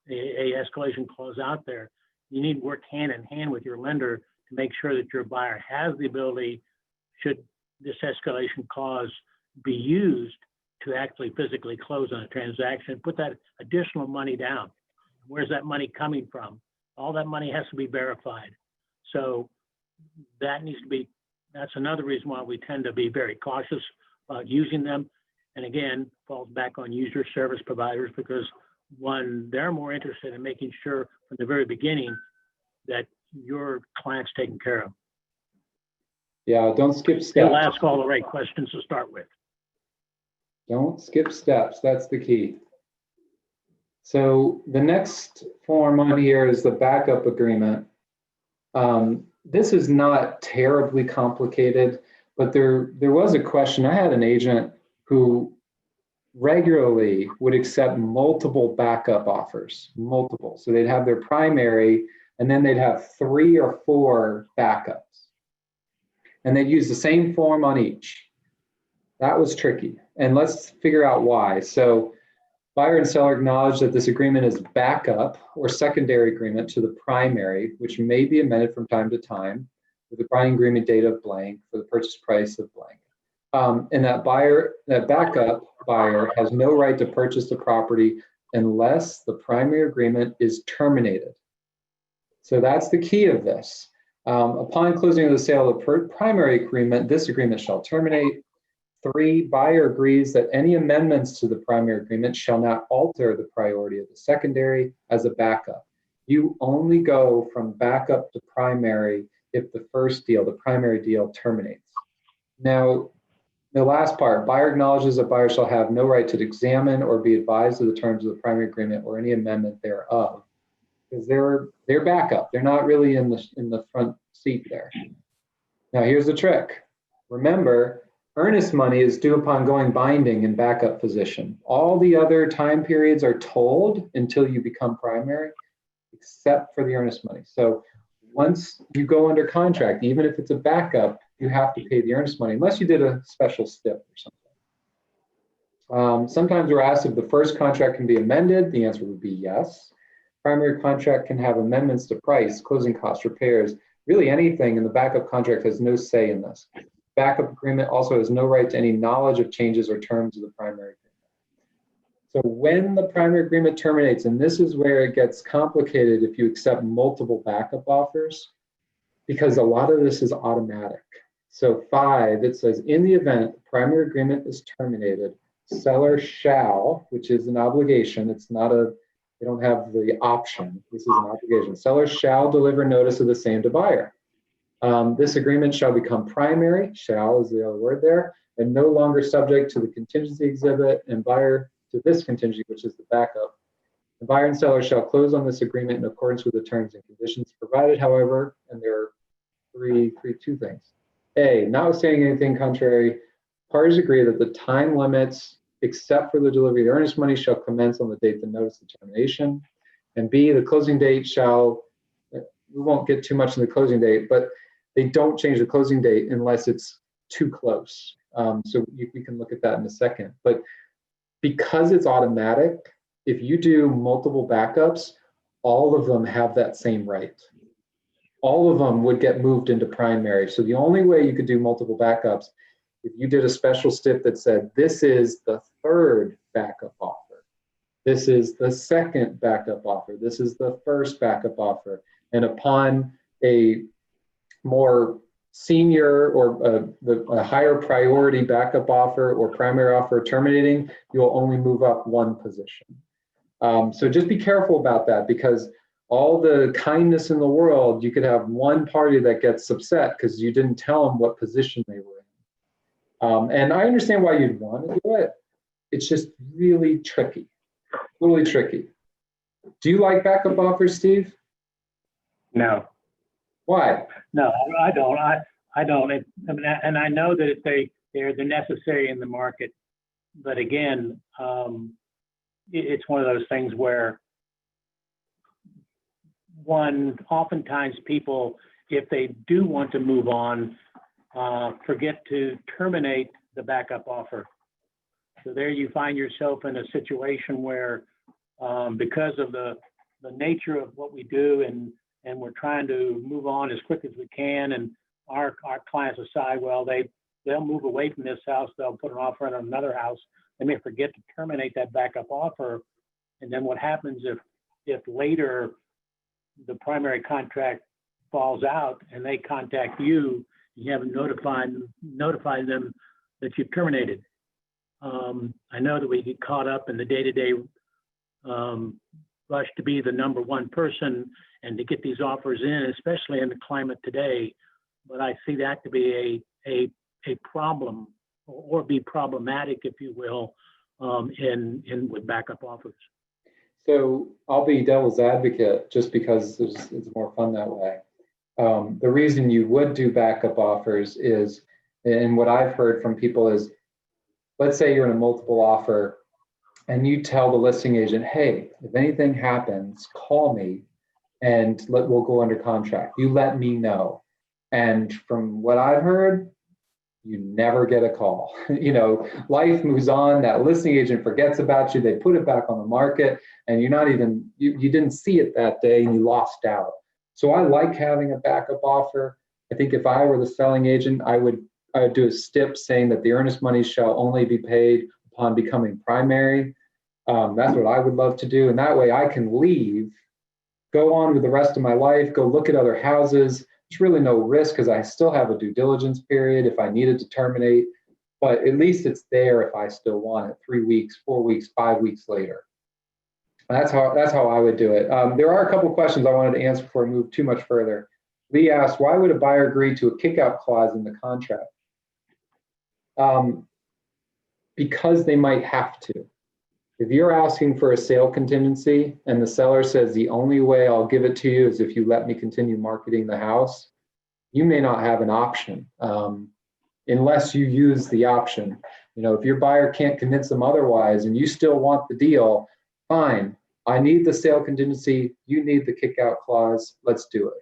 escalation clause out there. You need to work hand in hand with your lender to make sure that your buyer has the ability, should this escalation clause be used, to actually physically close on a transaction, put that additional money down. Where's that money coming from? All that money has to be verified. So that needs to be, that's another reason why we tend to be very cautious about using them. And again, falls back on user service providers, because one, they're more interested in making sure from the very beginning that your client's taken care of. Yeah, don't skip steps. They'll ask all the right questions to start with. Don't skip steps, that's the key. So the next form on here is the backup agreement. This is not terribly complicated, but there was a question. I had an agent who regularly would accept multiple backup offers, multiple. So they'd have their primary, and then they'd have 3 or 4 backups. And they'd use the same form on each. That was tricky. And let's figure out why. So buyer and seller acknowledge that this agreement is backup or secondary agreement to the primary, which may be amended from time to time with the binding agreement date of blank for the purchase price of blank. And that backup buyer has no right to purchase the property unless the primary agreement is terminated. So that's the key of this. Upon closing of the sale of the primary agreement, this agreement shall terminate. 3, buyer agrees that any amendments to the primary agreement shall not alter the priority of the secondary as a backup. You only go from backup to primary if the first deal, the primary deal, terminates. Now, the last part, buyer acknowledges that buyer shall have no right to examine or be advised of the terms of the primary agreement or any amendment thereof, because they're backup. They're not really in the front seat there. Now, here's the trick. Remember, earnest money is due upon going binding in backup position. All the other time periods are told until you become primary, except for the earnest money. So once you go under contract, even if it's a backup, you have to pay the earnest money, unless you did a special stip or something. Sometimes we're asked if the first contract can be amended. The answer would be yes. Primary contract can have amendments to price, closing costs, repairs, really anything, and the backup contract has no say in this. Backup agreement also has no right to any knowledge of changes or terms of the primary agreement. So when the primary agreement terminates, and this is where it gets complicated if you accept multiple backup offers, because a lot of this is automatic. So 5, it says, in the event the primary agreement is terminated, seller shall, which is an obligation, it's not a They don't have the option. This is an obligation. Seller shall deliver notice of the same to buyer. This agreement shall become primary, shall is the other word there, and no longer subject to the contingency exhibit and buyer to this contingency, which is the backup. The buyer and seller shall close on this agreement in accordance with the terms and conditions provided, however, and there are two things. A, notwithstanding anything contrary, parties agree that the time limits, except for the delivery of the earnest money, shall commence on the date of the notice of termination. And B, the closing date shall, we won't get too much in the closing date, but they don't change the closing date unless it's too close. So we can look at that in a second. But because it's automatic, if you do multiple backups, all of them have that same right. All of them would get moved into primary. So the only way you could do multiple backups, if you did a special stip that said, this is the third backup offer, this is the second backup offer, this is the first backup offer, and upon a more senior or a higher priority backup offer or primary offer terminating, you'll only move up one position. So just be careful about that, because all the kindness in the world, you could have one party that gets upset because you didn't tell them what position they were in. And I understand why you'd want to do it. It's just really tricky, really tricky. Do you like backup offers, Steve? No. Why? No, I don't. I don't. And I know that they're necessary in the market, but again, it's one of those things where oftentimes people, if they do want to move on, forget to terminate the backup offer. So there you find yourself in a situation where, because of the nature of what we do, and we're trying to move on as quick as we can, and our clients decide, well, they'll move away from this house, they'll put an offer in another house, they may forget to terminate that backup offer. And then what happens if later the primary contract falls out and they contact you, you haven't notified them that you've terminated. I know that we get caught up in the day-to-day rush to be the number one person and to get these offers in, especially in the climate today. But I see that to be a problem, or be problematic, if you will, in with backup offers. So I'll be devil's advocate just because it's more fun that way. The reason you would do backup offers is, and what I've heard from people is, let's say you're in a multiple offer and you tell the listing agent, hey, if anything happens, call me and we'll go under contract. You let me know. And from what I've heard, you never get a call. You know, life moves on, that listing agent forgets about you, they put it back on the market, and you're not even, you didn't see it that day and you lost out. So I like having a backup offer. I think if I were the selling agent, I would do a stip saying that the earnest money shall only be paid upon becoming primary. That's what I would love to do. And that way I can leave, go on with the rest of my life, go look at other houses. There's really no risk because I still have a due diligence period if I needed to terminate, but at least it's there if I still want it 3 weeks, 4 weeks, 5 weeks later. That's how I would do it. There are a couple of questions I wanted to answer before I move too much further. Lee asked, why would a buyer agree to a kickout clause in the contract? Because they might have to. If you're asking for a sale contingency and the seller says the only way I'll give it to you is if you let me continue marketing the house, you may not have an option unless you use the option. You know, if your buyer can't convince them otherwise and you still want the deal, fine. I need the sale contingency. You need the kickout clause. Let's do it.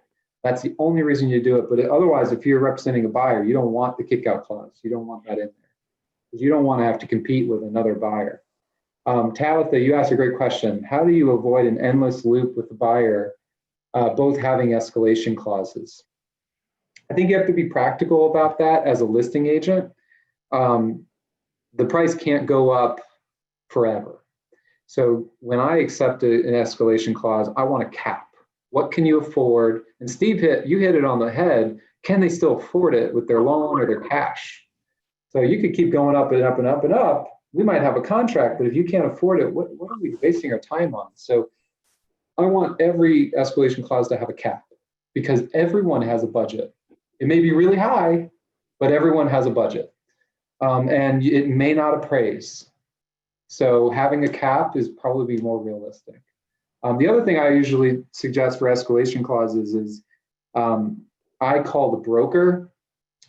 That's the only reason you do it. But otherwise, if you're representing a buyer, you don't want the kickout clause. You don't want that in there because you don't want to have to compete with another buyer. Talitha, you asked a great question. How do you avoid an endless loop with the buyer, both having escalation clauses? I think you have to be practical about that as a listing agent. The price can't go up forever. So when I accept an escalation clause, I want a cap. What can you afford? And Steve, you hit it on the head. Can they still afford it with their loan or their cash? So you could keep going up and up and up and up. We might have a contract, but if you can't afford it, what are we wasting our time on? So I want every escalation clause to have a cap because everyone has a budget. It may be really high, but everyone has a budget. And it may not appraise. So having a cap is probably more realistic. The other thing I usually suggest for escalation clauses is I call the broker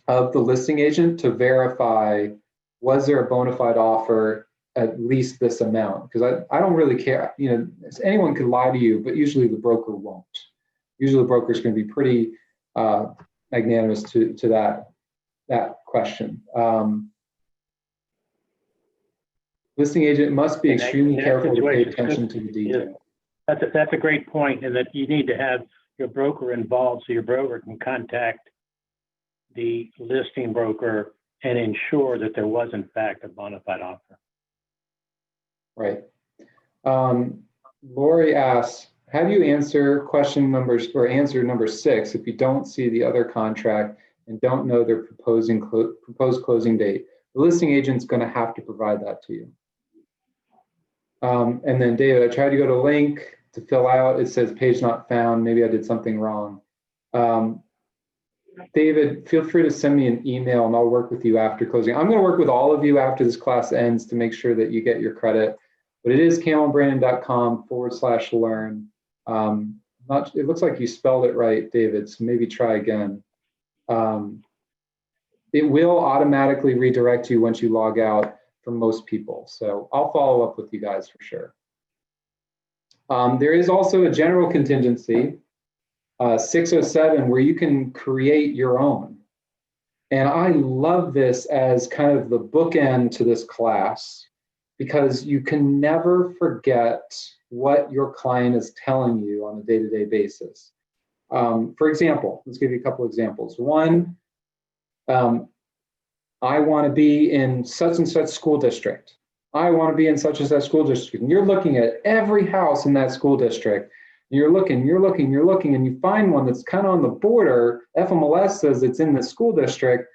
of the listing agent to verify, was there a bona fide offer at least this amount? Because I don't really care. You know, anyone could lie to you, but usually the broker won't. Usually the broker is going to be pretty magnanimous to that question. Listing agent must be extremely careful to pay attention to the detail. That's a great point, and that you need to have your broker involved so your broker can contact the listing broker and ensure that there was in fact a bona fide offer. Right. Lori asks, how do you answer question numbers or answer number 6 if you don't see the other contract and don't know their proposed closing date? The listing agent's going to have to provide that to you. And then David, I tried to go to link to fill out. It says page not found. Maybe I did something wrong. David, feel free to send me an email and I'll work with you after closing. I'm going to work with all of you after this class ends to make sure that you get your credit. But it is campbellbrandon.com/learn. It looks like you spelled it right, David, so maybe try again. It will automatically redirect you once you log out for most people. So I'll follow up with you guys for sure. There is also a general contingency, 607, where you can create your own. And I love this as kind of the bookend to this class because you can never forget what your client is telling you on a day-to-day basis. For example, let's give you a couple examples. One, I want to be in such and such school district. I want to be in such and such school district. And you're looking at every house in that school district. And you're looking, and you find one that's kind of on the border. FMLS says it's in the school district.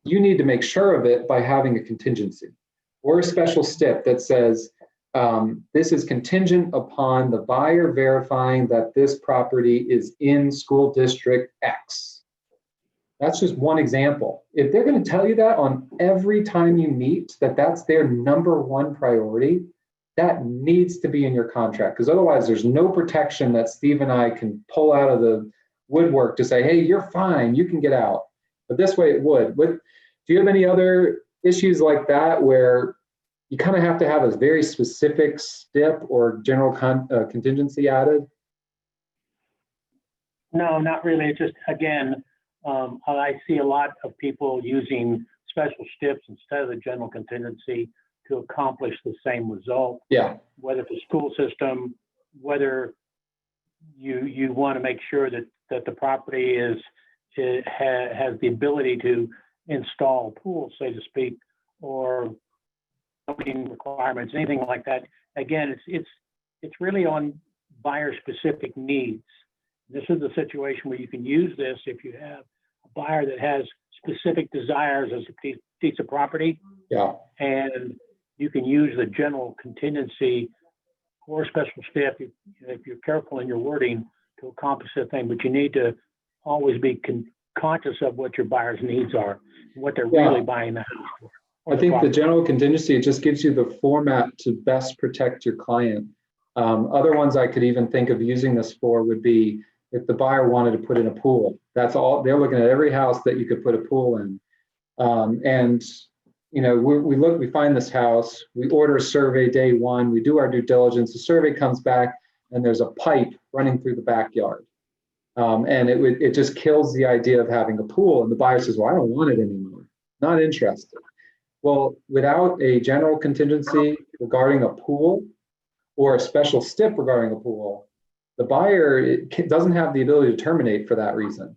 You need to make sure of it by having a contingency or a special stip that says, this is contingent upon the buyer verifying that this property is in school district X. That's just one example. If they're going to tell you that on every time you meet, that that's their number one priority, that needs to be in your contract, because otherwise there's no protection that Steve and I can pull out of the woodwork to say, hey, you're fine, you can get out. But this way it would. Do you have any other issues like that where you kind of have to have a very specific stip or general contingency added? No, not really. It's just, again, I see a lot of people using special stips instead of the general contingency to accomplish the same result. Yeah. Whether it's a school system, whether you want to make sure that the property has the ability to install a pool, so to speak, or zoning requirements, anything like that. Again, it's really on buyer specific needs. This is a situation where you can use this if you have a buyer that has specific desires as a piece of property. Yeah. And you can use the general contingency or special step if you're careful in your wording to accomplish the thing. But you need to always be conscious of what your buyer's needs are, what they're really buying the house for. I think the general contingency, it just gives you the format to best protect your client. Other ones I could even think of using this for would be if the buyer wanted to put in a pool. That's all. They're looking at every house that you could put a pool in. And you know, we find this house, we order a survey day one, we do our due diligence, the survey comes back and there's a pipe running through the backyard. And it just kills the idea of having a pool. And the buyer says, well, I don't want it anymore, not interested. Well, without a general contingency regarding a pool or a special stip regarding a pool, the buyer doesn't have the ability to terminate for that reason.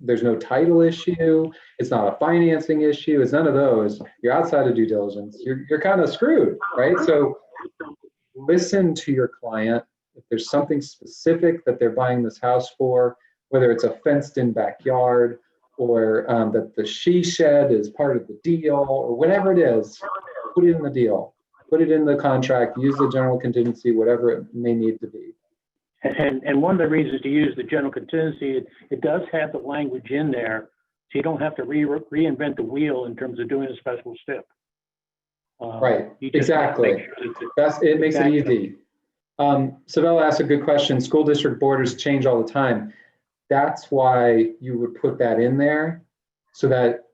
There's no title issue. It's not a financing issue. It's none of those. You're outside of due diligence. You're kind of screwed, right? So listen to your client. If there's something specific that they're buying this house for, whether it's a fenced-in backyard or that the she shed is part of the deal or whatever it is, put it in the deal. Put it in the contract. Use the general contingency, whatever it may need to be. And one of the reasons to use the general contingency, it does have the language in there, so you don't have to reinvent the wheel in terms of doing a special step. Right, You just exactly. make sure that It makes it easy. Savella asked a good question. School district borders change all the time. That's why you would put that in there, so that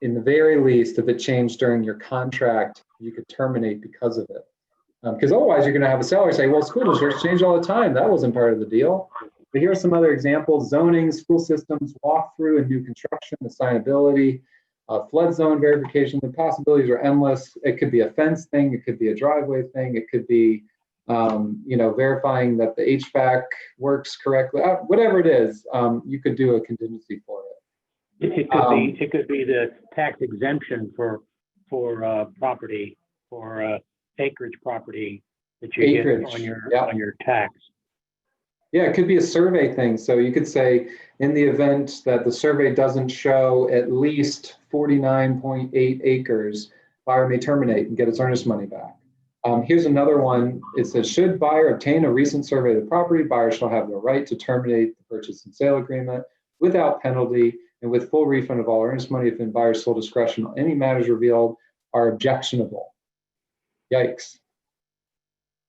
in the very least, if it changed during your contract, you could terminate because of it. Because otherwise you're going to have a seller say, well, school districts change all the time. That wasn't part of the deal. But here are some other examples: zoning, school systems, walkthrough and new construction, assignability, flood zone verification. The possibilities are endless. It could be a fence thing. It could be a driveway thing. It could be, verifying that the HVAC works correctly. Whatever it is, you could do a contingency for it. It could be the tax exemption for property, for acreage property that you Acreage, get yeah. on your tax. Yeah, it could be a survey thing. So you could say, in the event that the survey doesn't show at least 49.8 acres, buyer may terminate and get its earnest money back. Here's another one. It says, should buyer obtain a recent survey of the property, buyer shall have the right to terminate the purchase and sale agreement without penalty and with full refund of all earnest money if in buyer's sole discretion any matters revealed are objectionable. Yikes.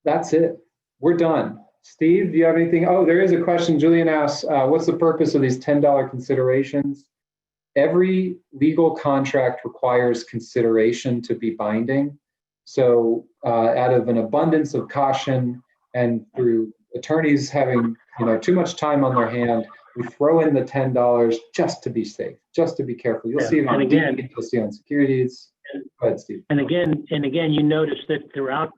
That's it. We're done. Steve, do you have anything? Oh, there is a question. Julian asks, what's the purpose of these $10 considerations? Every legal contract requires consideration to be binding. So out of an abundance of caution and through attorneys having too much time on their hand, we throw in the $10 just to be safe, just to be careful. You'll see it on deed, you'll see it on securities. Go ahead, Steve. And again, you notice that throughout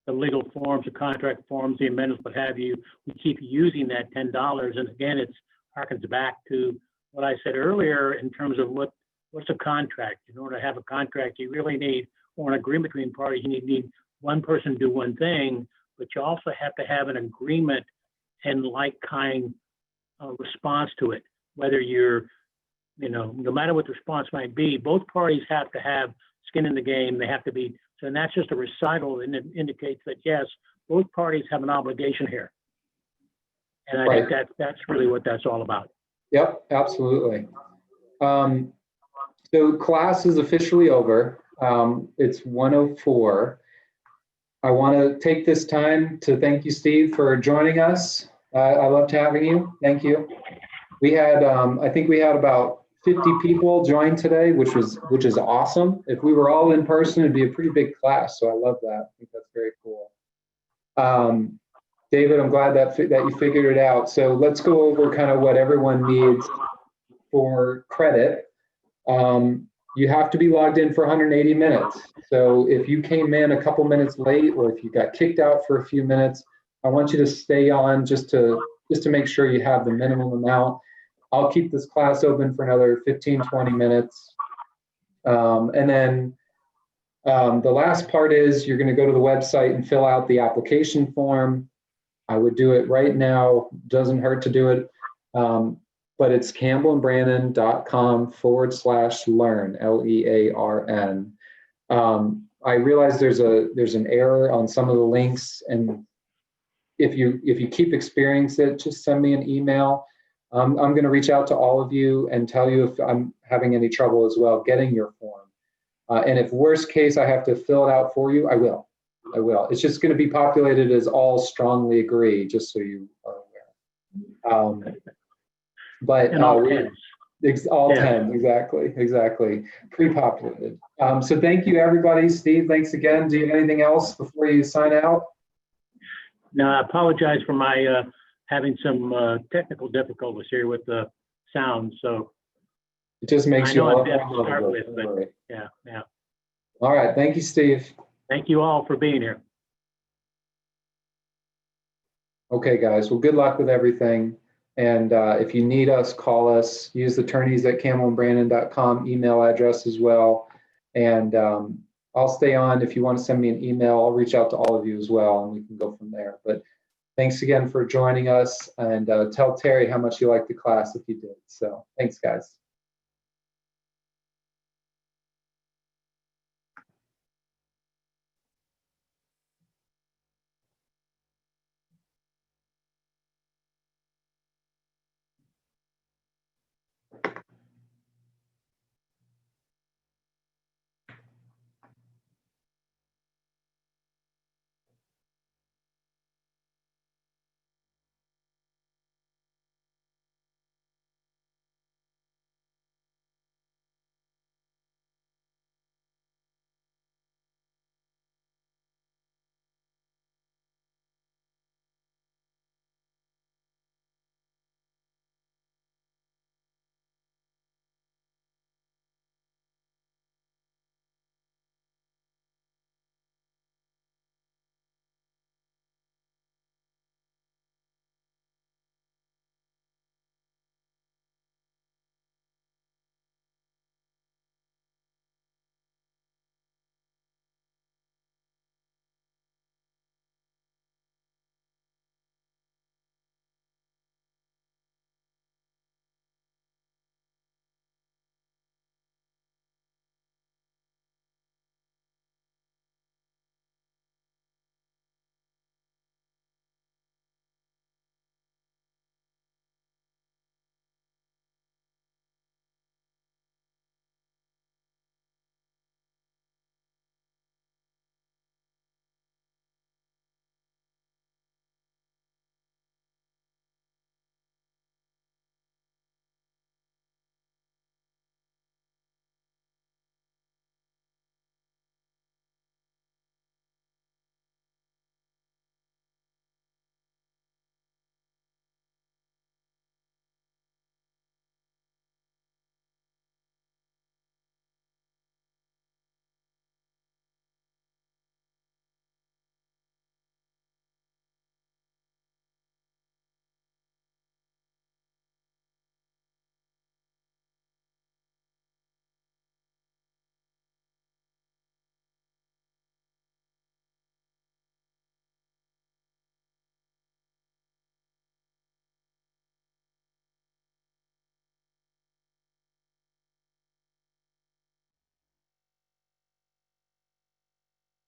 the legal forms, the contract forms, the amendments, what have you, we keep using that $10. And again, it harkens back to what I said earlier in terms of what's a contract. In order to have a contract, you really need, or an agreement between parties, you need one person to do one thing, but you also have to have an agreement and like-kind response to it. Whether you're, no matter what the response might be, both parties have to have skin in the game. They have to be, and that's just a recital, and it indicates that yes, both parties have an obligation here. And I think that's really what that's all about. Yep, absolutely. So class is officially over. It's 1:04. I want to take this time to thank you, Steve, for joining us. I loved having you. Thank you. We had, I think we had about 50 people join today, which is awesome. If we were all in person, it'd be a pretty big class. So I love that. I think that's very cool. David, I'm glad that you figured it out. So let's go over kind of what everyone needs for credit. You have to be logged in for 180 minutes. So if you came in a couple minutes late, or if you got kicked out for a few minutes, I want you to stay on just to make sure you have the minimum amount. I'll keep this class open for another 15, 20 minutes. And then the last part is you're going to go to the website and fill out the application form. I would do it right now. Doesn't hurt to do it. But it's campbellandbrannon.com/learn, LEARN. I realize there's an error on some of the links, and if you keep experiencing it, just send me an email. I'm going to reach out to all of you and tell you if I'm having any trouble as well getting your form. And if worst case I have to fill it out for you, I will. It's just going to be populated as all strongly agree, just so you are aware. But all 10, exactly, pre-populated. So thank you, everybody. Steve, thanks again. Do you have anything else before you sign out? No, I apologize for my having some technical difficulties here with the sound. So it just makes you all yeah. All right, thank you, Steve. Thank you all for being here. Okay, guys. Well, good luck with everything. And if you need us, call us. Use the attorneys@campbellandbrannon.com email address as well. And I'll stay on. If you want to send me an email, I'll reach out to all of you as well, and we can go from there. But thanks again for joining us. And tell Terry how much you liked the class if you did. So thanks, guys.